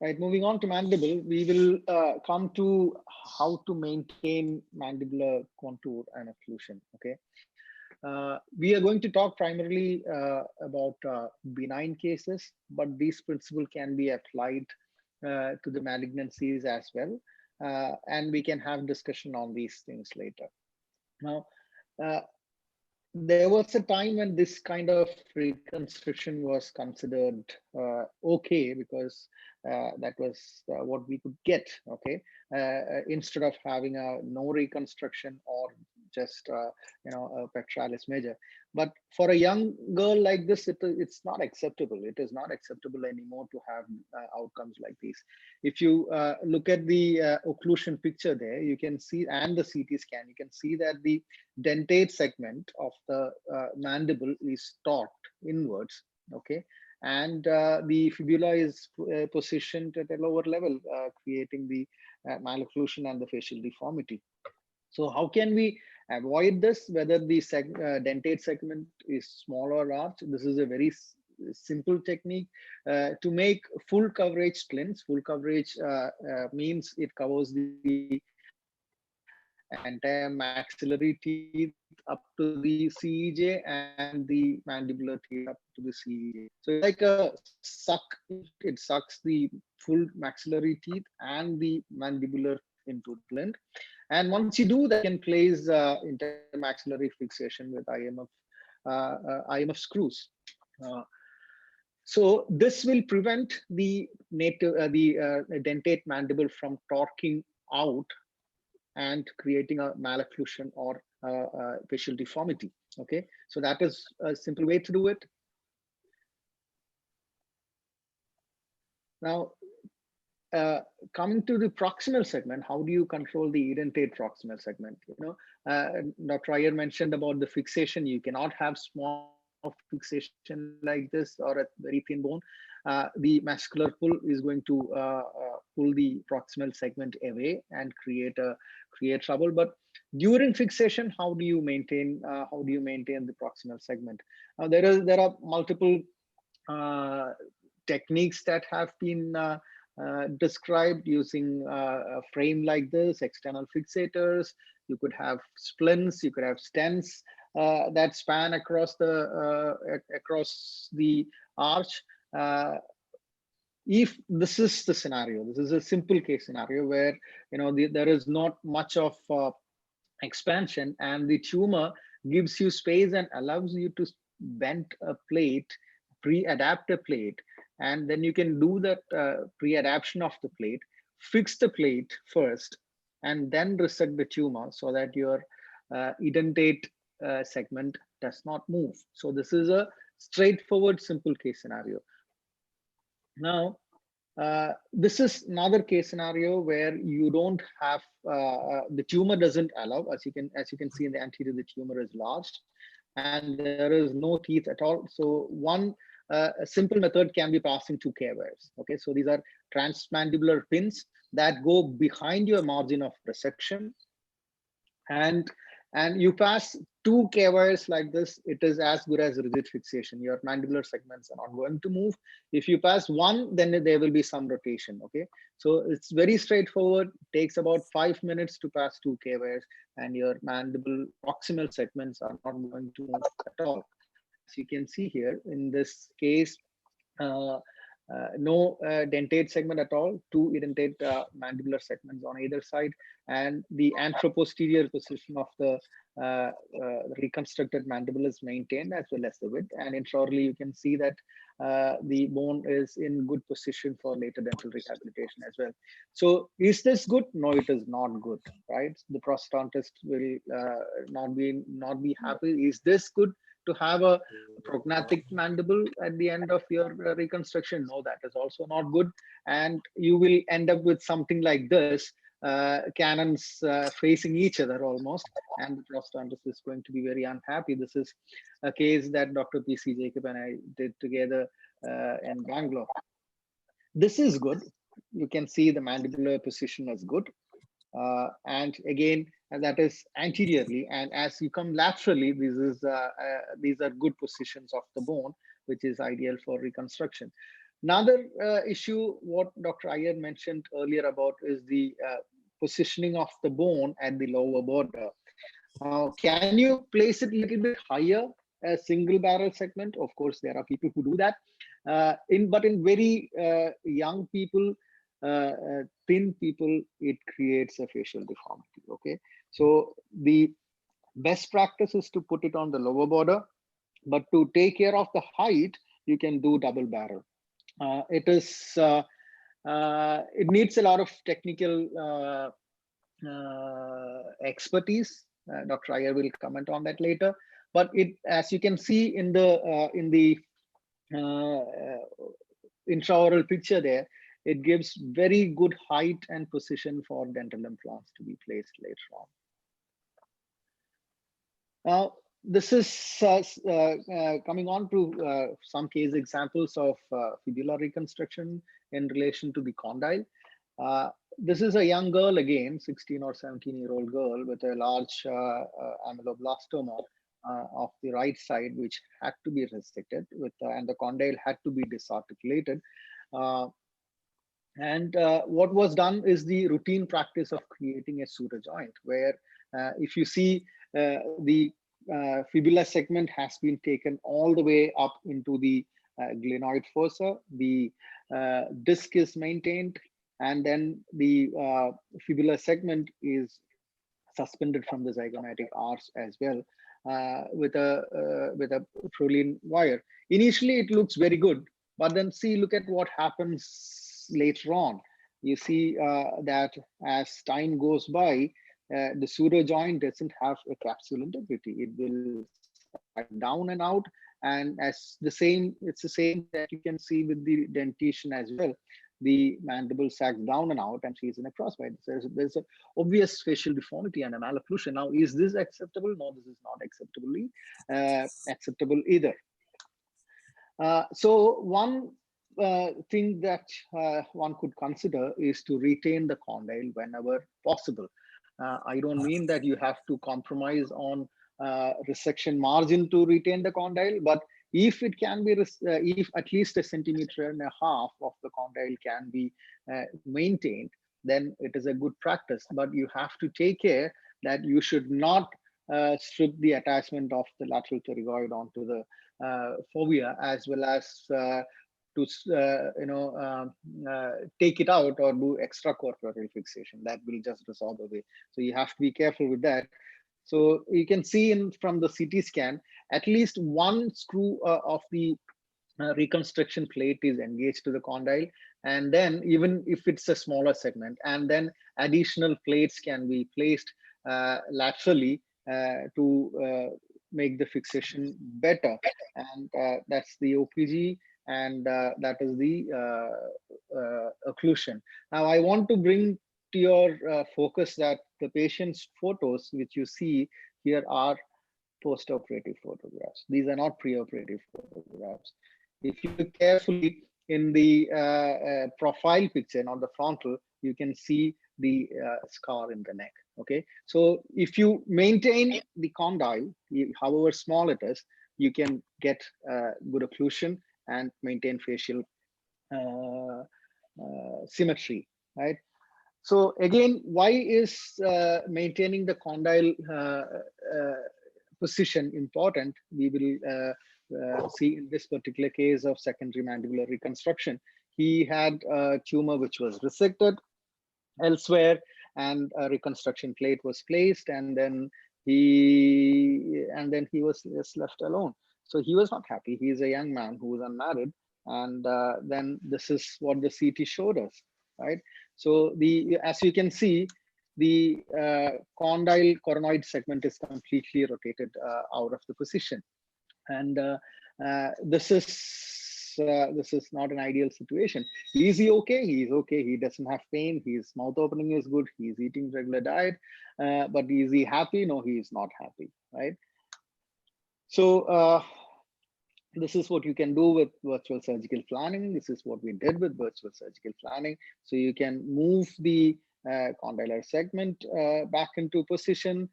Right, moving on to mandible, we will come to how to maintain mandibular contour and occlusion. Okay, we are going to talk primarily about benign cases, but these principles can be applied to the malignancies as well, and we can have discussion on these things later. Now, there was a time when this kind of reconstruction was considered okay, because that was what we could get, okay, instead of having a no reconstruction or just a pectoralis major. But for a young girl like this, it's not acceptable. It is not acceptable anymore to have outcomes like these. If you look at the occlusion picture there, you can see, and the CT scan, you can see that the dentate segment of the mandible is torqued inwards, okay, and the fibula is positioned at a lower level, creating the malocclusion and the facial deformity. So how can we avoid this, whether the dentate segment is small or large? This is a very simple technique to make full coverage splints. Full coverage means it covers the entire maxillary teeth up to the CEJ and the mandibular teeth up to the CEJ. So it's like a suck, it sucks the full maxillary teeth and the mandibular into the splint. And once you do that, you can place intermaxillary fixation with IMF screws. So this will prevent the dentate mandible from torquing out and creating a malocclusion or facial deformity. Okay, so that is a simple way to do it. Now, coming to the proximal segment, how do you control the edentate proximal segment? Dr. Iyer mentioned about the fixation. You cannot have small fixation like this or a very thin bone. The muscular pull is going to pull the proximal segment away and create trouble. But during fixation, how do you maintain the proximal segment? Now there are multiple techniques that have been described using a frame like this, external fixators. You could have splints, you could have stents that span across the arch. If this is the scenario, this is a simple case scenario where there is not much of expansion and the tumor gives you space and allows you to bend a plate, pre-adapt a plate, and then you can do that pre-adaptation of the plate, fix the plate first, and then resect the tumor so that your edentate segment does not move. So this is a straightforward, simple case scenario. Now, this is another case scenario where you don't have the tumor doesn't allow. As you can see in the anterior, the tumor is large, and there is no teeth at all. So one a simple method can be passing 2 K-wires. Okay, so these are transmandibular pins that go behind your margin of resection, and you pass 2 K-wires like this. It is as good as rigid fixation. Your mandibular segments are not going to move. If you pass 1, then there will be some rotation. Okay, so it's very straightforward. It takes about 5 minutes to pass 2 K-wires, and your mandible proximal segments are not going to move at all. As you can see here in this case, no dentate segment at all, 2 edentate mandibular segments on either side, and the anteroposterior position of the reconstructed mandible is maintained, as well as the width. And intraorally, you can see that the bone is in good position for later dental rehabilitation as well. So is this good? No, it is not good, right? The prosthodontist will not be happy. Is this good to have a prognatic mandible at the end of your reconstruction? No, that is also not good. And you will end up with something like this, cannons facing each other almost, and the prosthodontist is going to be very unhappy. This is a case that Dr. P.C. Jacob and I did together in Bangalore. This is good. You can see the mandibular position is good. And again, that is anteriorly, and as you come laterally, these are good positions of the bone, which is ideal for reconstruction. Another issue, what Dr. Iyer mentioned earlier about, is the positioning of the bone at the lower border. Can you place it a little bit higher, a single barrel segment? Of course, there are people who do that. But in very young people, thin people, it creates a facial deformity. Okay, so the Best practice is to put it on the lower border, but to take care of the height, you can do double barrel. It needs a lot of technical expertise. Dr. Iyer will comment on that later. But it, as you can see in the intraoral picture there, it gives very good height and position for dental implants to be placed later on. Now, this is coming on to some case examples of fibula reconstruction in relation to the condyle. This is a young girl again, 16 or 17-year-old girl with a large ameloblastoma of the right side, which had to be resected with, and the condyle had to be disarticulated. What was done is the routine practice of creating a pseudo joint, where if you see the fibula segment has been taken all the way up into the glenoid fossa, the disc is maintained, and then the fibula segment is suspended from the zygomatic arch as well with a Prolene wire. Initially, it looks very good, but then look at what happens later on. You see that as time goes by, the pseudo joint doesn't have a capsule integrity. It will slide down and out, and it's the same that you can see with the dentition as well. The mandible sags down and out, and she's in a crossbite. There's an obvious facial deformity and a malocclusion. Now, is this acceptable? No, this is not acceptable either. So one thing that one could consider is to retain the condyle whenever possible. I don't mean that you have to compromise on resection margin to retain the condyle, but if it can be, if at least 1.5 centimeters of the condyle can be maintained, then it is a good practice. But you have to take care that you should not strip the attachment of the lateral pterygoid onto the fovea, as well as to take it out or do extracorporeal fixation. That will just resolve away. So you have to be careful with that. So you can see from the CT scan, at least one screw of the reconstruction plate is engaged to the condyle, and then even if it's a smaller segment, and then additional plates can be placed laterally to make the fixation better. And that's the OPG, and that is the occlusion. Now, I want to bring to your focus that the patient's photos, which you see here, are post-operative photographs. These are not pre-operative photographs. If you look carefully in the profile picture, not the frontal, you can see the scar in the neck. Okay, so if you maintain the condyle, however small it is, you can get good occlusion and maintain facial symmetry, right? So again, why is maintaining the condyle position important? We will see in this particular case of secondary mandibular reconstruction. He had a tumor which was resected elsewhere, and a reconstruction plate was placed, and then he was just left alone. So he was not happy. He is a young man who was unmarried, and then this is what the CT showed us, right? So as you can see, the condyle coronoid segment is completely rotated out of the position, and this is not an ideal situation. Is he okay? He's okay. He doesn't have pain. His mouth opening is good. He's eating regular diet. But is he happy? No, he is not happy, right? So this is what you can do with virtual surgical planning. This is what we did with virtual surgical planning. So you can move the condylar segment back into position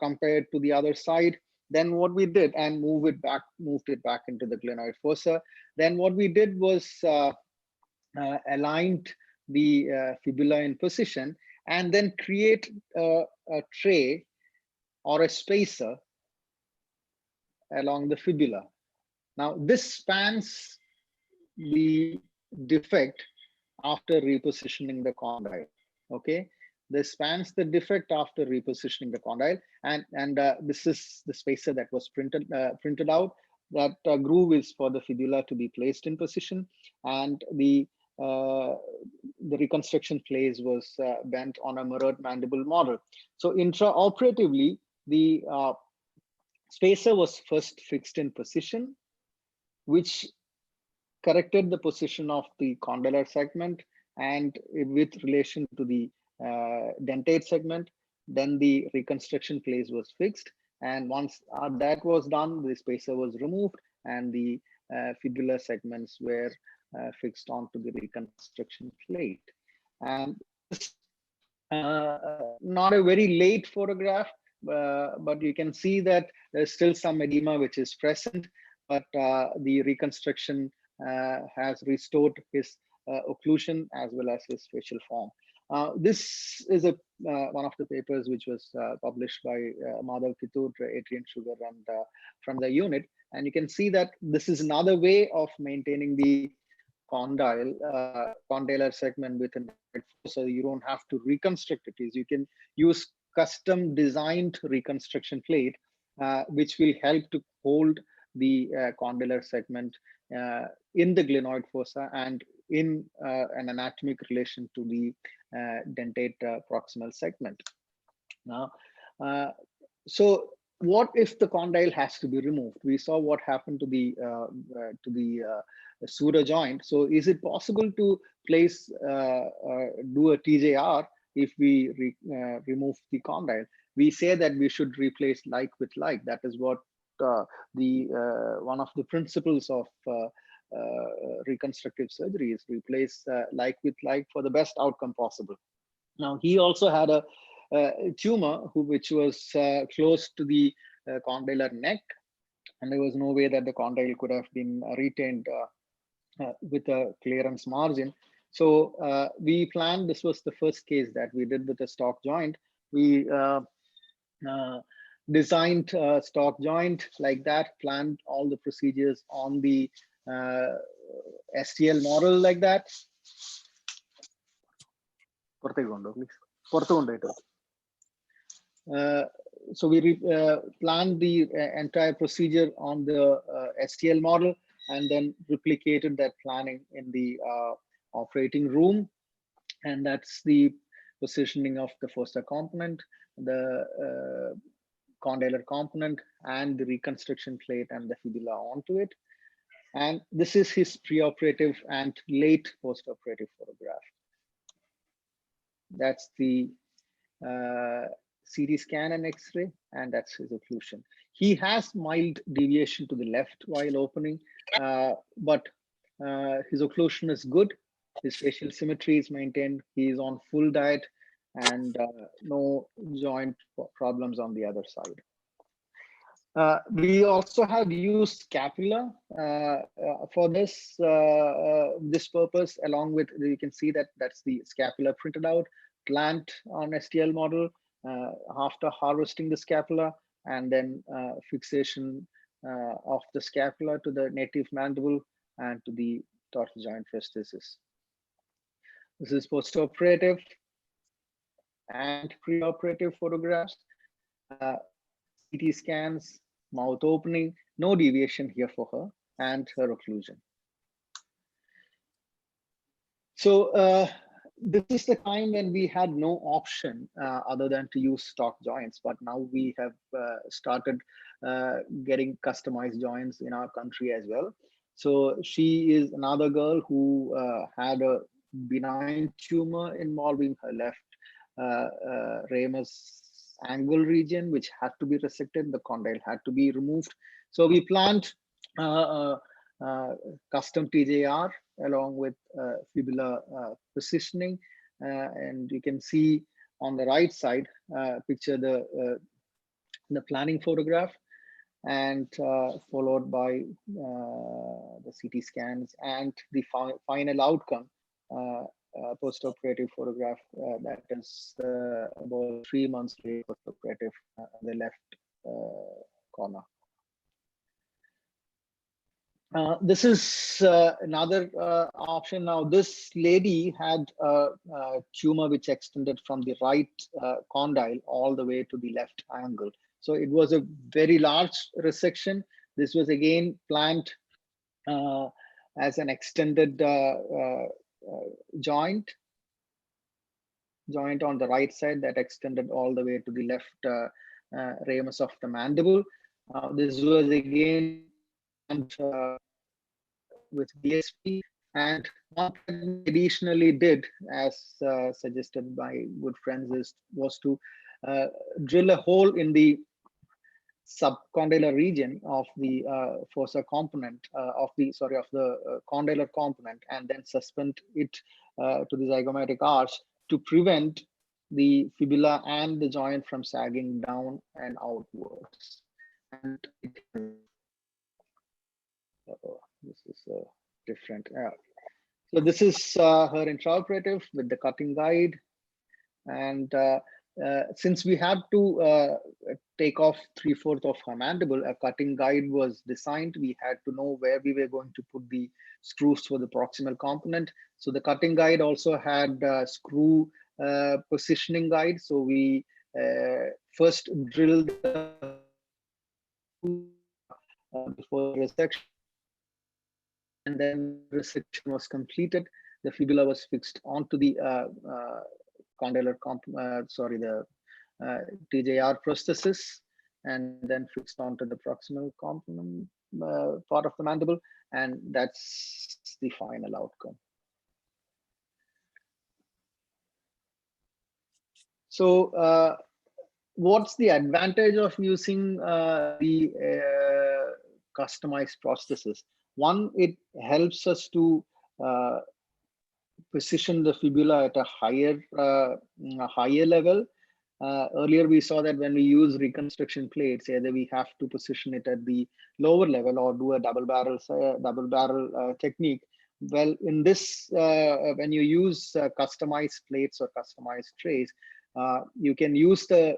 compared to the other side. Then what we did, and moved it back into the glenoid fossa. Then what we did was aligned the fibula in position, and then create a tray or a spacer along the fibula. Now this spans the defect after repositioning the condyle. Okay, This spans the defect after repositioning the condyle, and this is the spacer that was printed out. That groove is for the fibula to be placed in position, and the reconstruction place was bent on a mirrored mandible model. So intraoperatively, the spacer was first fixed in position, which corrected the position of the condylar segment and with relation to the dentate segment. Then the reconstruction place was fixed, and once that was done, the spacer was removed and the fibular segments were fixed onto the reconstruction plate. And this not a very late photograph, but you can see that there's still some edema which is present, but the reconstruction has restored his occlusion as well as his facial form. This is one of the papers which was published by Madhav Kittur, Adrian Sugar, and from the unit. And you can see that this is another way of maintaining the condylar segment within it, so you don't have to reconstruct it. You can use custom designed reconstruction plate, which will help to hold the condylar segment in the glenoid fossa and in an anatomic relation to the dentate proximal segment. Now, so what if the condyle has to be removed? We saw what happened to the pseudo joint. So is it possible to place do a TJR if we remove the condyle? We say that we should replace like with like. That is what one of the principles of reconstructive surgery is: replace like with like for the best outcome possible. Now, he also had a tumor which was close to the condylar neck, and there was no way that the condyle could have been retained with a clearance margin. So we planned, this was the first case that we did with a stock joint. We designed a stock joint like that, planned all the procedures on the STL model like that. So we planned the entire procedure on the STL model and then replicated that planning in the operating room. And that's the positioning of the fossa component, the condylar component, and the reconstruction plate and the fibula onto it. And this is his preoperative and late postoperative photograph. That's the CT scan and X-ray, and that's his occlusion. He has mild deviation to the left while opening, but his occlusion is good. His facial symmetry is maintained. He is on full diet and no joint problems on the other side. We also have used scapula for this purpose, along with, you can see that that's the scapula printed out, clamped on STL model after harvesting the scapula, and then fixation of the scapula to the native mandible and to the dorsal joint prosthesis. This is postoperative and preoperative photographs, CT scans, mouth opening, no deviation here for her, and her occlusion. So this is the time when we had no option other than to use stock joints, but now we have started getting customized joints in our country as well. So she is another girl who had a benign tumor involving her left ramus angle region, which had to be resected. The condyle had to be removed. So we planned custom TJR along with fibula positioning, and you can see on the right side picture the planning photograph, and followed by the CT scans and the final outcome postoperative photograph that is about 3 months later postoperative on the left corner. This is another option. Now, this lady had a tumor which extended from the right condyle all the way to the left angle. So it was a very large resection. This was again planned as an extended joint on the right side that extended all the way to the left ramus of the mandible. This was again with DSP, and what we additionally did, as suggested by good friends, was to drill a hole in the subcondylar region of the fossa component of the condylar component, and then suspend it to the zygomatic arch to prevent the fibula and the joint from sagging down and outwards. And this is different. So this is her intraoperative with the cutting guide, and since we had to take off 3/4 of her mandible, a cutting guide was designed. We had to know where we were going to put the screws for the proximal component. So the cutting guide also had screw positioning guide. So we first drilled before resection, and then resection was completed. The fibula was fixed onto the condylar TJR prosthesis, and then fixed onto the proximal component part of the mandible, and that's the final outcome. So what's the advantage of using the customized prosthesis? One, it helps us to position the fibula at a higher level. Earlier, we saw that when we use reconstruction plates, either we have to position it at the lower level or do a double barrel technique. Well, in this, when you use customized plates or customized trays, you can use the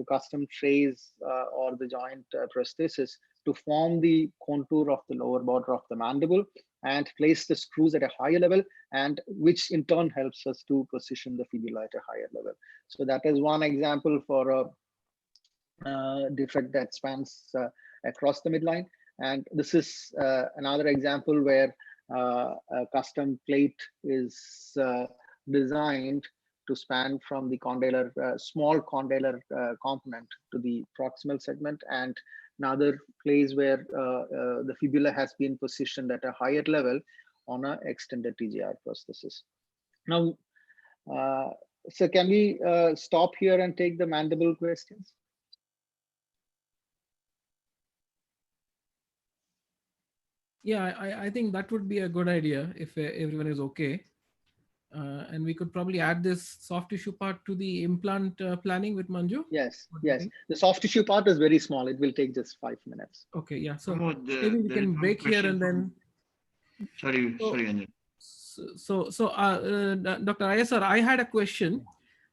custom trays or the joint prosthesis to form the contour of the lower border of the mandible and place the screws at a higher level, and which in turn helps us to position the fibula at a higher level. So that is one example for a defect that spans across the midline. And this is another example where a custom plate is designed to span from the condylar, small condylar component to the proximal segment, and another place where the fibula has been positioned at a higher level on an extended TJR prosthesis. Now, so can we stop here and take the mandible questions? Yeah, I think that would be a good idea if everyone is okay. And we could probably add this soft tissue part to the implant planning with Manju. Yes, yes. The soft tissue part is very small. It will take just 5 minutes. Okay, yeah. So maybe we can break here and then. Sorry, Anjan. So, Dr. Iyer sir, I had a question.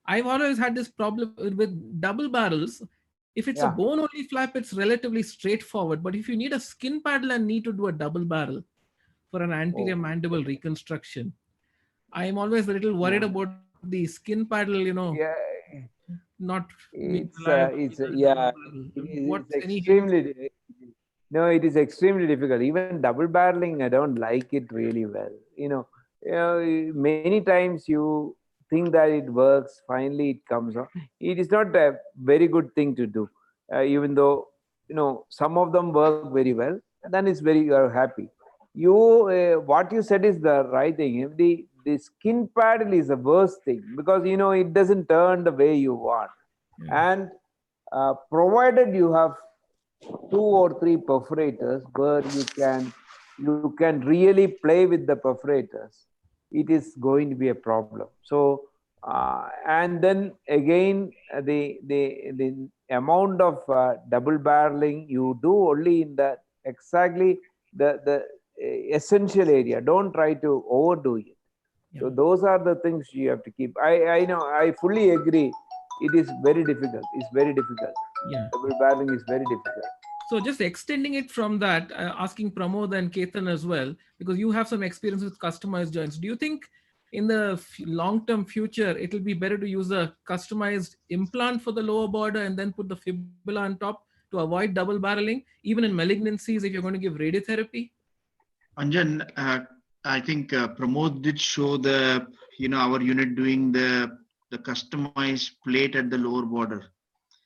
I've always had this problem with double barrels. If it's a bone only flap, it's relatively straightforward. But if you need a skin paddle and need to do a double barrel for an anterior mandible reconstruction, I'm always a little worried about the skin paddle, you know. Yeah. Not it's extremely no, it is extremely difficult. Even double barreling, I don't like it really well. You know, many times you think that it works, finally it comes out. It is not a very good thing to do, even though, you know, some of them work very well. Then it's very, you're happy. What you said is the right thing. The skin paddle is the worst thing, because, you know, it doesn't turn the way you want. And provided you have 2 or 3 perforators where you can really play with the perforators, it is going to be a problem. So and then again, the amount of double barreling you do only in the exactly the essential area. Don't try to overdo it. So those are the things you have to keep. I know, I fully agree. It is very difficult. It's very difficult. Yeah. Double barreling is very difficult. So just extending it from that, asking Pramod and Ketan as well, because you have some experience with customized joints. Do you think in the long-term future, it will be better to use a customized implant for the lower border and then put the fibula on top to avoid double barreling, even in malignancies if you're going to give radiotherapy? Anjan, I think Pramod did show the, our unit doing the customized plate at the lower border.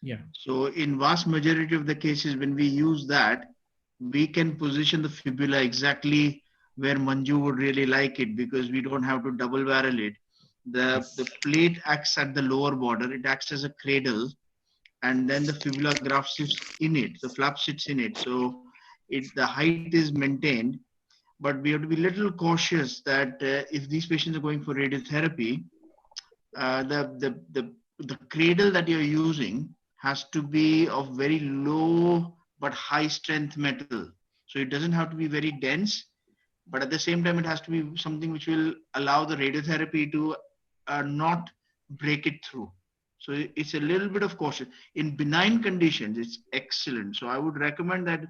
Yeah. So in vast majority of the cases, when we use that, we can position the fibula exactly where Manju would really like it, because we don't have to double barrel it. The plate acts at the lower border. It acts as a cradle, and then the fibula graft sits in it. The flap sits in it. So the height is maintained, but we have to be a little cautious that if these patients are going for radiotherapy, the cradle that you're using has to be of very low but high strength metal. So it doesn't have to be very dense, but at the same time, it has to be something which will allow the radiotherapy to not break it through. So it's a little bit of caution. In benign conditions, it's excellent. So I would recommend that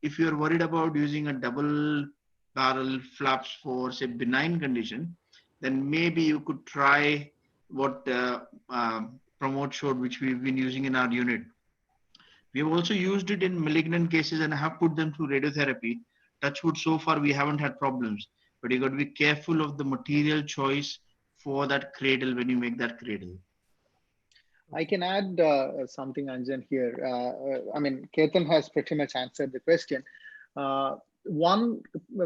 if you're worried about using a double barrel flaps for, say, benign condition, then maybe you could try what Pramod showed, which we've been using in our unit. We have also used it in malignant cases and have put them through radiotherapy. Touch wood, so far we haven't had problems, but you got to be careful of the material choice for that cradle when you make that cradle. I can add something, Anjan, here. I mean, Ketan has pretty much answered the question. One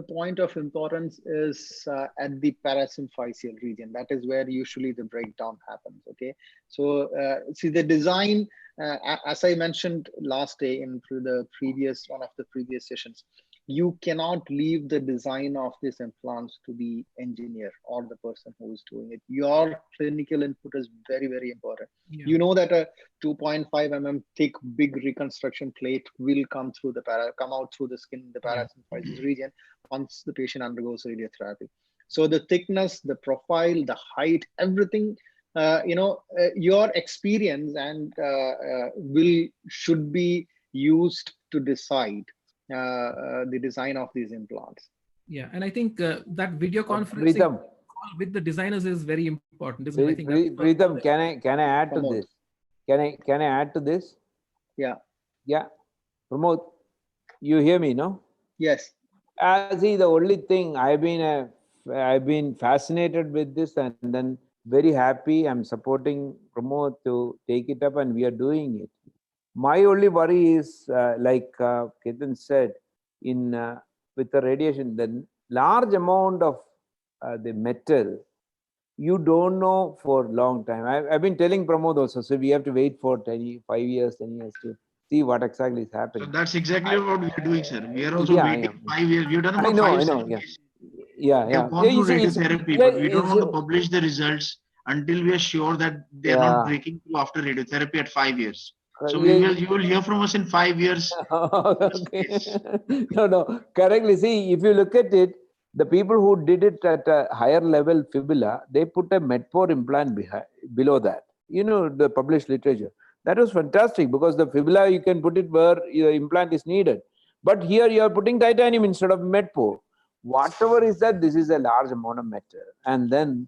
point of importance is at the parasymphyseal region. That is where usually the breakdown happens. Okay, so see the design, as I mentioned last day in the previous one of the previous sessions, you cannot leave the design of these implants to the engineer or the person who is doing it. Your clinical input is very, very important. Yeah. You know that a 2.5 mm thick, big reconstruction plate will come out through the skin, the parasymphysis region, once the patient undergoes radiotherapy. So the thickness, the profile, the height, everything, your experience and should be used to decide the design of these implants. Yeah, and I think that video conferencing call with the designers is very important, isn't it? I think Preetham, can I add to this? Can I add to this? Yeah. Yeah. Pramod, you hear me, no? Yes. See, the only thing I've been fascinated with this, and then very happy. I'm supporting Pramod to take it up, and we are doing it. My only worry is, like Ketan said, with the radiation, the large amount of the metal, you don't know for a long time. I've been telling Pramod also, so we have to wait for 5 years, 10 years to see what exactly is happening. So that's exactly what we are doing, sir. We are also waiting 5 years. We've done about I know, 5 yeah. years. Yeah, We have gone through radiotherapy, but we don't want to publish the results until we are sure that they are not breaking through after radiotherapy at 5 years. So you will hear from us in 5 years. No, correctly. See, if you look at it, the people who did it at a higher level fibula, they put a Medpor implant below that. You know, the published literature. That was fantastic, because the fibula, you can put it where your implant is needed. But here you are putting titanium instead of Medpor. Whatever is that, this is a large amount of metal. And then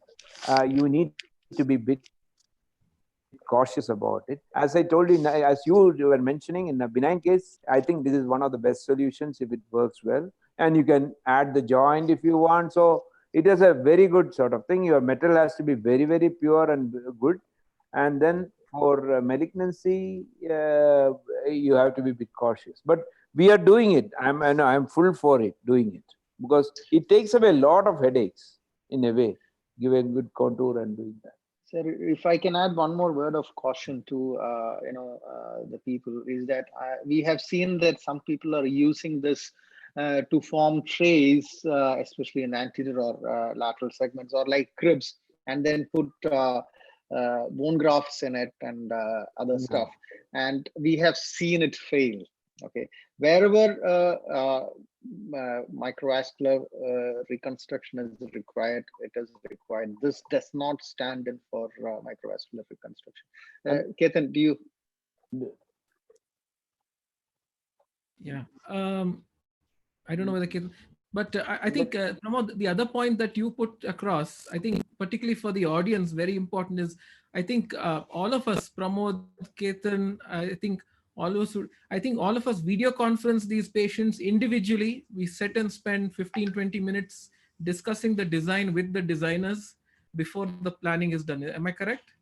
you need to be bit cautious about it. As I told you, as you were mentioning, in a benign case, I think this is one of the best solutions if it works well. And you can add the joint if you want. So it is a very good sort of thing. Your metal has to be very, very pure and good. And then for malignancy, you have to be a bit cautious. But we are doing it. I'm full for it, doing it. Because it takes away a lot of headaches, in a way, give a good contour and doing that. Sir, if I can add one more word of caution to the people, is that we have seen that some people are using this to form trays, especially in anterior or lateral segments, or like cribs, and then put bone grafts in it and other stuff. And we have seen it fail. Okay, wherever microvascular reconstruction is required, it is required. This does not stand in for microvascular reconstruction. Ketan, do you? Yeah. I don't know whether Ketan, but I think Pramod, the other point that you put across, I think particularly for the audience, very important is, I think all of us, Pramod, Ketan, I think all of us video conference these patients individually. We sit and spend 15, 20 minutes discussing the design with the designers before the planning is done. Am I correct?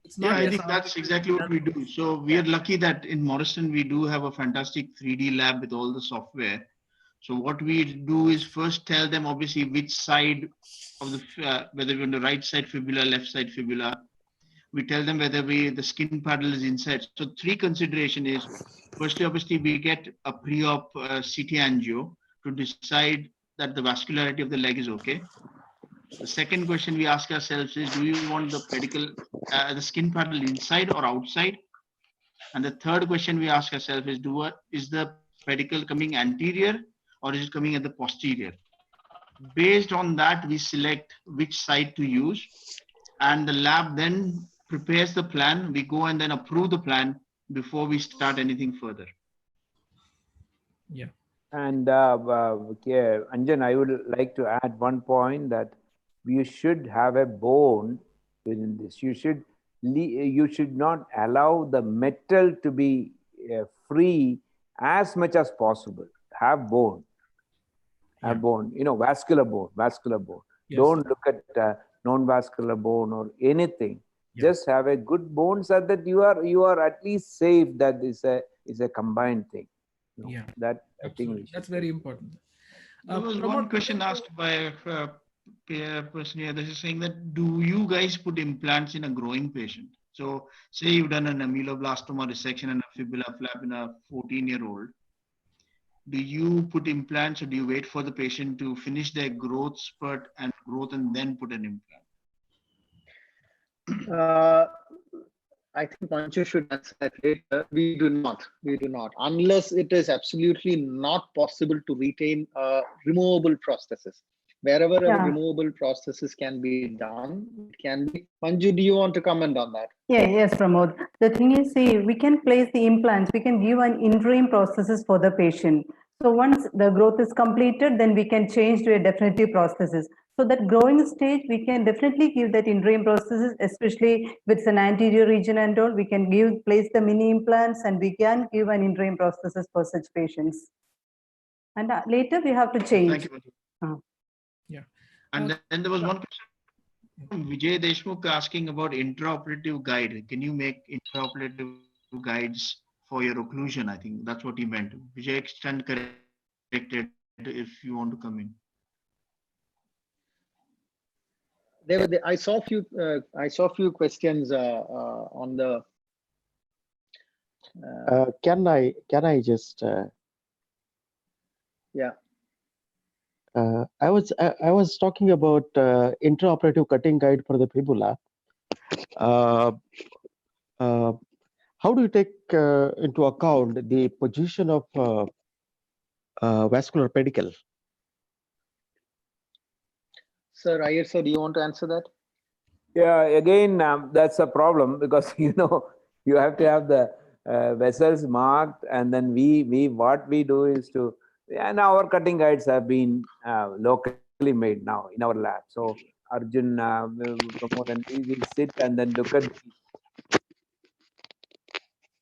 It's Yeah, not I just think that's exactly what we do. So we are lucky that in Morriston, we do have a fantastic 3D lab with all the software. So what we do is first tell them obviously which side of the, whether we're on the right side fibula, left side fibula. We tell them whether the skin paddle is inside. So three consideration is, firstly, obviously we get a pre-op CT angio to decide that the vascularity of the leg is okay. The second question we ask ourselves is, do you want the pedicle, the skin paddle inside or outside? And the third question we ask ourselves is, is the pedicle coming anterior or is it coming at the posterior? Based on that, we select which side to use, and the lab then prepares the plan. We go and then approve the plan before we start anything further. Yeah. And Anjan, I would like to add one point that you should have a bone within this. You should not allow the metal to be free as much as possible. Have bone. Have bone. Vascular bone. Vascular bone. Yes. Don't look at non-vascular bone or anything. Yeah. Just have a good bone so that you are at least safe. That is a combined thing. Yeah, that I think that's very important. There was one question asked by a person here. This is saying that, do you guys put implants in a growing patient? So say you've done an ameloblastoma resection and a fibula flap in a 14-year-old. Do you put implants or do you wait for the patient to finish their growth spurt and growth and then put an implant? I think Manju should answer that later. We do not. We do not. Unless it is absolutely not possible to retain removable prosthesis. Wherever a removable prosthesis can be done, it can be. Manju, do you want to comment on that? Yeah, yes, Pramod. The thing is, see, we can place the implants. We can give an interim prosthesis for the patient. So once the growth is completed, then we can change to a definitive prosthesis. So that growing stage, we can definitely give that interim prosthesis, especially with an anterior region and all. We can place the mini implants and we can give an interim prosthesis for such patients. And later we have to change. Thank you. Yeah. And then there was one question, Vijay Deshmukh, asking about intraoperative guide. Can you make intraoperative guides for your occlusion? I think that's what he meant. Vijay, stand corrected if you want to come in. I saw a few questions on the. Can I just? Yeah. I was talking about intraoperative cutting guide for the fibula. How do you take into account the position of vascular pedicle? Sir Iyer, sir, do you want to answer that? Yeah, again, that's a problem because you have to have the vessels marked, and then what we do is and our cutting guides have been locally made now in our lab. So Arjun will promote, and we will sit and then look at.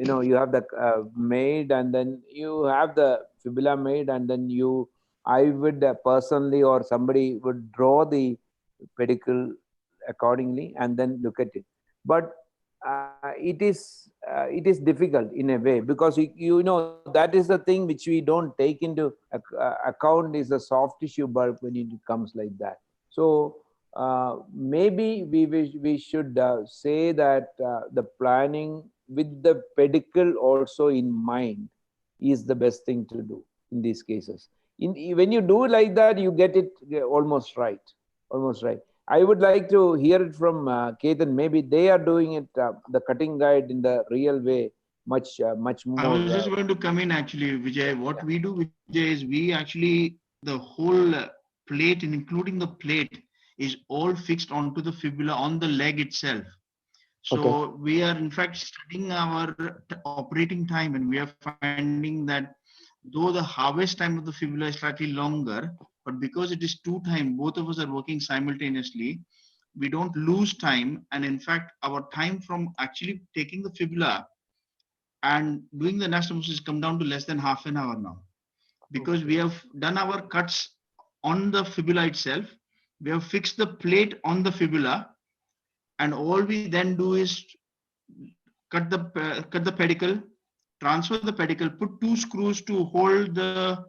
You have the made, and then you have the fibula made, and then I would personally or somebody would draw the pedicle accordingly and then look at it. But it is difficult in a way because that is the thing which we don't take into account is the soft tissue bulk when it comes like that. So maybe we should say that the planning with the pedicle also in mind is the best thing to do in these cases. When you do like that, you get it almost right. Almost right. I would like to hear it from Ketan. Maybe they are doing it, the cutting guide in the real way, much more. I was just going to come in actually, Vijay. What we do, Vijay, is we actually, the whole plate, including the plate, is all fixed onto the fibula on the leg itself. So we are in fact studying our operating time, and we are finding that though the harvest time of the fibula is slightly longer, but because it is 2 times, both of us are working simultaneously, we don't lose time. And in fact, our time from actually taking the fibula and doing the anastomosis come down to less than half an hour now, because we have done our cuts on the fibula itself. We have fixed the plate on the fibula, and all we then do is cut the pedicle, transfer the pedicle, put 2 screws to hold the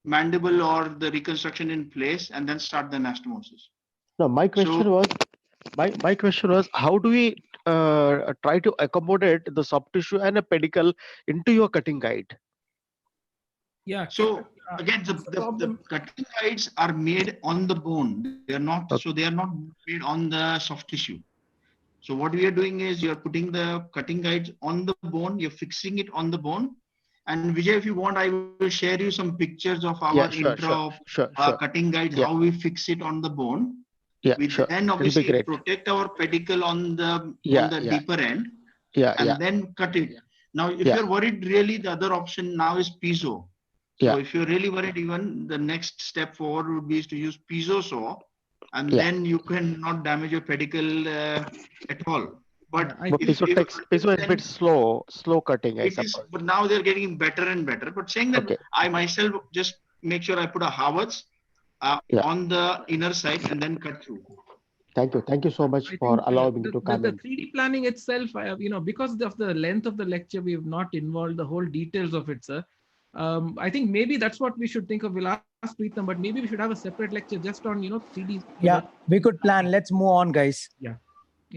mandible or the reconstruction in place, and then start the anastomosis. No, my question was, my question was, how do we try to accommodate the soft tissue and a pedicle into your cutting guide? Yeah. So again, the cutting guides are made on the bone. They are not, so they are not made on the soft tissue. So what we are doing is you're putting the cutting guides on the bone, you're fixing it on the bone. And Vijay, if you want, I will share you some pictures of our cutting guides, how we fix it on the bone. Yeah, We then obviously protect our pedicle on the deeper end, and then cut it. Now, if you're worried, really the other option now is piezo. So if you're really worried, even the next step forward would be to use piezo saw, and then you can not damage your pedicle at all. But piezo is a bit slow cutting, I suppose. But now they're getting better and better. But saying that, I myself just make sure I put a Havertz on the inner side and then cut through. Thank you so much for allowing me to come in. The 3D planning itself, because of the length of the lecture, we have not involved the whole details of it, sir. I think maybe that's what we should think of. We'll ask Preetham, but maybe we should have a separate lecture just on 3D. Yeah, we could plan. Let's move on, guys. Yeah.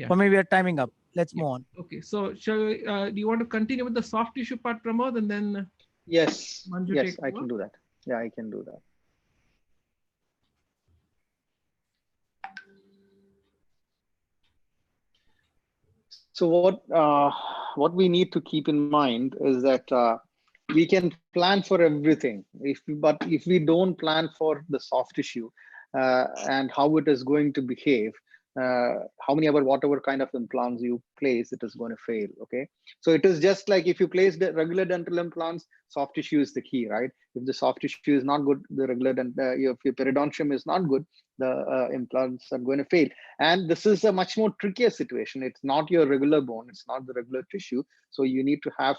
For me, we are timing up. Let's move on. Okay, so shall we, do you want to continue with the soft tissue part, Pramod, and then yes, Manju yes, I can do that. Yeah, I can do that. So what we need to keep in mind is that we can plan for everything, but if we don't plan for the soft tissue and how it is going to behave, whatever kind of implants you place, it is going to fail. Okay, so it is just like if you place the regular dental implants, soft tissue is the key, right? If the soft tissue is not good, the regular if your periodontium is not good, the implants are going to fail. And this is a much more trickier situation. It's not your regular bone, it's not the regular tissue, so you need to have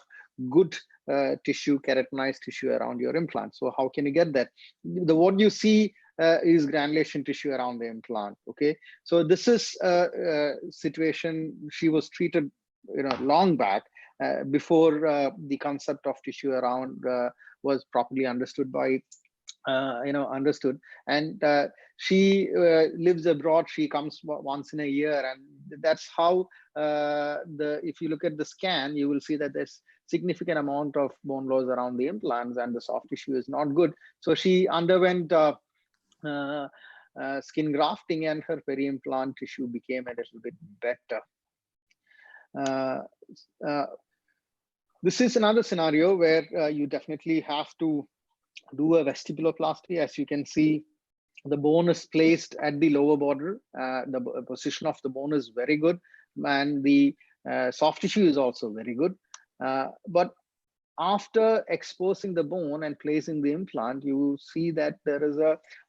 good tissue, keratinized tissue around your implant. So how can you get that? What you see is granulation tissue around the implant. Okay, so this is a situation she was treated long back, before the concept of tissue around was properly understood by and she lives abroad. She comes once in a year, and that's how if you look at the scan, you will see that there's significant amount of bone loss around the implants and the soft tissue is not good. So she underwent skin grafting, and her peri-implant tissue became a little bit better. This is another scenario where you definitely have to do a vestibuloplasty. As you can see, the bone is placed at the lower border. The position of the bone is very good, and the soft tissue is also very good. But after exposing the bone and placing the implant, you see that there is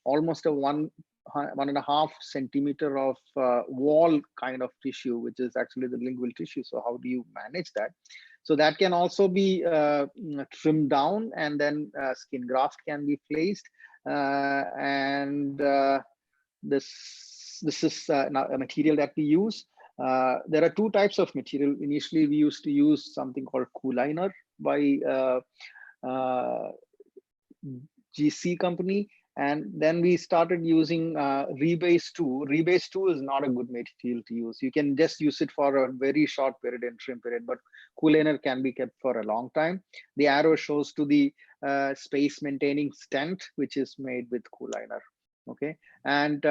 almost a 1.5 centimeter of wall kind of tissue, which is actually the lingual tissue. So how do you manage that? So that can also be trimmed down, and then skin graft can be placed. This is a material that we use. There are 2 types of material. Initially, we used to use something called Cooliner by GC company. And then we started using Rebase 2. Rebase 2 is not a good material to use. You can just use it for a very short period, interim period, but Cooliner can be kept for a long time. The arrow shows to the space maintaining stent, which is made with Cooliner. Okay, and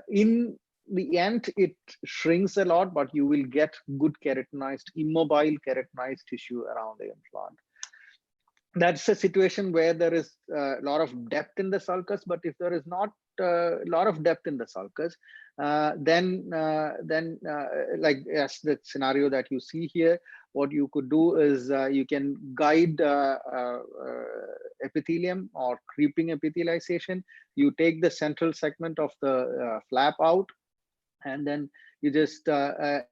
in the end, it shrinks a lot, but you will get good keratinized, immobile keratinized tissue around the implant. That's a situation where there is a lot of depth in the sulcus, but if there is not a lot of depth in the sulcus, then like as the scenario that you see here, what you could do is you can guide epithelium or creeping epithelialization. You take the central segment of the flap out, and then you just,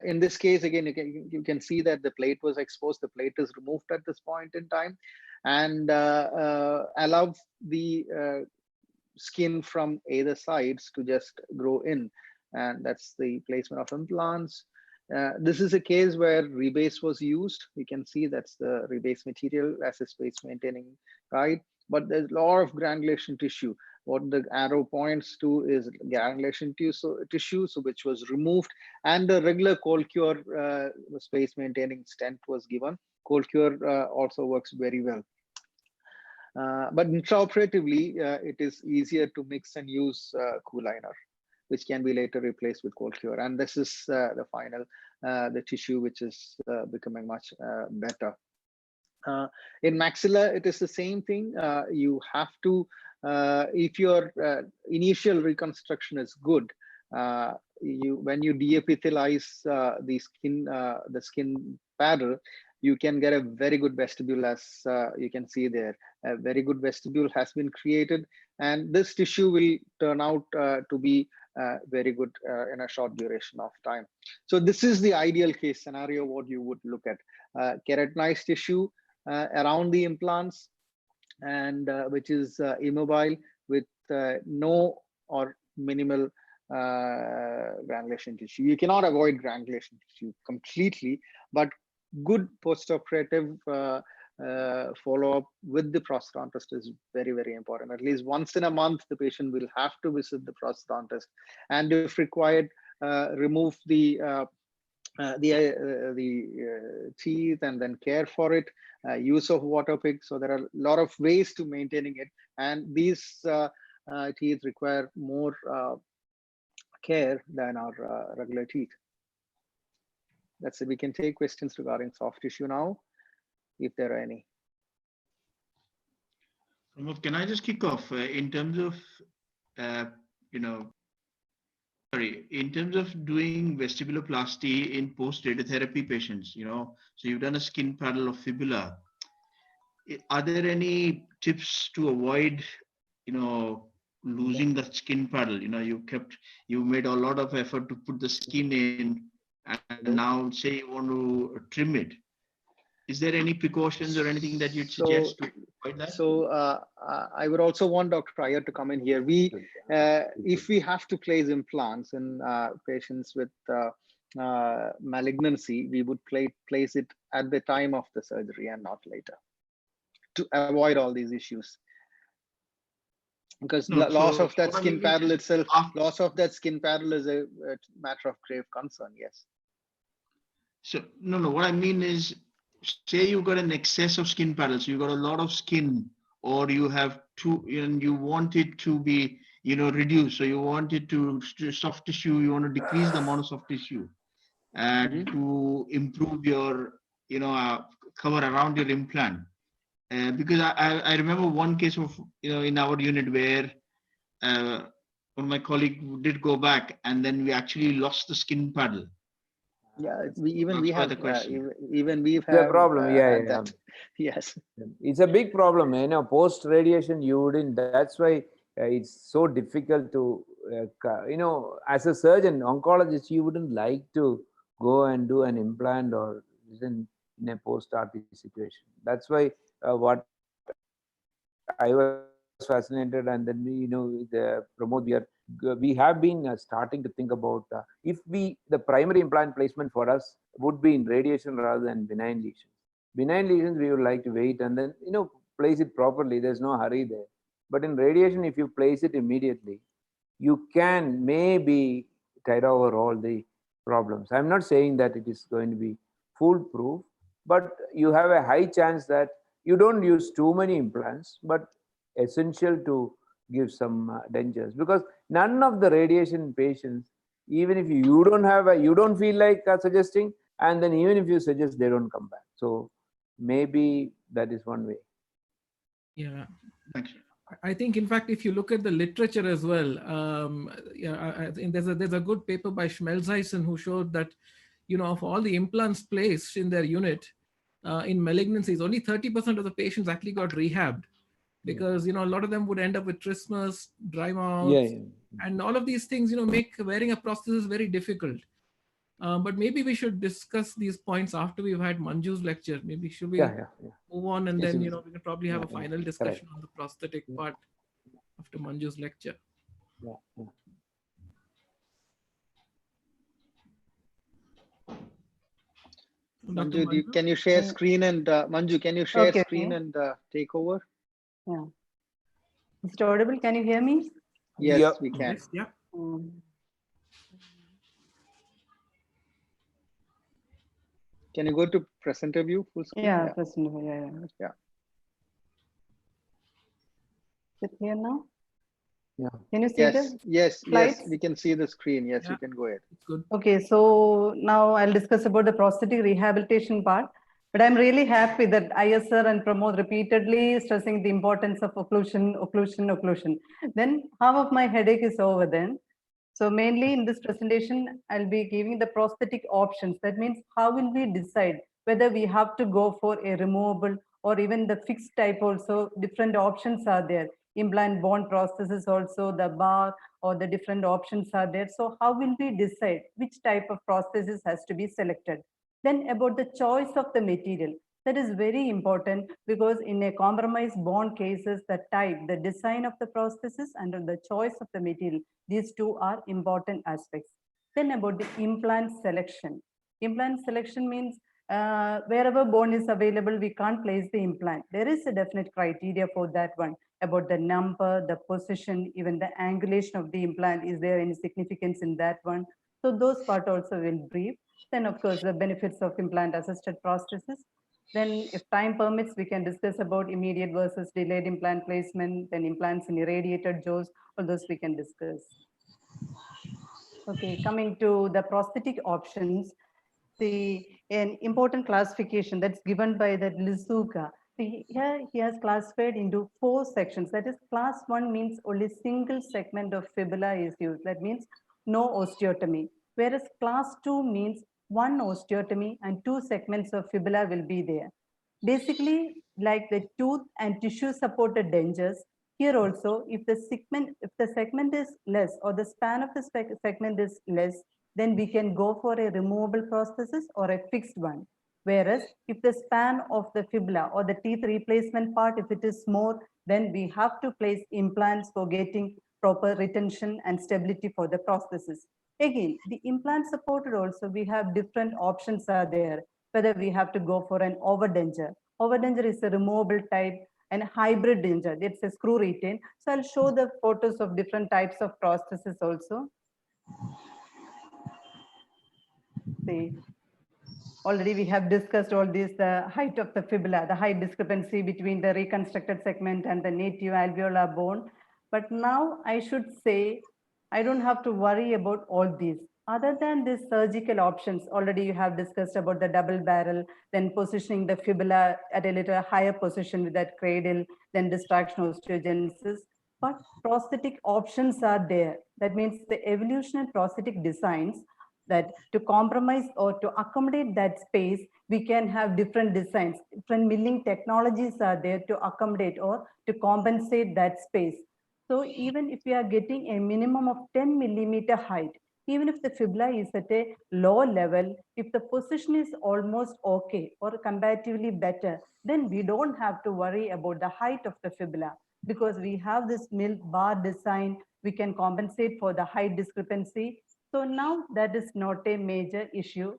in this case, again, you can see that the plate was exposed. The plate is removed at this point in time, and allow the skin from either sides to just grow in. And that's the placement of implants. This is a case where rebase was used. You can see that's the rebase material as a space maintaining guide, but there's a lot of granulation tissue. What the arrow points to is granulation tissue, so which was removed, and the regular cold cure space maintaining stent was given. Cold cure also works very well. But intraoperatively, it is easier to mix and use Q-liner, which can be later replaced with cold cure. And this is the final, the tissue, which is becoming much better. In maxilla, it is the same thing. You have to, if your initial reconstruction is good, when you deepithelize the skin paddle, you can get a very good vestibule, as you can see there. A very good vestibule has been created, and this tissue will turn out to be very good in a short duration of time. So this is the ideal case scenario, what you would look at. Keratinized tissue around the implants, and which is immobile with no or minimal granulation tissue. You cannot avoid granulation tissue completely, but good postoperative follow-up with the prosthodontist is very, very important. At least once in a month, the patient will have to visit the prosthodontist, and if required, remove the teeth and then care for it. Use of water pick. So there are a lot of ways to maintaining it, and these teeth require more care than our regular teeth. That's it. We can take questions regarding soft tissue now, if there are any. Can I just kick off in terms of, in terms of doing vestibuloplasty in post-radiotherapy patients, so you've done a skin paddle of fibula. Are there any tips to avoid, losing the skin paddle? You made a lot of effort to put the skin in, and now say you want to trim it. Is there any precautions or anything that you'd suggest to avoid that? So I would also want Dr. Iyer to come in here. If we have to place implants in patients with malignancy, we would place it at the time of the surgery and not later, to avoid all these issues. Because loss of that skin paddle itself, loss of that skin paddle is a matter of grave concern. Yes. So no. What I mean is, say you got an excess of skin paddles, you got a lot of skin, or you have and you want it to be, reduced. So you want it to soft tissue. You want to decrease the amount of soft tissue, and to improve your, cover around your implant. Because I remember one case of, in our unit where one of my colleagues did go back, and then we actually lost the skin paddle. Yeah, we've had the problem. That. Yes, it's a big problem. Post radiation, you wouldn't. That's why it's so difficult to, as a surgeon, oncologist, you wouldn't like to go and do an implant or in a post RT situation. That's why what I was fascinated, and then the Pramod, we have been starting to think about if the primary implant placement for us would be in radiation rather than benign lesions. Benign lesions, we would like to wait and then place it properly. There's no hurry there. But in radiation, if you place it immediately, you can maybe tide over all the problems. I'm not saying that it is going to be foolproof, but you have a high chance that you don't use too many implants, but essential to give some dentures, because none of the radiation patients, even if you don't feel like suggesting, and then even if you suggest, they don't come back. So maybe that is one way. Yeah. I think, in fact, if you look at the literature as well, I think there's a good paper by Schmelzeisen who showed that, of all the implants placed in their unit in malignancies, only 30% of the patients actually got rehabbed. because a lot of them would end up with trismus, dry mouth, Yeah, yeah. and all of these things make wearing a prosthesis very difficult. But maybe we should discuss these points after we've had Manju's lecture. Maybe should we Yeah. move on, and Yes, then yes. we can probably have a final discussion on the prosthetic part after Manju's lecture. Yeah. Manju, can you share screen and Manju, can you share screen and take over? Yeah. Is it audible? Can you hear me? Yes, we can. Yes, yeah. Can you go to presenter view full screen? Yeah, presenter view. Yeah. Is it here now? Yeah. Can you see Yes, the yes, slides? yes. We can see the screen. Yes, you can go ahead. Good. Okay, so now I'll discuss about the prosthetic rehabilitation part. But I'm really happy that Iyer sir and Pramod repeatedly stressing the importance of occlusion, occlusion, occlusion. Then half of my headache is over then. So mainly in this presentation, I'll be giving the prosthetic options. That means how will we decide whether we have to go for a removable or even the fixed type also. Different options are there. Implant bone prosthesis also, the bar or the different options are there. So how will we decide which type of prosthesis has to be selected? Then about the choice of the material. That is very important because in a compromised bone cases, the type, the design of the prosthesis and the choice of the material, these two are important aspects. Then about the implant selection. Implant selection means wherever bone is available, we can't place the implant. There is a definite criteria for that one, about the number, the position, even the angulation of the implant. Is there any significance in that one? So those part also will brief. Then of course, the benefits of implant assisted prosthesis. Then if time permits, we can discuss about immediate versus delayed implant placement, then implants in irradiated jaws, all those we can discuss. Okay, coming to the prosthetic options, an important classification that's given by the Lizuka. Here he has classified into 4 sections. That is, class 1 means only single segment of fibula is used. That means no osteotomy. Whereas class 2 means 1 osteotomy and 2 segments of fibula will be there. Basically, like the tooth and tissue supported dentures, here also, if the segment is less or the span of the segment is less, then we can go for a removable prosthesis or a fixed one. Whereas if the span of the fibula or the teeth replacement part, if it is more, then we have to place implants for getting proper retention and stability for the prosthesis. Again, the implant supported also, we have different options are there, whether we have to go for an overdenture. Overdenture is a removable type and hybrid denture. It's a screw retain. So I'll show the photos of different types of prosthesis also. See, already we have discussed all this, the height of the fibula, the height discrepancy between the reconstructed segment and the native alveolar bone. But now I should say, I don't have to worry about all these. Other than these surgical options, already you have discussed about the double barrel, then positioning the fibula at a little higher position with that cradle, then distraction osteogenesis. But prosthetic options are there. That means the evolutionary prosthetic designs that to compromise or to accommodate that space, we can have different designs. Different milling technologies are there to accommodate or to compensate that space. So even if we are getting a minimum of 10 millimeter height, even if the fibula is at a low level, if the position is almost okay or comparatively better, then we don't have to worry about the height of the fibula because we have this mill bar design, we can compensate for the height discrepancy. So now that is not a major issue.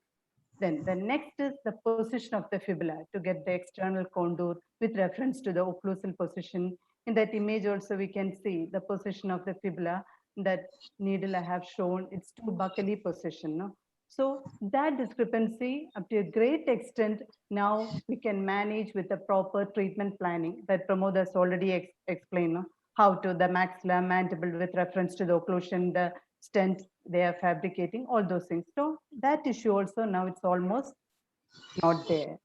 Then the next is the position of the fibula to get the external contour with reference to the occlusal position. In that image also we can see the position of the fibula, that needle I have shown, it's too buccally position. No? So that discrepancy up to a great extent, now we can manage with the proper treatment planning that Pramod has already explained, no? How to the maxilla, mandible with reference to the occlusion, the stent they are fabricating, all those things. So that issue also now it's almost not there.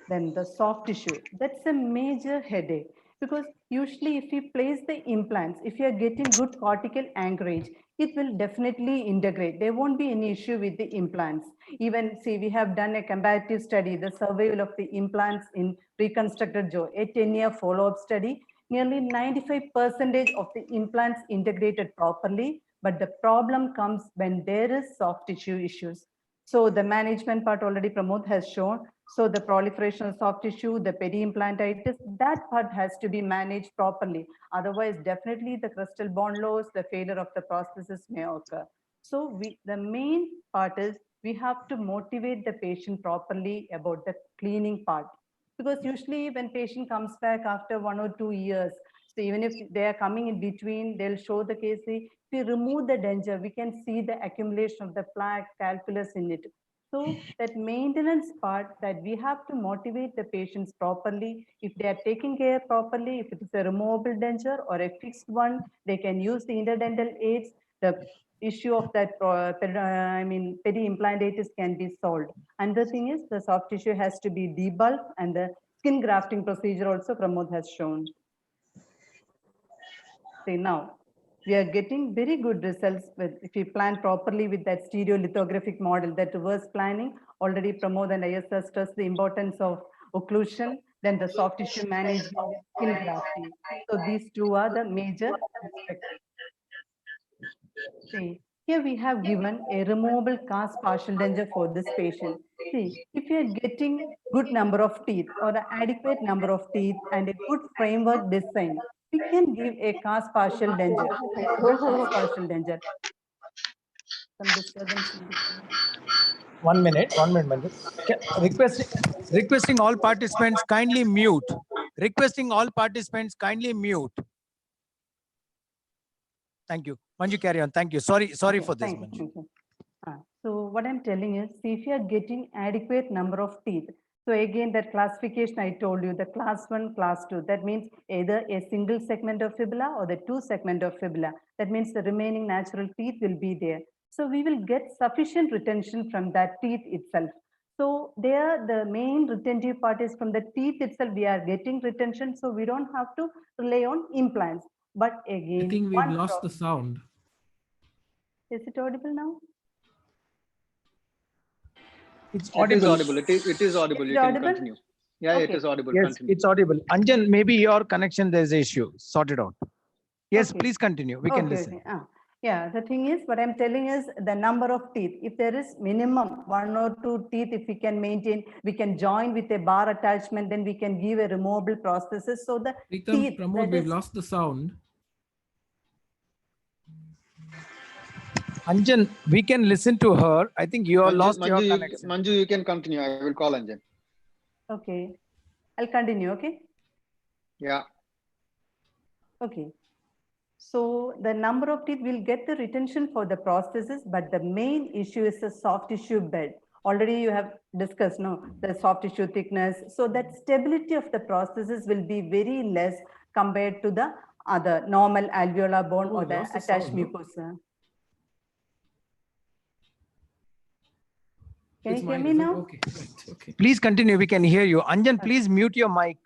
Then the soft tissue, that's a major headache because usually if we place the implants, if you are getting good cortical anchorage, it will definitely integrate. There won't be any issue with the implants. Even see, we have done a comparative study, the survival of the implants in reconstructed jaw, a 10-year follow-up study. Nearly 95% of the implants integrated properly, but the problem comes when there is soft tissue issues. So the management part already Pramod has shown. So the proliferation of soft tissue, the peri-implantitis, that part has to be managed properly. Otherwise, definitely the crustal bone loss, the failure of the prosthesis may occur. So the main part is we have to motivate the patient properly about the cleaning part. Because usually when patient comes back after 1 or 2 years, so even if they are coming in between, they'll show the case. If we remove the denture, we can see the accumulation of the plaque, calculus in it. So that maintenance part, that we have to motivate the patients properly. If they are taking care properly, if it is a removable denture or a fixed one, they can use the interdental aids. The issue of that, peri-implantitis can be solved. And the thing is, the soft tissue has to be debulked, and the skin grafting procedure also Pramod has shown. See, now we are getting very good results if we plan properly with that stereolithographic model, that reverse planning. Already Pramod and Iyer stressed the importance of occlusion, then the soft tissue management, skin grafting. So these two are the major aspects. See, here we have given a removable cast partial denture for this patient. See, if you are getting good number of teeth or an adequate number of teeth and a good framework design, we can give a cast partial denture, cast partial denture. Some disturbance in between. 1 minute, Manju. Requesting all participants kindly mute. Requesting all participants kindly mute. Thank you. Manju, carry on. Thank you. Sorry for this, Manju. Thank you. So what I'm telling is, see, if you are getting adequate number of teeth, so again, that classification I told you, the class 1, class 2, that means either a single segment of fibula or the 2 segment of fibula. That means the remaining natural teeth will be there. So we will get sufficient retention from that teeth itself. So there, the main retentive part is from the teeth itself, we are getting retention, so we don't have to rely on implants. But again, I think we've lost the sound. Is it audible now? It's audible. It is audible. You can continue. Yeah, okay. It is audible. Yes, continue. It's audible. Anjan, maybe your connection, there's an issue. Sort it out. Yes, please continue. We can listen. Yeah, the thing is, what I'm telling is the number of teeth. If there is minimum 1 or 2 teeth, if we can maintain, we can join with a bar attachment, then we can give a removable prosthesis. So the teeth. Pramod, we've lost the sound. Anjan, we can listen to her. I think you have lost your connection. Manju, you can continue. I will call Anjan. Okay. I'll continue, okay? Yeah. Okay. So the number of teeth will get the retention for the prosthesis, but the main issue is the soft tissue bed. Already you have discussed, no, the soft tissue thickness. So that stability of the prosthesis will be very less compared to the other normal alveolar bone or the attached mucosa. Can you hear me now? Okay, right. Okay. Please continue. We can hear you. Anjan, please mute your mic.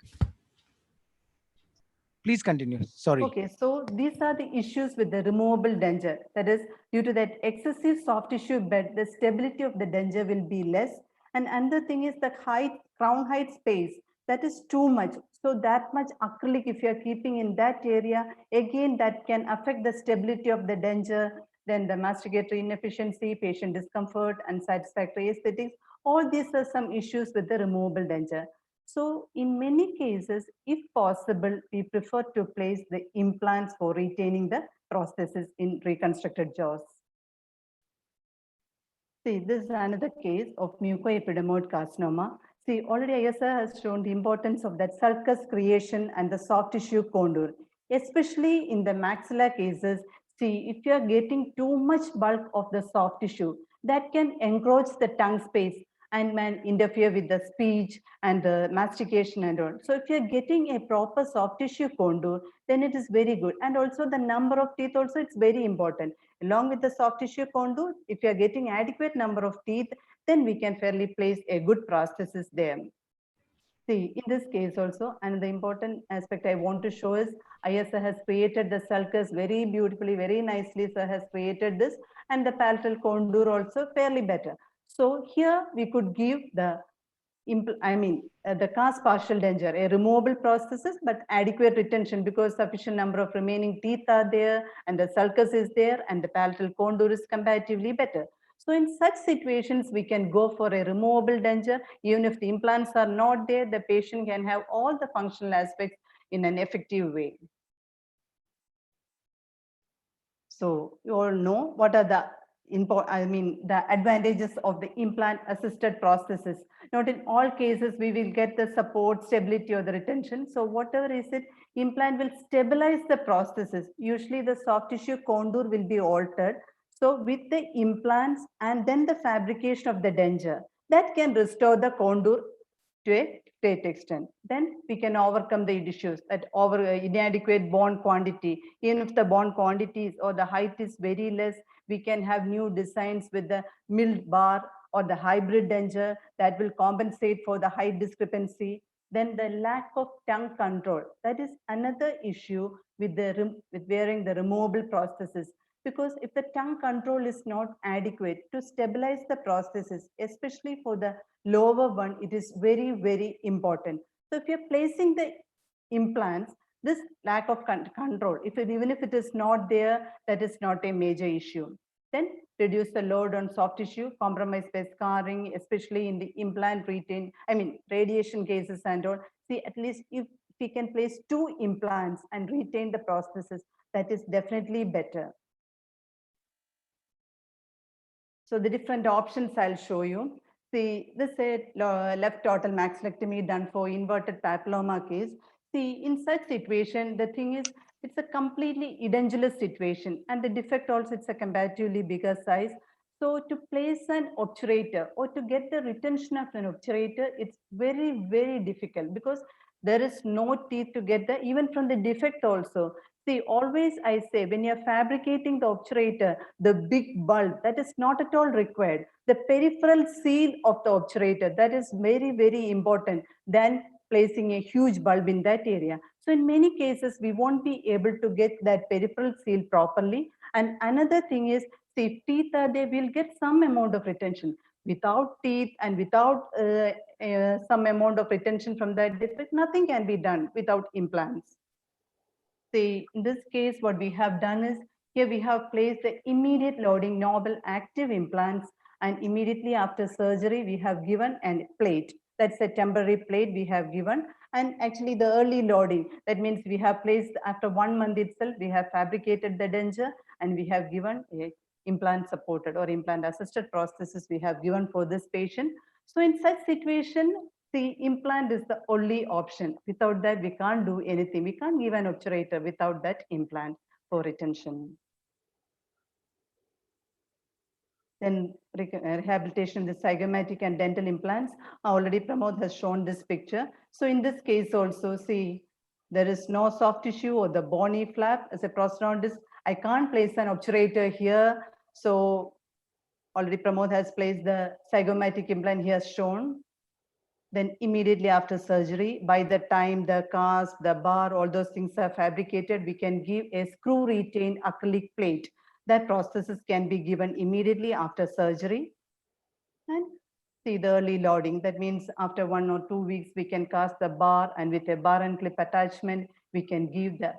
Please continue. Sorry. Okay, so these are the issues with the removable denture. That is, due to that excessive soft tissue bed, the stability of the denture will be less. And another thing is the height, crown height space, that is too much. So that much acrylic, if you are keeping in that area, again, that can affect the stability of the denture. Then the masticatory inefficiency, patient discomfort, unsatisfactory aesthetics. All these are some issues with the removable denture. So in many cases, if possible, we prefer to place the implants for retaining the prosthesis in reconstructed jaws. See, this is another case of mucoepidermoid carcinoma. See, already Iyer has shown the importance of that sulcus creation and the soft tissue contour, especially in the maxilla cases. See, if you are getting too much bulk of the soft tissue, that can encroach the tongue space and may interfere with the speech and the mastication and all. So if you're getting a proper soft tissue contour, then it is very good. And also the number of teeth also, it's very important. Along with the soft tissue contour, if you're getting adequate number of teeth, then we can fairly place a good prosthesis there. See, in this case also, and the important aspect I want to show is Iyer has created the sulcus very beautifully, very nicely. Sir has created this, and the palatal contour also fairly better. So here we could give the the cast partial denture, a removable prosthesis, but adequate retention because sufficient number of remaining teeth are there and the sulcus is there and the palatal contour is comparatively better. So in such situations, we can go for a removable denture. Even if the implants are not there, the patient can have all the functional aspects in an effective way. So you all know what are the the advantages of the implant assisted prosthesis. Not in all cases we will get the support, stability or the retention. So whatever is it, implant will stabilize the prosthesis. Usually the soft tissue contour will be altered. So with the implants and then the fabrication of the denture, that can restore the contour to a great extent. Then we can overcome the issues that inadequate bone quantity. Even if the bone quantities or the height is very less, we can have new designs with the milled bar or the hybrid denture that will compensate for the height discrepancy. Then the lack of tongue control. That is another issue with wearing the removable prosthesis. Because if the tongue control is not adequate to stabilize the prosthesis, especially for the lower one, it is very, very important. So if you're placing the implants, this lack of control, even if it is not there, that is not a major issue. Then reduce the load on soft tissue, compromise by scarring, especially in the implant radiation cases and all. See, at least if we can place 2 implants and retain the prosthesis, that is definitely better. So the different options I'll show you. See, this is left total maxillectomy done for inverted papilloma case. See, in such situation, the thing is, it's a completely edentulous situation and the defect also, it's a comparatively bigger size. So to place an obturator or to get the retention of an obturator, it's very, very difficult because there is no teeth to get the, even from the defect also. See, always I say, when you're fabricating the obturator, the big bulb, that is not at all required. The peripheral seal of the obturator, that is very, very important than placing a huge bulb in that area. So in many cases, we won't be able to get that peripheral seal properly. And another thing is, see, if teeth are there, we'll get some amount of retention. Without teeth and without some amount of retention from that defect, nothing can be done without implants. See, in this case, what we have done is, here we have placed the immediate loading novel active implants, and immediately after surgery, we have given a plate. That's a temporary plate we have given. And actually the early loading, that means we have placed after 1 month itself, we have fabricated the denture and we have given a implant supported or implant assisted prosthesis we have given for this patient. So in such situation, the implant is the only option. Without that, we can't do anything. We can't give an obturator without that implant for retention. Then rehabilitation, the zygomatic and dental implants. Already Pramod has shown this picture. So in this case also, see, there is no soft tissue or the bony flap as a prosthodontist. I can't place an obturator here. So already Pramod has placed the zygomatic implant he has shown. Then immediately after surgery, by the time the cast, the bar, all those things are fabricated, we can give a screw retained acrylic plate. That prosthesis can be given immediately after surgery. And see the early loading. That means after 1 or 2 weeks, we can cast the bar, and with a bar and clip attachment, we can give the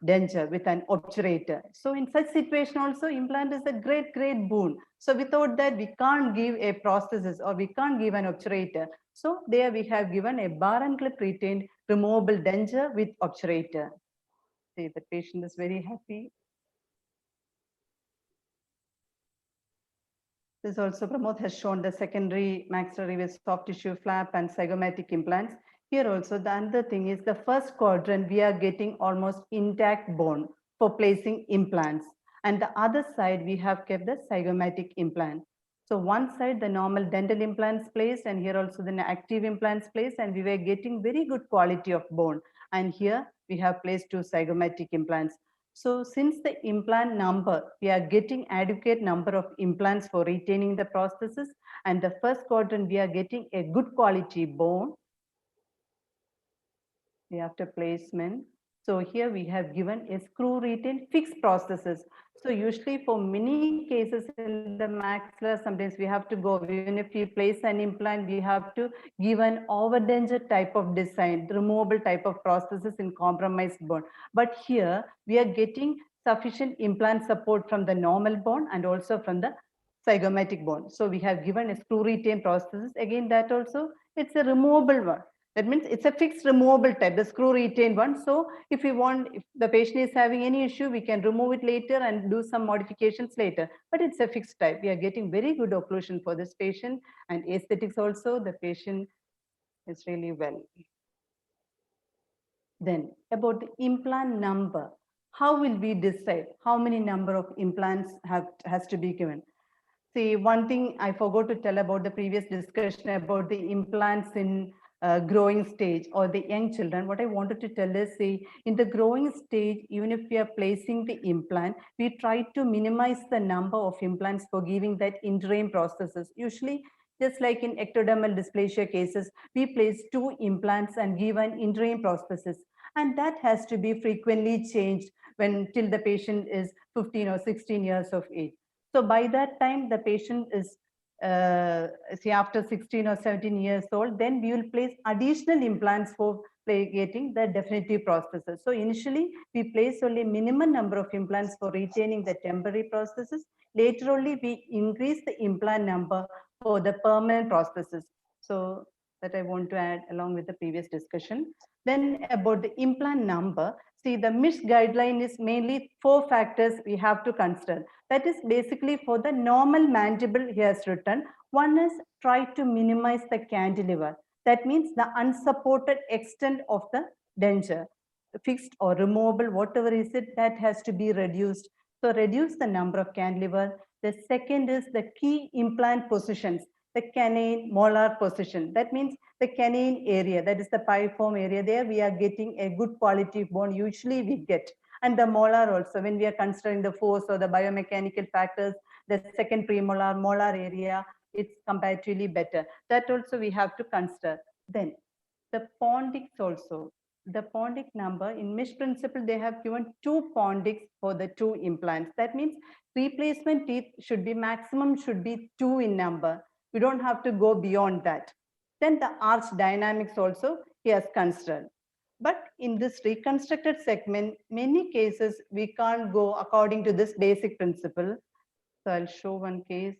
denture with an obturator. So in such situation also, implant is a great, great boon. So without that, we can't give a prosthesis or we can't give an obturator. So there we have given a bar and clip retained removable denture with obturator. See, the patient is very happy. This also Pramod has shown the secondary maxillary with soft tissue flap and zygomatic implants. Here also the other thing is the first quadrant, we are getting almost intact bone for placing implants. And the other side, we have kept the zygomatic implant. So one side, the normal dental implants placed, and here also the active implants placed, and we were getting very good quality of bone. And here we have placed 2 zygomatic implants. So since the implant number, we are getting adequate number of implants for retaining the prosthesis, and the first quadrant, we are getting a good quality bone. See, after placement. So here we have given a screw retain fixed prosthesis. So usually for many cases in the maxilla, sometimes we have to go, even if you place an implant, we have to give an overdenture type of design, removable type of prosthesis in compromised bone. But here we are getting sufficient implant support from the normal bone and also from the zygomatic bone. So we have given a screw retain prosthesis. Again, that also, it's a removable one. That means it's a fixed removable type, the screw retain one. So if we want, if the patient is having any issue, we can remove it later and do some modifications later. But it's a fixed type. We are getting very good occlusion for this patient, and aesthetics also, the patient is really well. Then about the implant number, how will we decide how many number of implants has to be given? See, one thing I forgot to tell about the previous discussion about the implants in growing stage or the young children. What I wanted to tell is, see, in the growing stage, even if we are placing the implant, we try to minimize the number of implants for giving that interim prosthesis. Usually, just like in ectodermal dysplasia cases, we place 2 implants and give an interim prosthesis. And that has to be frequently changed when till the patient is 15 or 16 years of age. So by that time, the patient is, say after 16 or 17 years old, then we will place additional implants for getting the definitive prosthesis. So initially, we place only minimum number of implants for retaining the temporary prosthesis. Later only, we increase the implant number for the permanent prosthesis. So that I want to add along with the previous discussion. Then about the implant number, see, the MISH guideline is mainly 4 factors we have to consider. That is basically for the normal mandible he has written. One is try to minimize the cantilever. That means the unsupported extent of the denture, fixed or removable, whatever is it, that has to be reduced. So reduce the number of cantilever. The second is the key implant positions, the canine molar position. That means the canine area, that is the piriform area, there we are getting a good quality bone, usually we get. And the molar also, when we are considering the force or the biomechanical factors, the second premolar, molar area, it's comparatively better. That also we have to consider. Then the pontics also. The pontic number, in MISH principle, they have given 2 pontics for the 2 implants. That means replacement teeth should be, maximum should be 2 in number. We don't have to go beyond that. Then the arch dynamics also he has considered. But in this reconstructed segment, many cases we can't go according to this basic principle. So I'll show one case.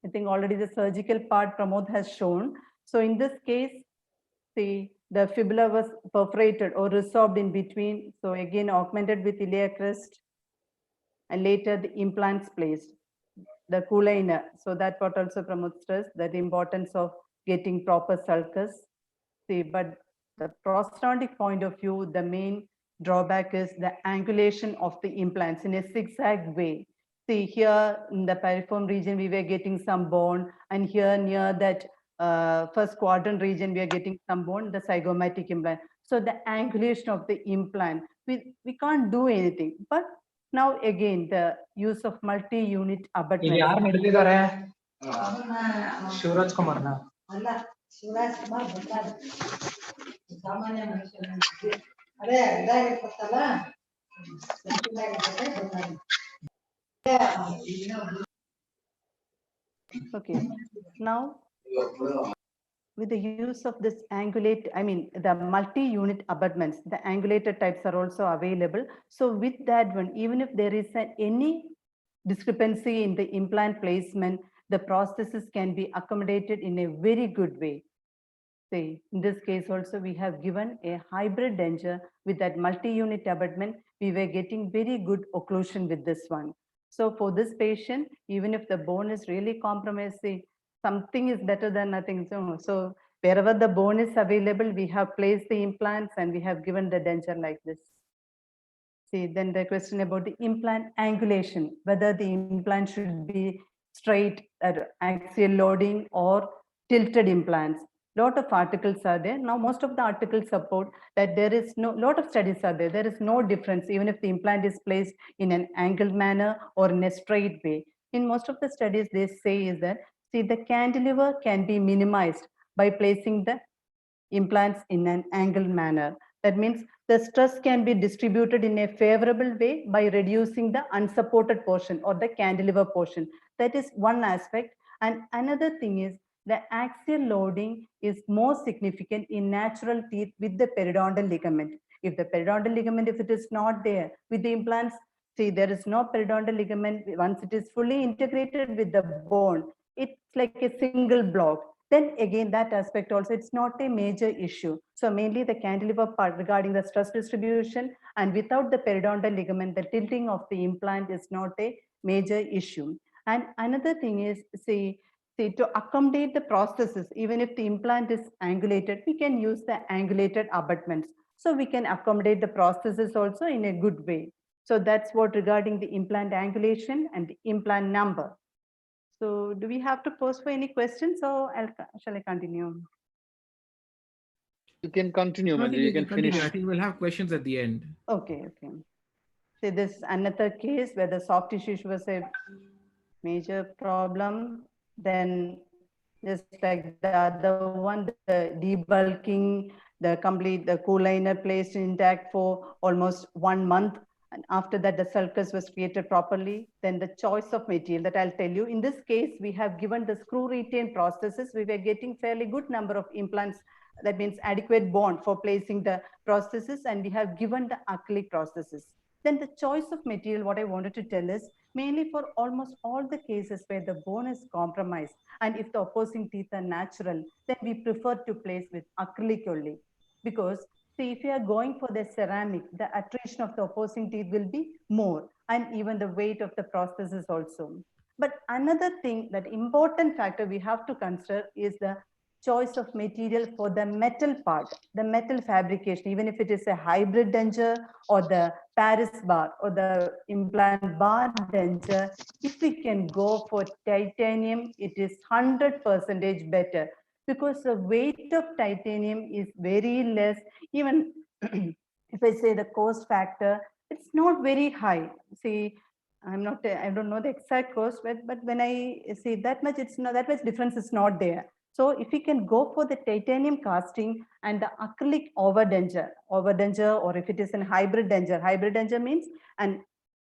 I think already the surgical part Pramod has shown. So in this case, see, the fibula was perforated or resorbed in between. So again, augmented with iliac crest, and later the implants placed, the coulina. So that part also Pramod stressed, that the importance of getting proper sulcus. See, but the prosthodontic point of view, the main drawback is the angulation of the implants in a zigzag way. See, here in the piriform region, we were getting some bone, and here near that first quadrant region, we are getting some bone, the zygomatic implant. So the angulation of the implant, we can't do anything. But now again, the use of multi-unit abutment. Shivraj ಕುಮಾರ್ನ ಅಲ್ಲ ಶಿವರಾಜ್ ಕುಮಾರ್ ಬಂದಾರ ಸಾಮಾನ್ಯ ಮನುಷ್ಯನ ಅದೇ ಇದಾಗಿರ್ತಲ್ಲ Okay, now with the use of this angulate, I mean the multi-unit abutments, the angulated types are also available. So with that one, even if there is any discrepancy in the implant placement, the prosthesis can be accommodated in a very good way. See, in this case also, we have given a hybrid denture with that multi-unit abutment. We were getting very good occlusion with this one. So for this patient, even if the bone is really compromised, see, something is better than nothing. So wherever the bone is available, we have placed the implants and we have given the denture like this. See, then the question about the implant angulation, whether the implant should be straight axial loading or tilted implants. Lot of articles are there. Now, most of the articles support that there is no, lot of studies are there. There is no difference, even if the implant is placed in an angled manner or in a straight way. In most of the studies, they say is that, see, the cantilever can be minimized by placing the implants in an angled manner. That means the stress can be distributed in a favorable way by reducing the unsupported portion or the cantilever portion. That is one aspect. And another thing is the axial loading is more significant in natural teeth with the periodontal ligament. If the periodontal ligament, if it is not there with the implants, see, there is no periodontal ligament. Once it is fully integrated with the bone, it's like a single block. Then again, that aspect also, it's not a major issue. So mainly the cantilever part regarding the stress distribution, and without the periodontal ligament, the tilting of the implant is not a major issue. And another thing is, see, to accommodate the prosthesis, even if the implant is angulated, we can use the angulated abutments. So we can accommodate the prosthesis also in a good way. So that's what regarding the implant angulation and the implant number. So do we have to pose for any questions, or shall I continue? You can continue, Manju. You can finish. I think we'll have questions at the end. Okay, okay. So this another case where the soft tissue was a major problem. Then just like the other one, the debulking, the co-liner placed intact for almost 1 month. And after that, the sulcus was created properly. Then the choice of material that I'll tell you. In this case, we have given the screw retain prosthesis. We were getting fairly good number of implants. That means adequate bond for placing the prosthesis. And we have given the acrylic prosthesis. Then the choice of material, what I wanted to tell is, mainly for almost all the cases where the bone is compromised, and if the opposing teeth are natural, then we prefer to place with acrylic only. Because see, if you are going for the ceramic, the attrition of the opposing teeth will be more, and even the weight of the prosthesis also. But another thing, that important factor we have to consider is the choice of material for the metal part, the metal fabrication, even if it is a hybrid denture or the Paris bar or the implant bar denture, if we can go for titanium, it is 100% better, because the weight of titanium is very less. Even if I say the cost factor, it's not very high. See, I don't know the exact cost, but when I see that much, it's not that much difference is not there. So if we can go for the titanium casting and the acrylic overdenture, or if it is a hybrid denture means an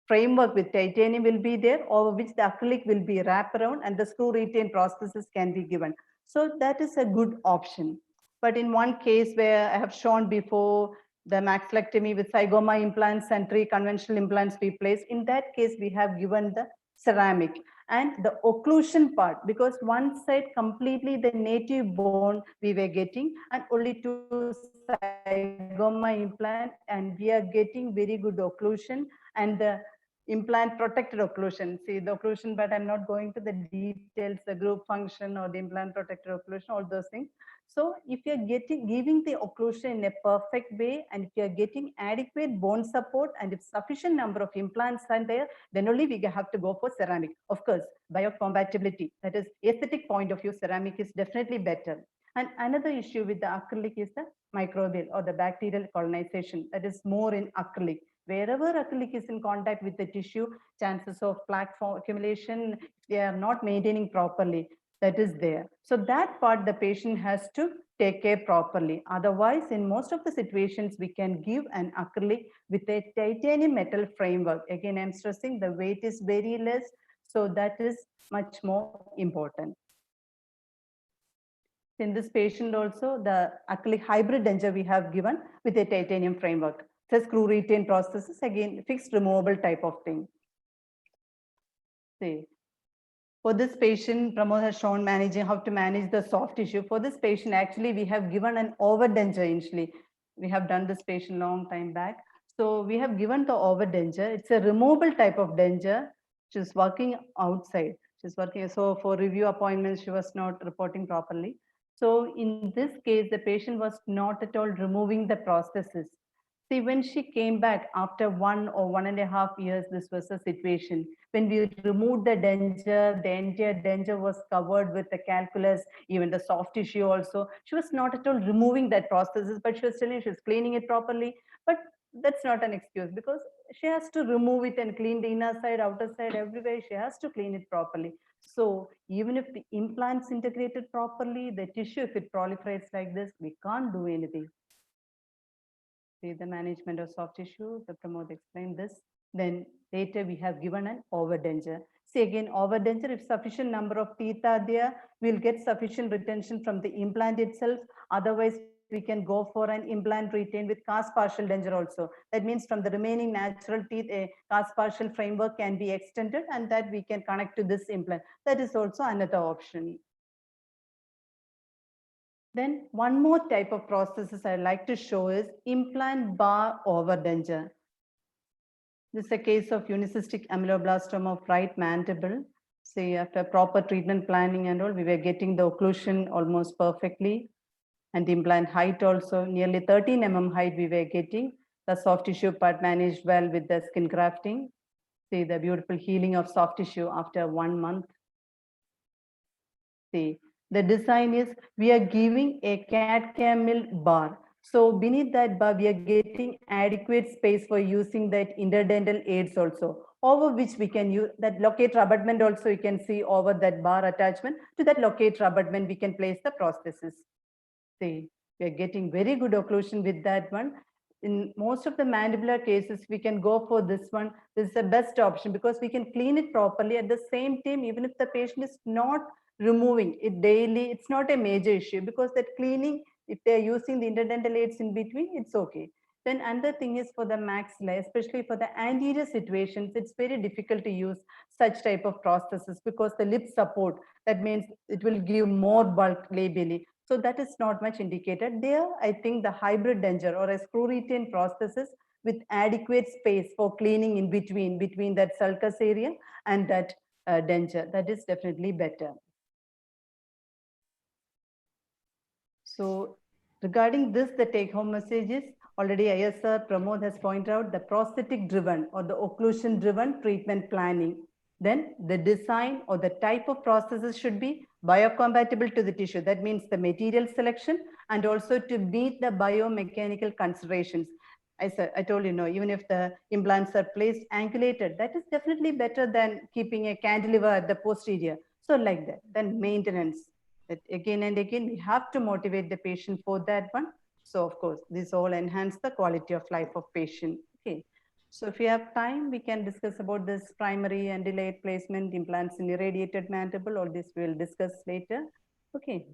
framework with titanium will be there, over which the acrylic will be wrapped around and the screw retain prosthesis can be given. So that is a good option. But in one case where I have shown before, the maxillectomy with zygoma implants and 3 conventional implants we place, in that case we have given the ceramic. And the occlusion part, because one side completely the native bone we were getting, and only 2 zygoma implant, and we are getting very good occlusion, and the implant protected occlusion. See the occlusion, but I'm not going to the details, the group function or the implant protected occlusion, all those things. So if you're giving the occlusion in a perfect way, and if you're getting adequate bone support, and if sufficient number of implants are there, then only we have to go for ceramic. Of course, biocompatibility, that is aesthetic point of view, ceramic is definitely better. And another issue with the acrylic is the microbial or the bacterial colonization, that is more in acrylic. Wherever acrylic is in contact with the tissue, chances of plaque accumulation, they are not maintaining properly, that is there. So that part the patient has to take care properly. Otherwise, in most of the situations, we can give an acrylic with a titanium metal framework. Again, I'm stressing the weight is very less, so that is much more important. In this patient also, the acrylic hybrid denture we have given with a titanium framework. The screw retain prosthesis, again, fixed removable type of thing. See, for this patient, Pramod has shown how to manage the soft tissue. For this patient, actually, we have given an overdenture initially. We have done this patient long time back. So we have given the overdenture. It's a removable type of denture. She's working outside. She's working. So for review appointments, she was not reporting properly. So in this case, the patient was not at all removing the prosthesis. See, when she came back after 1 or 1.5 years, this was the situation. When we removed the denture, the entire denture was covered with the calculus, even the soft tissue also. She was not at all removing that prosthesis, but she was telling she was cleaning it properly. But that's not an excuse, because she has to remove it and clean the inner side, outer side, everywhere. She has to clean it properly. So even if the implant's integrated properly, the tissue, if it proliferates like this, we can't do anything. See the management of soft tissue, the Pramod explained this. Then later we have given an overdenture. See again, overdenture, if sufficient number of teeth are there, we'll get sufficient retention from the implant itself. Otherwise, we can go for an implant retained with cast partial denture also. That means from the remaining natural teeth, a cast partial framework can be extended and that we can connect to this implant. That is also another option. Then one more type of prosthesis I'd like to show is implant bar overdenture. This is a case of unicystic ameloblastoma of right mandible. See, after proper treatment planning and all, we were getting the occlusion almost perfectly. And the implant height also, nearly 13 mm height we were getting. The soft tissue part managed well with the skin grafting. See the beautiful healing of soft tissue after 1 month. See, the design is, we are giving a CAD/CAM mill bar. So beneath that bar, we are getting adequate space for using that interdental aids also, over which we can use that locator abutment also. You can see over that bar attachment to that locator abutment, we can place the prosthesis. See, we are getting very good occlusion with that one. In most of the mandibular cases, we can go for this one. This is the best option because we can clean it properly. At the same time, even if the patient is not removing it daily, it's not a major issue because that cleaning, if they're using the interdental aids in between, it's okay. Then another thing is for the maxilla, especially for the anterior situations, it's very difficult to use such type of prosthesis because the lip support, that means it will give more bulk labially. So that is not much indicated. There, I think the hybrid denture or a screw retained prosthesis with adequate space for cleaning in between that sulcus area and that denture, that is definitely better. So regarding this, the take home message is already ISR Pramod has pointed out the prosthetic driven or the occlusion driven treatment planning. Then the design or the type of prosthesis should be biocompatible to the tissue. That means the material selection and also to meet the biomechanical considerations. I told you, no, even if the implants are placed angulated, that is definitely better than keeping a cantilever at the posterior. So like that, then maintenance. That again and again, we have to motivate the patient for that one. So of course, this all enhance the quality of life of patient. Okay. So if we have time, we can discuss about this primary and delayed placement implants in irradiated mandible, or this we'll discuss later. Okay.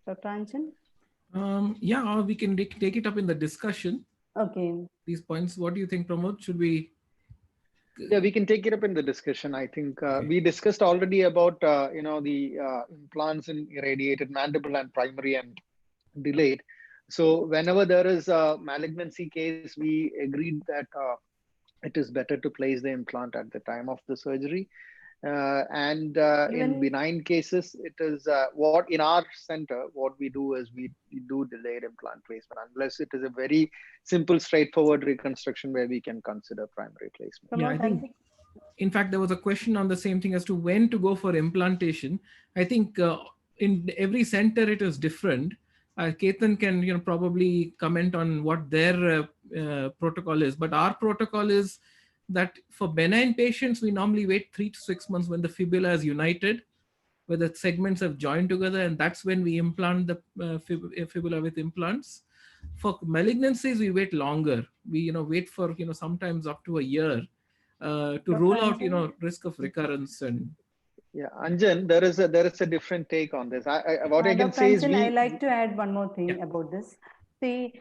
Dr. Anjan? Yeah, we can take it up in the discussion. Okay. These points, what do you think, Pramod? Should we? Yeah, we can take it up in the discussion. I think we discussed already about, the implants in irradiated mandible and primary and delayed. So whenever there is a malignancy case, we agreed that it is better to place the implant at the time of the surgery. In benign cases, it is what in our center, what we do is we do delayed implant placement, unless it is a very simple, straightforward reconstruction where we can consider primary placement. Yeah, I think, in fact, there was a question on the same thing as to when to go for implantation. I think in every center it is different. Ketan can probably comment on what their protocol is, but our protocol is that for benign patients, we normally wait 3 to 6 months when the fibula is united, where the segments have joined together, and that's when we implant the fibula with implants. For malignancies, we wait longer. We wait for sometimes up to a year to rule out risk of recurrence. And yeah, Anjan, there is a different take on this. What I can say is I like to add one more thing about this. See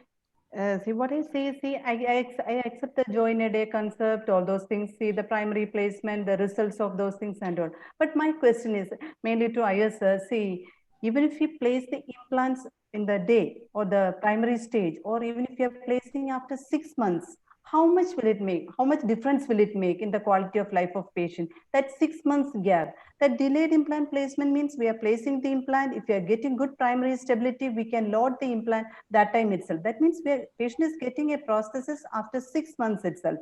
what I say. See, I accept the join a day concept, all those things. See the primary placement, the results of those things and all. But my question is mainly to ISR. See, even if you place the implants in the day or the primary stage, or even if you're placing after 6 months, how much will it make? How much difference will it make in the quality of life of patient? That 6 months gap. That delayed implant placement means we are placing the implant. If we are getting good primary stability, we can load the implant that time itself. That means patient is getting a prosthesis after 6 months itself.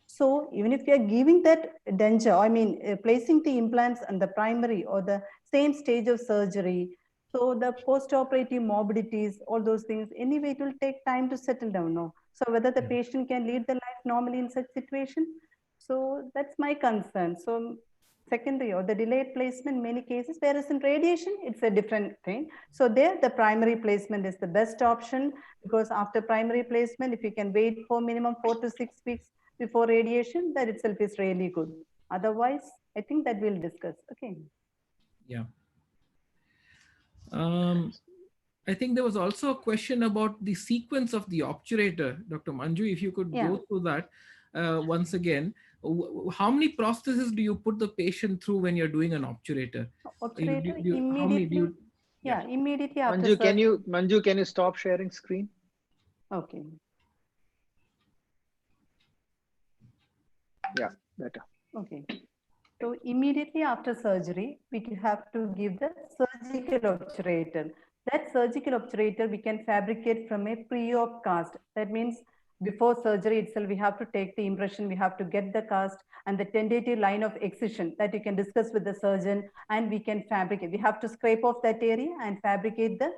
So even if you are giving that denture, placing the implants on the primary or the same stage of surgery, so the post-operative morbidities, all those things, anyway, it will take time to settle down. No. So whether the patient can lead the life normally in such situation. So that's my concern. So secondary or the delayed placement in many cases, whereas in radiation, it's a different thing. So there, the primary placement is the best option, because after primary placement, if you can wait for minimum 4 to 6 weeks before radiation, that itself is really good. Otherwise, I think that we'll discuss. Okay. Yeah. I think there was also a question about the sequence of the obturator. Dr. Manju, if you could go through that once again. How many prostheses do you put the patient through when you're doing an obturator? Obturator Immediately. Immediately after. Manju, can you stop sharing screen? Okay. Yeah, better. Okay. So immediately after surgery, we have to give the surgical obturator. That surgical obturator we can fabricate from a pre-op cast. That means before surgery itself, we have to take the impression, we have to get the cast and the tentative line of excision that you can discuss with the surgeon, and we can fabricate. We have to scrape off that area and fabricate the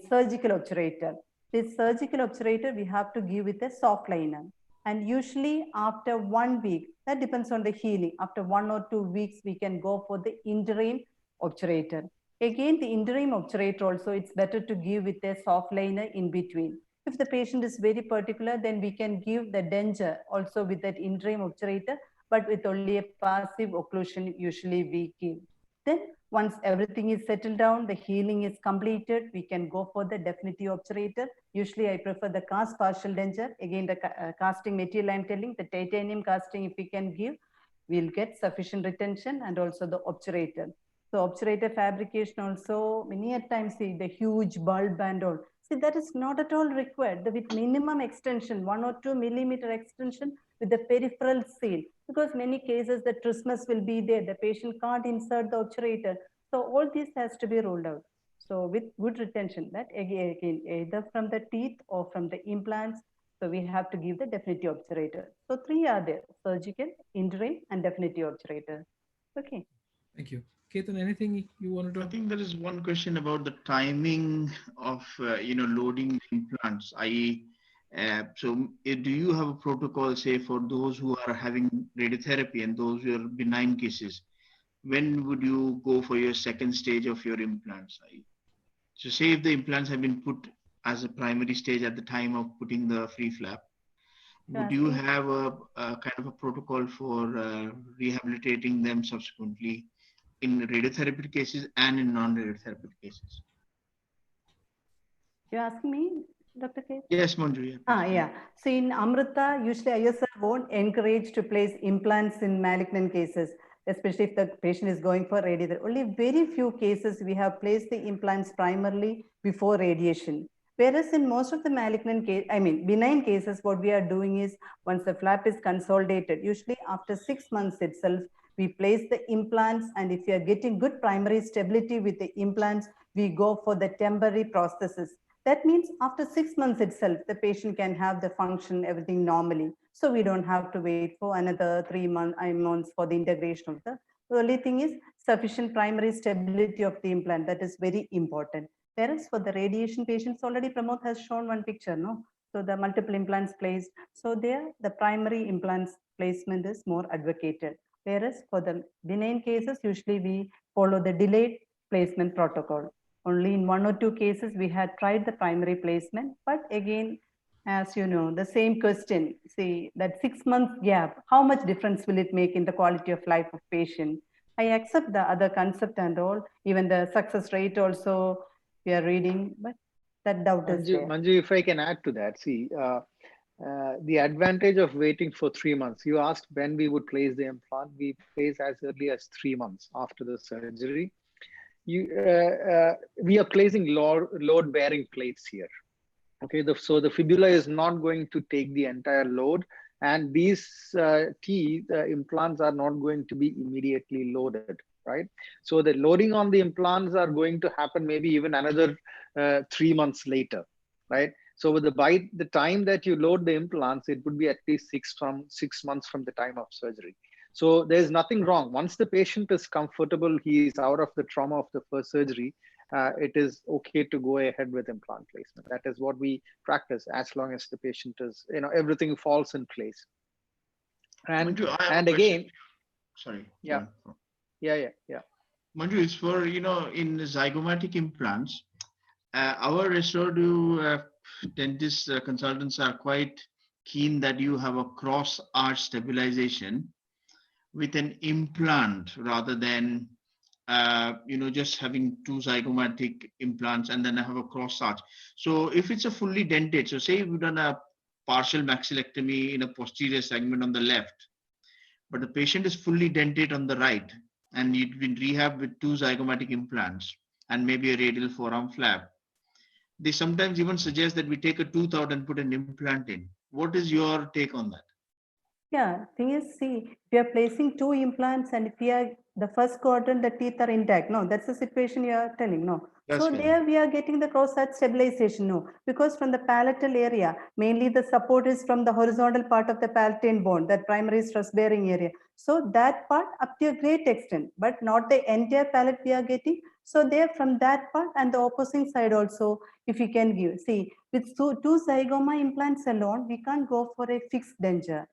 surgical obturator. This surgical obturator we have to give with a soft liner. And usually after 1 week, that depends on the healing. After 1 or 2 weeks, we can go for the interim obturator. Again, the interim obturator also, it's better to give with a soft liner in between. If the patient is very particular, then we can give the denture also with that interim obturator, but with only a passive occlusion usually we give. Then once everything is settled down, the healing is completed, we can go for the definitive obturator. Usually I prefer the cast partial denture. Again, the casting material I'm telling, the titanium casting, if we can give, we'll get sufficient retention, and also the obturator. So obturator fabrication also, many a times see the huge bulb and all. See, that is not at all required. With minimum extension, 1 or 2 millimeter extension with the peripheral seal, because many cases the trismus will be there. The patient can't insert the obturator. So all this has to be rolled out. So with good retention, that again either from the teeth or from the implants. So we have to give the definitive obturator. So 3 are there: surgical, interim, and definitive obturator. Okay. Thank you. Ketan, anything you wanted to? I think there is one question about the timing of loading implants. So do you have a protocol, say, for those who are having radiotherapy and those who are benign cases? When would you go for your second stage of your implants? So say if the implants have been put as a primary stage at the time of putting the free flap, would you have a kind of a protocol for rehabilitating them subsequently in radiotherapy cases and in non-radiotherapy cases? You ask me, Dr. K? Yes, Manju. Yeah. So in Amrita, usually ISR won't encourage to place implants in malignant cases, especially if the patient is going for radiotherapy. Only very few cases we have placed the implants primarily before radiation. Whereas in most of the malignant case, benign cases, what we are doing is once the flap is consolidated, usually after 6 months itself, we place the implants, and if you are getting good primary stability with the implants, we go for the temporary prosthesis. That means after 6 months itself, the patient can have the function, everything normally. So we don't have to wait for another 3 months for the integration of the only thing is sufficient primary stability of the implant. That is very important. Whereas for the radiation patients, already Pramod has shown one picture, no? So the multiple implants placed. So there, the primary implants placement is more advocated. Whereas for the benign cases, usually we follow the delayed placement protocol. Only in 1 or 2 cases, we had tried the primary placement. But again, as you know, the same question, see that 6 month gap, how much difference will it make in the quality of life of patient? I accept the other concept and all, even the success rate also we are reading, but that doubt is there. Manju, if I can add to that, see, the advantage of waiting for 3 months, you asked when we would place the implant. We place as early as 3 months after the surgery. We are placing load-bearing plates here. Okay, so the fibula is not going to take the entire load, and these teeth implants are not going to be immediately loaded, right? So the loading on the implants are going to happen maybe even another 3 months later, right? So by the time that you load the implants, it would be at least 6 months from the time of surgery. So there's nothing wrong. Once the patient is comfortable, he is out of the trauma of the first surgery, it is okay to go ahead with implant placement. That is what we practice, as long as the patient is, everything falls in place. And again, sorry. Yeah. Yeah. Manju, is for, in zygomatic implants, our restorative dentist consultants are quite keen that you have a cross arch stabilization with an implant rather than just having two zygomatic implants and then I have a cross arch. So if it's a fully dentate, so say we've done a partial maxillectomy in a posterior segment on the left, but the patient is fully dentate on the right, and you've been rehabbed with two zygomatic implants and maybe a radial forearm flap. They sometimes even suggest that we take a tooth out and put an implant in. What is your take on that? Yeah, thing is, see, if you are placing two implants and if you are the first quadrant, the teeth are intact. No, that's the situation you are telling. No. That's So correct. there we are getting the cross-arch stabilization. No, because from the palatal area, mainly the support is from the horizontal part of the palatine bone, that primary stress-bearing area. So that part up to a great extent, but not the entire palate we are getting. So there from that part and the opposing side also, if you can give. See, with two zygoma implants alone, we can't go for a fixed denture,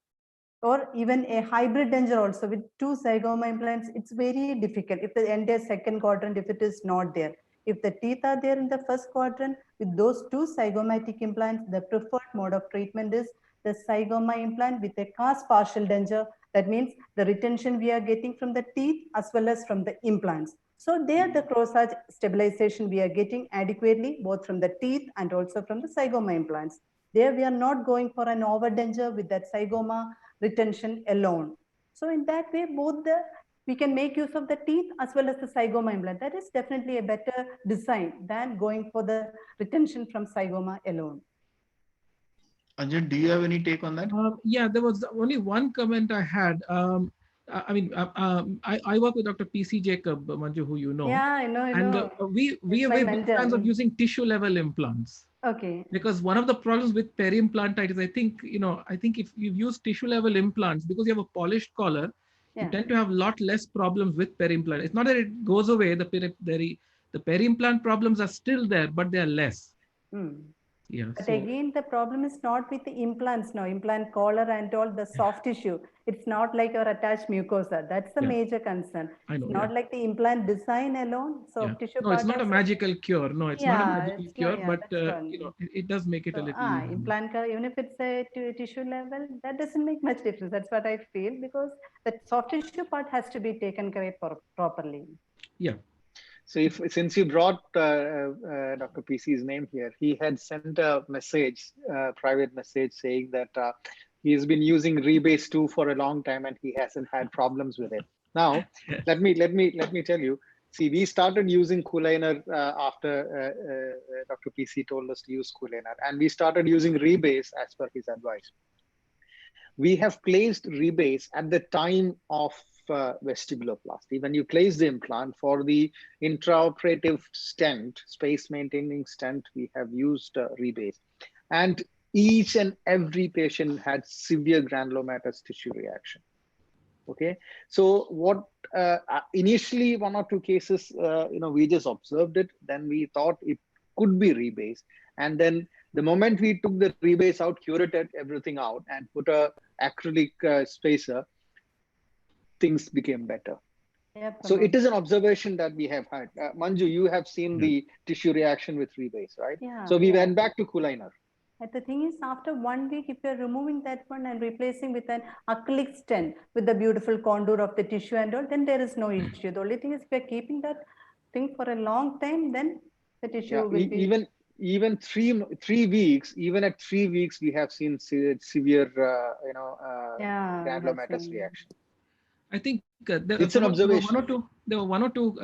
or even a hybrid denture also with two zygoma implants. It's very difficult if the entire second quadrant, if it is not there. If the teeth are there in the first quadrant with those two zygomatic implants, the preferred mode of treatment is the zygoma implant with a cast partial denture. That means the retention we are getting from the teeth as well as from the implants. So there the cross-arch stabilization we are getting adequately both from the teeth and also from the zygoma implants. There we are not going for an overdenture with that zygoma retention alone. So in that way, we can make use of the teeth as well as the zygoma implant. That is definitely a better design than going for the retention from zygoma alone. Anjan, do you have any take on that? Yeah, there was only one comment I had. I work with Dr. P.C. Jacob, Manju, who you know. Yeah, I know. And we have big fans of using tissue level implants. Okay. Because one of the problems with peri-implantitis, I think if you use tissue level implants, because you have a polished collar, you tend to have a lot less problems with peri-implant. It's not that it goes away. The peri-implant problems are still there, but they are less. Yeah. But again, the problem is not with the implants now, implant collar and all the soft tissue. It's not like your attached mucosa. That's the major concern. I know, it's not like the implant design alone. Soft tissue. No, it's not a magical cure. No, it's not a magical cure, but it does make it a little. Implant, even if it's a tissue level, that doesn't make much difference. That's what I feel, because the soft tissue part has to be taken care of properly. Yeah. So since you brought Dr. PC's name here, he had sent a message, private message saying that he's been using Rebase 2 for a long time and he hasn't had problems with it. Now, let me tell you. See, we started using Cooliner after Dr. PC told us to use Cooliner, and we started using Rebase as per his advice. We have placed Rebase at the time of vestibuloplasty. When you place the implant for the intraoperative stent, space maintaining stent, we have used Rebase. And each and every patient had severe granulomatous tissue reaction. Okay, so what initially 1 or 2 cases, we just observed it. Then we thought it could be Rebase, and then the moment we took the Rebase out, curated everything out, and put a acrylic spacer, things became better. So it is an observation that we have had. Manju, you have seen the tissue reaction with Rebase, right? Yeah, so we went back to Cooliner. But the thing is, after 1 week, if you're removing that one and replacing with an acrylic stent with the beautiful contour of the tissue and all, then there is no issue. The only thing is, if you're keeping that thing for a long time, then the tissue will be... Even 3 weeks, even at 3 weeks, we have seen severe, granulomatous reaction. I think it's an observation. There were one or two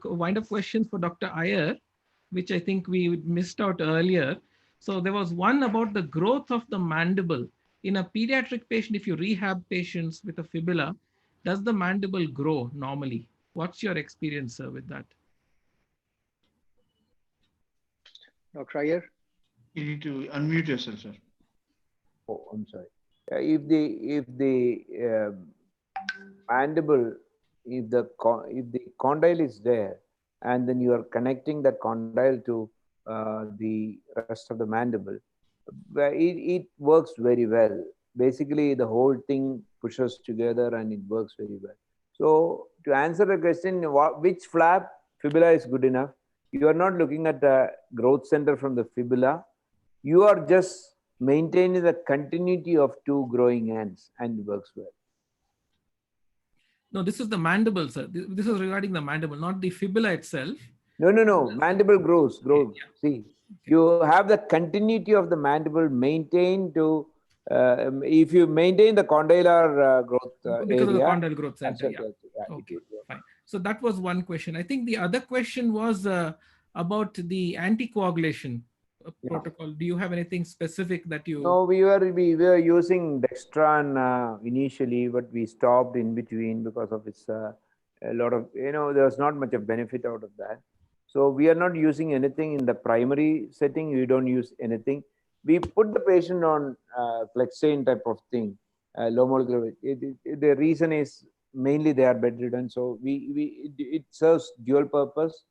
wind-up questions for Dr. Iyer, which I think we missed out earlier. So there was one about the growth of the mandible. In a pediatric patient, if you rehab patients with a fibula, does the mandible grow normally? What's your experience, sir, with that? Dr. Iyer? You need to unmute yourself, sir. Oh, I'm sorry. If the mandible, if the condyle is there, and then you are connecting that condyle to the rest of the mandible, it works very well. Basically, the whole thing pushes together and it works very well. So to answer the question, which flap fibula is good enough? You are not looking at the growth center from the fibula. You are just maintaining the continuity of two growing ends, and it works well. No, this is the mandible, sir. This is regarding the mandible, not the fibula itself. No. Mandible grows. Yeah. See, you have the continuity of the mandible maintained to, if you maintain the condylar growth because area, of the condyle growth center. yeah, Okay, fine. So that was one question. I think the other question was about the anticoagulation protocol. Do you have anything specific that you? No, we were using dextran initially, but we stopped in between because of its a lot of, there was not much of benefit out of that. So we are not using anything in the primary setting. We don't use anything. We put the patient on Clexane type of thing, low molecular weight. The reason is mainly they are bedridden. So it serves dual purpose.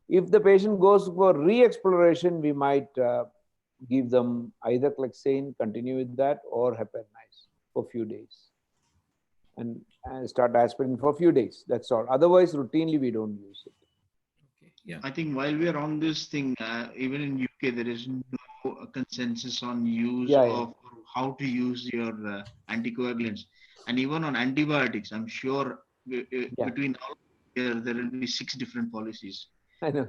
If the patient goes for re-exploration, we might give them either Clexane, continue with that, or heparinase for a few days. And start aspirin for a few days. That's all. Otherwise, routinely, we don't use it. Yeah. I think while we are on this thing, even in UK, there is no consensus on use of how to use your anticoagulants. And even on antibiotics, I'm sure between all here, there will be 6 different policies. I know,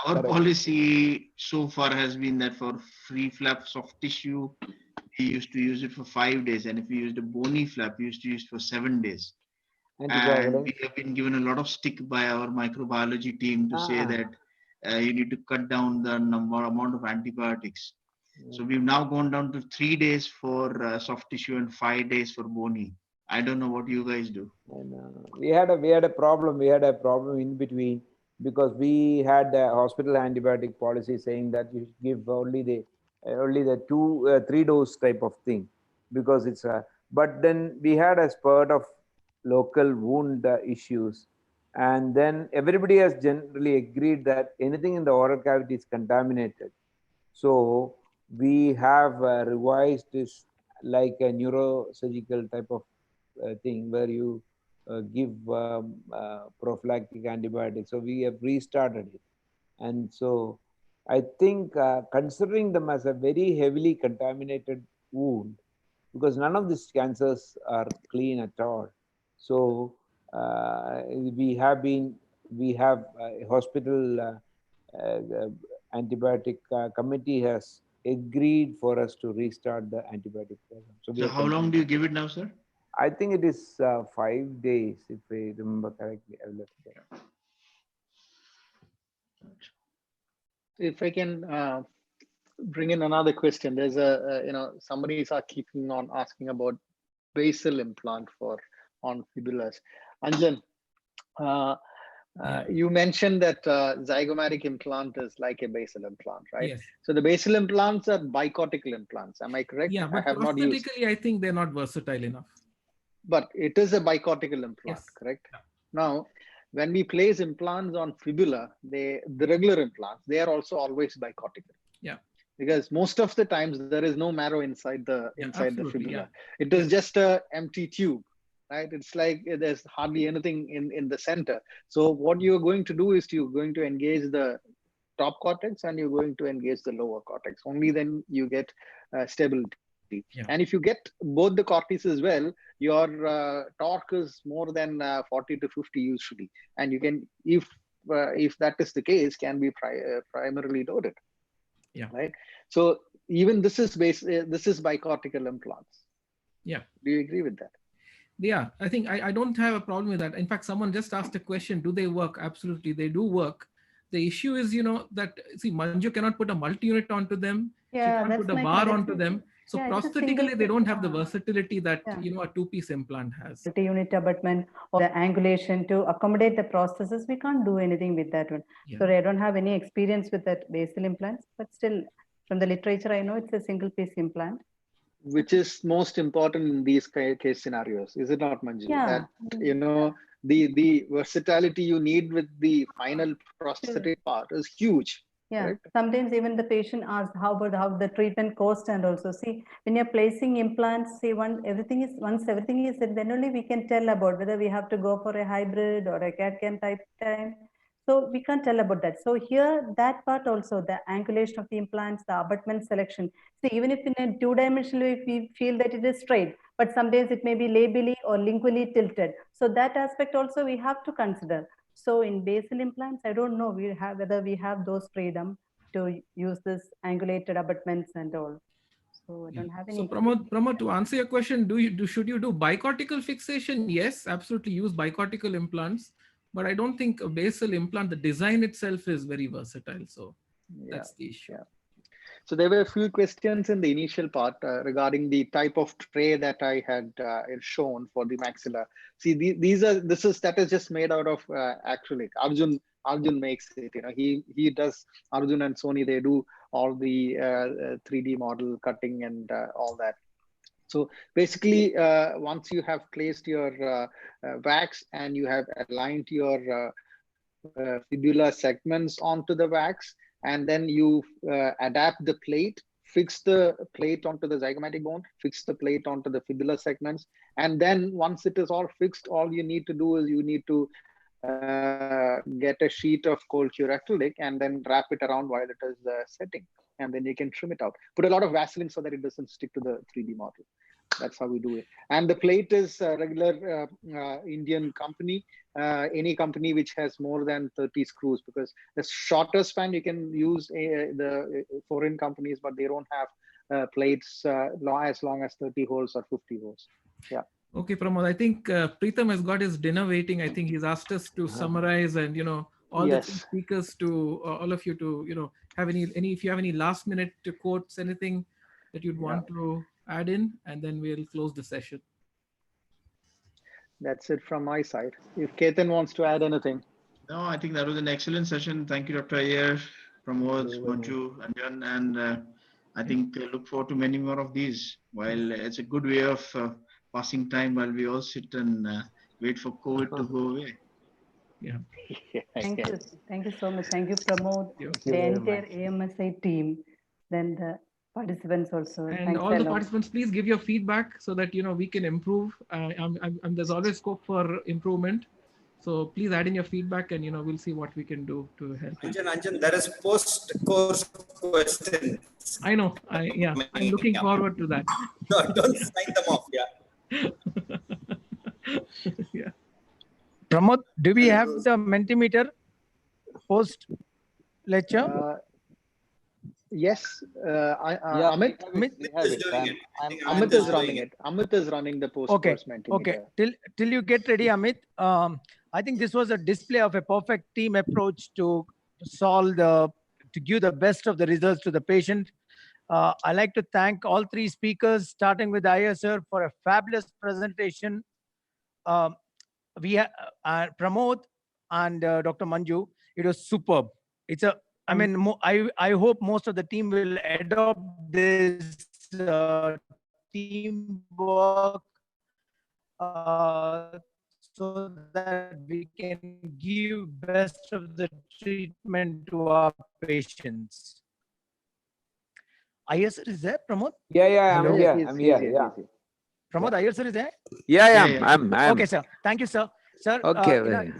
Our policy so far has been that for free flap soft tissue, we used to use it for 5 days. And if we used a bony flap, we used to use it for 7 days. And we have been given a lot of stick by our microbiology team to say that you need to cut down the amount of antibiotics. So we've now gone down to 3 days for soft tissue and 5 days for bony. I don't know what you guys do. We had a problem. We had a problem in between because we had a hospital antibiotic policy saying that you give only the 3 dose type of thing because it's a. But then we had a spurt of local wound issues, and then everybody has generally agreed that anything in the oral cavity is contaminated. So we have revised this like a neurosurgical type of thing where you give prophylactic antibiotics. So we have restarted it, and so I think considering them as a very heavily contaminated wound, because none of these cancers are clean at all. So we have a hospital antibiotic committee has agreed for us to restart the antibiotic program. So how long do you give it now, sir? I think it is 5 days, if I remember correctly. I will let you know. If I can bring in another question, there's somebody is keeping on asking about basal implant on fibulas. Anjan, you mentioned that zygomatic implant is like a basal implant, right? Yes. So the basal implants are bicortical implants. Am I correct? Yeah, but I have not used. prosthetically, I think they're not versatile enough. But it is a bicortical implant, yes. Correct? Yeah. Now, when we place implants on fibula, the regular implants, they are also always bicortical. Yeah. Because most of the times there is no marrow inside the the fibula. Yeah. It is just an empty tube, right? It's like there's hardly anything in the center. So what you're going to do is you're going to engage the top cortex and you're going to engage the lower cortex. Only then you get stability. Yeah. And if you get both the cortices as well, your torque is more than 40 to 50 usually. And you can, if that is the case, can be primarily loaded. Yeah. Right. So even this is bicortical implants. Yeah. Do you agree with that? Yeah, I think I don't have a problem with that. In fact, someone just asked a question, do they work? Absolutely, they do work. The issue is, that, see, Manju cannot put a multi-unit onto them. Yeah, she can't put a bar onto them. So prosthetically, they don't have the versatility that, a 2-piece implant has. Multi-unit abutment or the angulation to accommodate the prosthesis, we can't do anything with that one. Yeah. So I don't have any experience with that basal implants, but still from the literature, I know it's a single-piece implant. Which is most important in these case scenarios, is it not, Manju? Yeah. That, the versatility you need with the final prosthetic part is huge. Yeah, correct? sometimes even the patient asks how about how the treatment cost, and also see when you're placing implants, see once everything is said, then only we can tell about whether we have to go for a hybrid or a CAD/CAM type time. So we can't tell about that. So here that part also, the angulation of the implants, the abutment selection. See, even if in a two-dimensional way, we feel that it is straight, but sometimes it may be labily or lingually tilted. So that aspect also we have to consider. So in basal implants, I don't know whether we have those freedom to use this angulated abutments and all. So I don't have So any. Pramod, to answer your question, should you do bicortical fixation? Yes, absolutely use bicortical implants, but I don't think a basal implant, the design itself is very versatile. So that's the issue. Yeah. So there were a few questions in the initial part regarding the type of tray that I had shown for the maxilla. See, that is just made out of acrylic. Arjun makes it. You know, he does. Arjun and Sony, they do all the 3D model cutting and all that. So basically, once you have placed your wax and you have aligned your fibula segments onto the wax, and then you adapt the plate, fix the plate onto the zygomatic bone, fix the plate onto the fibula segments, and then once it is all fixed, all you need to do is you need to get a sheet of cold cure acrylic and then wrap it around while it is setting, and then you can trim it out. Put a lot of Vaseline so that it doesn't stick to the 3D model. That's how we do it. And the plate is a regular Indian company, any company which has more than 30 screws, because the shorter span you can use the foreign companies, but they don't have plates as long as 30 holes or 50 holes. Yeah. Okay, Pramod, I think Preetham has got his dinner waiting. I think he's asked us to summarize and, all the three speakers to all of you to, have if you have any last minute quotes, anything that you'd want to add in, and then we'll close the session. That's it from my side. If Ketan wants to add anything. No, I think that was an excellent session. Thank you, Dr. Iyer, Pramod, Manju, Anjan, and I think look forward to many more of these. While it's a good way of passing time while we all sit and wait for COVID to go away. Yeah. Thank you so much. Thank you, Pramod, the entire AOMSI team, then the participants also. And thanks all the participants, please give your feedback so that we can improve. There's always scope for improvement. So please add in your feedback, and we'll see what we can do to help. Anjan, there is post-course questions. I know. I'm looking forward to that. No, don't sign them off. Yeah. Pramod, do we have the Mentimeter post lecture? Yes, Amit is doing it. Amit is running it. Amit is running the post-course Mentimeter. Okay. Till you get ready, Amit. I think this was a display of a perfect team approach to give the best of the results to the patient. I'd like to thank all three speakers, starting with Iyer sir, for a fabulous presentation. We have Pramod and Dr. Manju. It was superb. I hope most of the team will adopt this teamwork so that we can give best of the treatment to our patients. Iyer sir is there, Pramod? Yeah, Hello? I'm here. Pramod, Iyer sir is there? Yeah, I'm. Okay, sir. Thank you, sir. Sir, okay.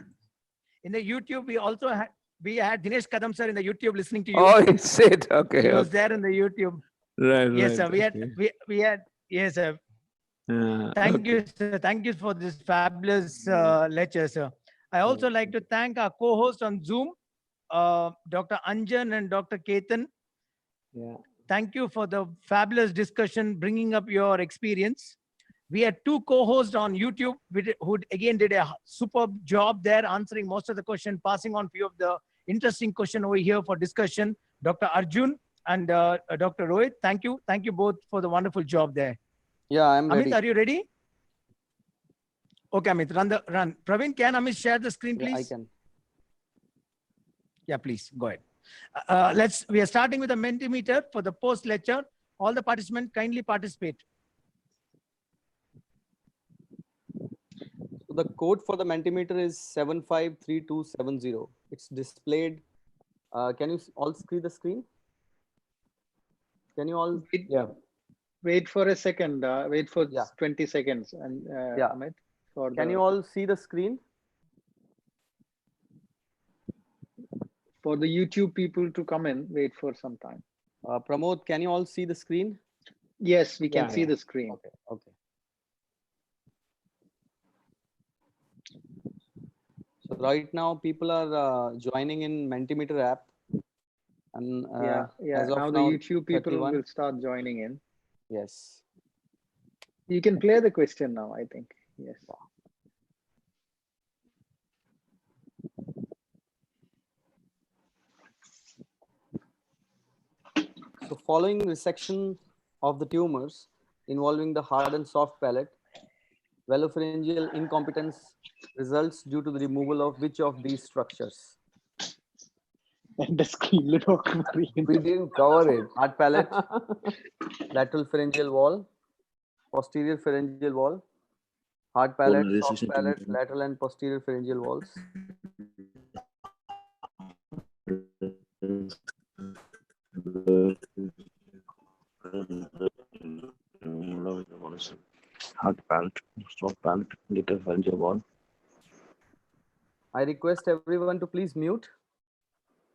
In the YouTube, we also had Dinesh Kadam sir in the YouTube listening to you. Oh, it's it. Okay. He was there in the YouTube. Right. Yes, sir. Okay. We had. Yes, sir. Thank you, sir. Thank you for this fabulous lecture, sir. I also like to thank our co-hosts on Zoom, Dr. Anjan and Dr. Ketan. Yeah. Thank you for the fabulous discussion, bringing up your experience. We had two co-hosts on YouTube who again did a superb job there, answering most of the question, passing on few of the interesting question over here for discussion. Dr. Arjun and Dr. Rohit, thank you. Thank you both for the wonderful job there. Yeah, I'm ready. Amit, are you ready? Okay, Amit, run. Praveen, can Amit share the screen, please? Yeah, I can. Yeah, please, go ahead. We are starting with a Mentimeter for the post lecture. All the participants kindly participate. So the code for the Mentimeter is 753270. It's displayed Can you all see the screen? Can you all? Yeah. Wait for a second. Wait for Yeah. 20 seconds. And Yeah. Amit, for Can the you all see the screen? for the YouTube people to come in, wait for some time. Pramod, can you all see the screen? Yes, we can Yeah, see the screen. Okay. Okay. So right now people are joining in Mentimeter app, and Yeah. as of Now the now, YouTube people 31. will start joining in. Yes. You can play the question now, I think. Yes. So following resection of the tumors involving the hard and soft palate, velopharyngeal incompetence results due to the removal of which of these structures? And the screen We didn't cover it. Hard palate, lateral pharyngeal wall, posterior pharyngeal wall, hard palate, soft palate, lateral and posterior pharyngeal walls. Hard palate, soft palate, lateral pharyngeal wall. I request everyone to please mute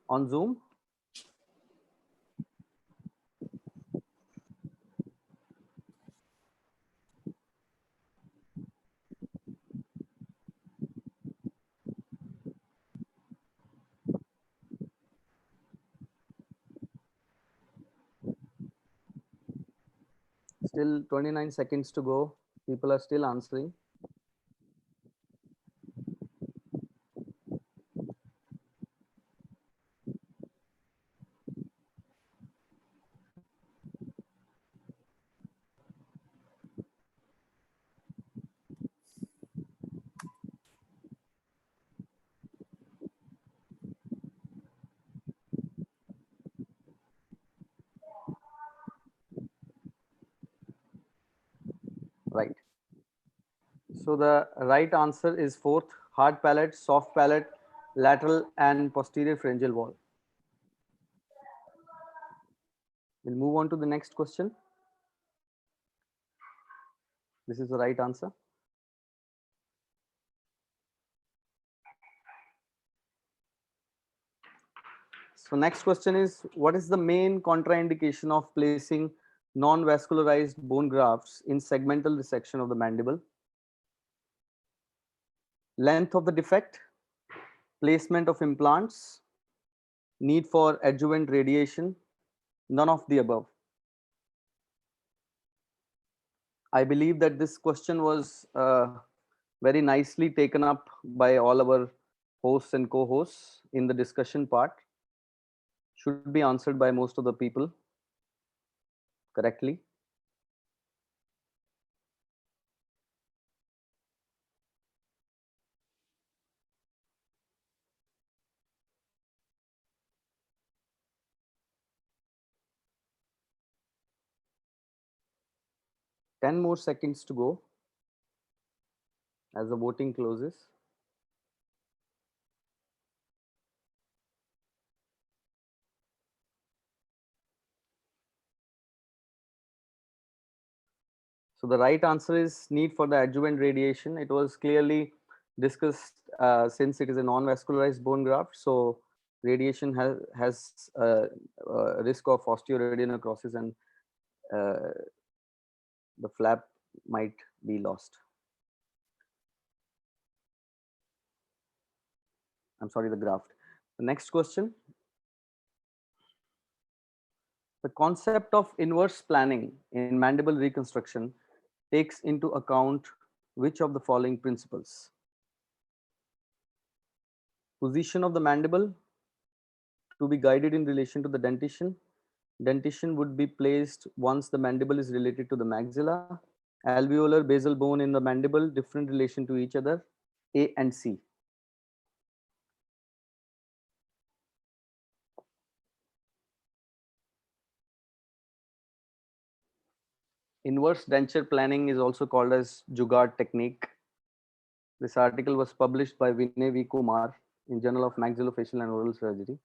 on Zoom. Still 29 seconds to go. People are still answering. Right. So the right answer is fourth, hard palate, soft palate, lateral and posterior pharyngeal wall. We'll move on to the next question. This is the right answer. So next question is, what is the main contraindication of placing non-vascularized bone grafts in segmental resection of the mandible? Length of the defect, placement of implants, need for adjuvant radiation, none of the above. I believe that this question was very nicely taken up by all our hosts and co-hosts in the discussion part. Should be answered by most of the people correctly. Ten more seconds to go as the voting closes. So the right answer is need for the adjuvant radiation. It was clearly discussed since it is a non-vascularized bone graft. So radiation has a risk of osteoradionecrosis, and the flap might be lost. I'm sorry, the graft. The next question. The concept of inverse planning in mandible reconstruction takes into account which of the following principles? Position of the mandible to be guided in relation to the dentition. Dentition would be placed once the mandible is related to the maxilla. Alveolar basal bone in the mandible, different relation to each other. A and C. Inverse denture planning is also called as Jugaad technique. This article was published by Vinay V. Kumar in Journal of Maxillofacial and Oral Surgery.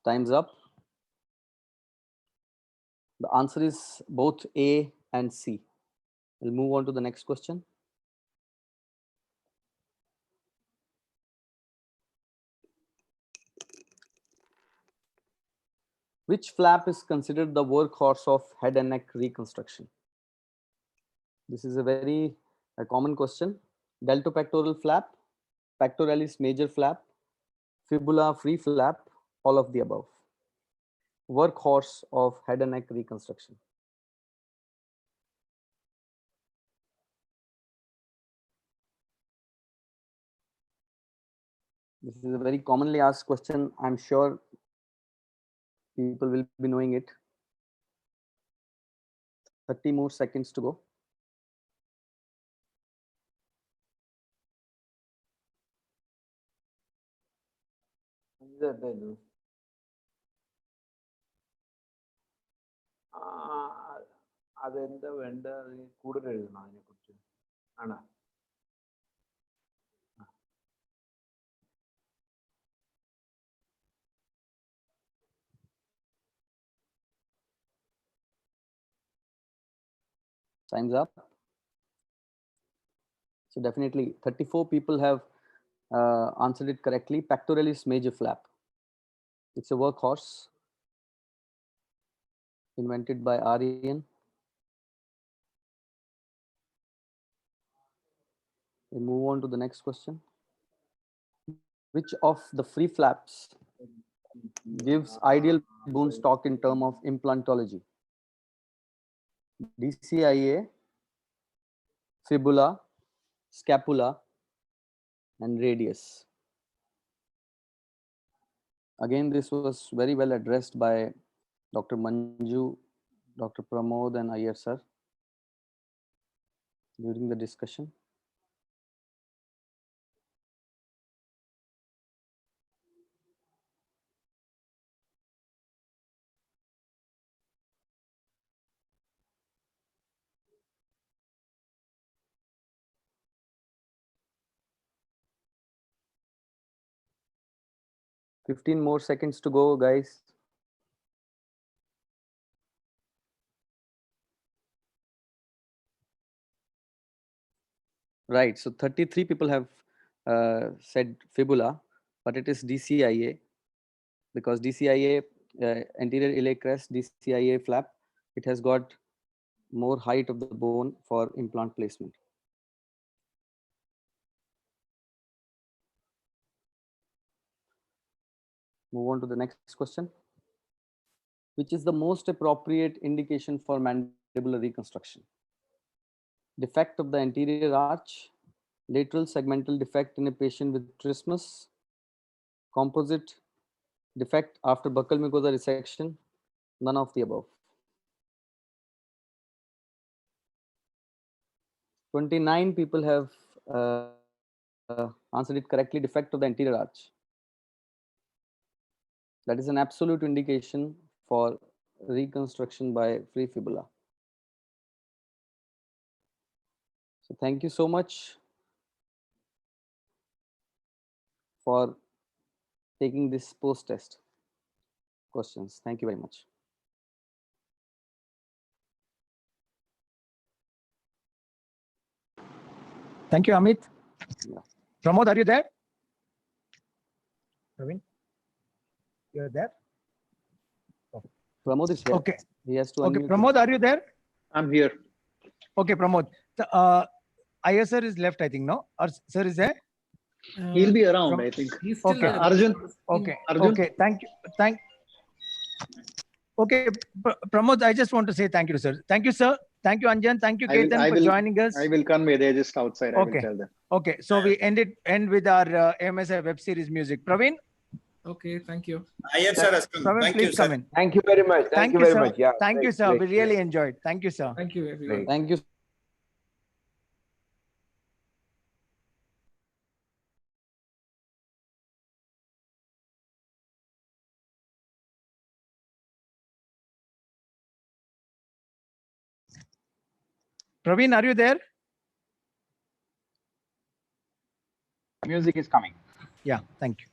Time's up. The answer is both A and C. We'll move on to the next question. Which flap is considered the workhorse of head and neck reconstruction? This is a very common question. Deltopectoral flap, pectoralis major flap, fibula free flap, all of the above. Workhorse of head and neck reconstruction. This is a very commonly asked question. I'm sure people will be knowing it. 30 more seconds to go. അതെന്താ വേണ്ട കൂടുതൽ എഴുതണം അതിനെ കുറിച്ച് ആണോ? Time's up. So definitely 34 people have answered it correctly. Pectoralis major flap. It's a workhorse invented by Aryan. We move on to the next question. Which of the free flaps gives ideal bone stock in terms of implantology? DCIA, fibula, scapula, and radius. Again, this was very well addressed by Dr. Manju, Dr. Pramod, and Iyer sir during the discussion. Fifteen more seconds to go, guys. Right, so 33 people have said fibula, but it is DCIA because DCIA, anterior iliac crest, DCIA flap, it has got more height of the bone for implant placement. Move on to the next question. Which is the most appropriate indication for mandibular reconstruction? Defect of the anterior arch, lateral segmental defect in a patient with trismus, composite defect after buccal mucosa resection, none of the above. 29 people have answered it correctly, defect of the anterior arch. That is an absolute indication for reconstruction by free fibula. So thank you so much for taking this post-test questions. Thank you very much. Thank you, Amit. Yeah. Pramod, are you there? Praveen, you're there? Okay. Pramod is here. Okay. He has to Okay, unmute. Pramod, are you there? I'm here. Okay, Pramod. Iyer sir is left, I think, no? Or sir is there? He'll be around, I think. He's still Okay. there. Arjun. Okay. Arjun. Okay. Thank you. Okay, Pramod, I just want to say thank you, sir. Thank you, sir. Thank you, Anjan. Thank you, Ketan, for joining us. I will convey. They're just outside. I will tell them. Okay. So we end with our AOMSI web series music. Praveen? Okay, thank you. Iyer sir has come. Praveen, Thank please you, sir. come in. Thank you very much. Thank you very sir. much. Yeah. Thank you, great, sir. great, We really great. enjoyed. Thank you, sir. Thank you, everyone. Thank you Praveen, are you there? Music is coming. Yeah, thank you.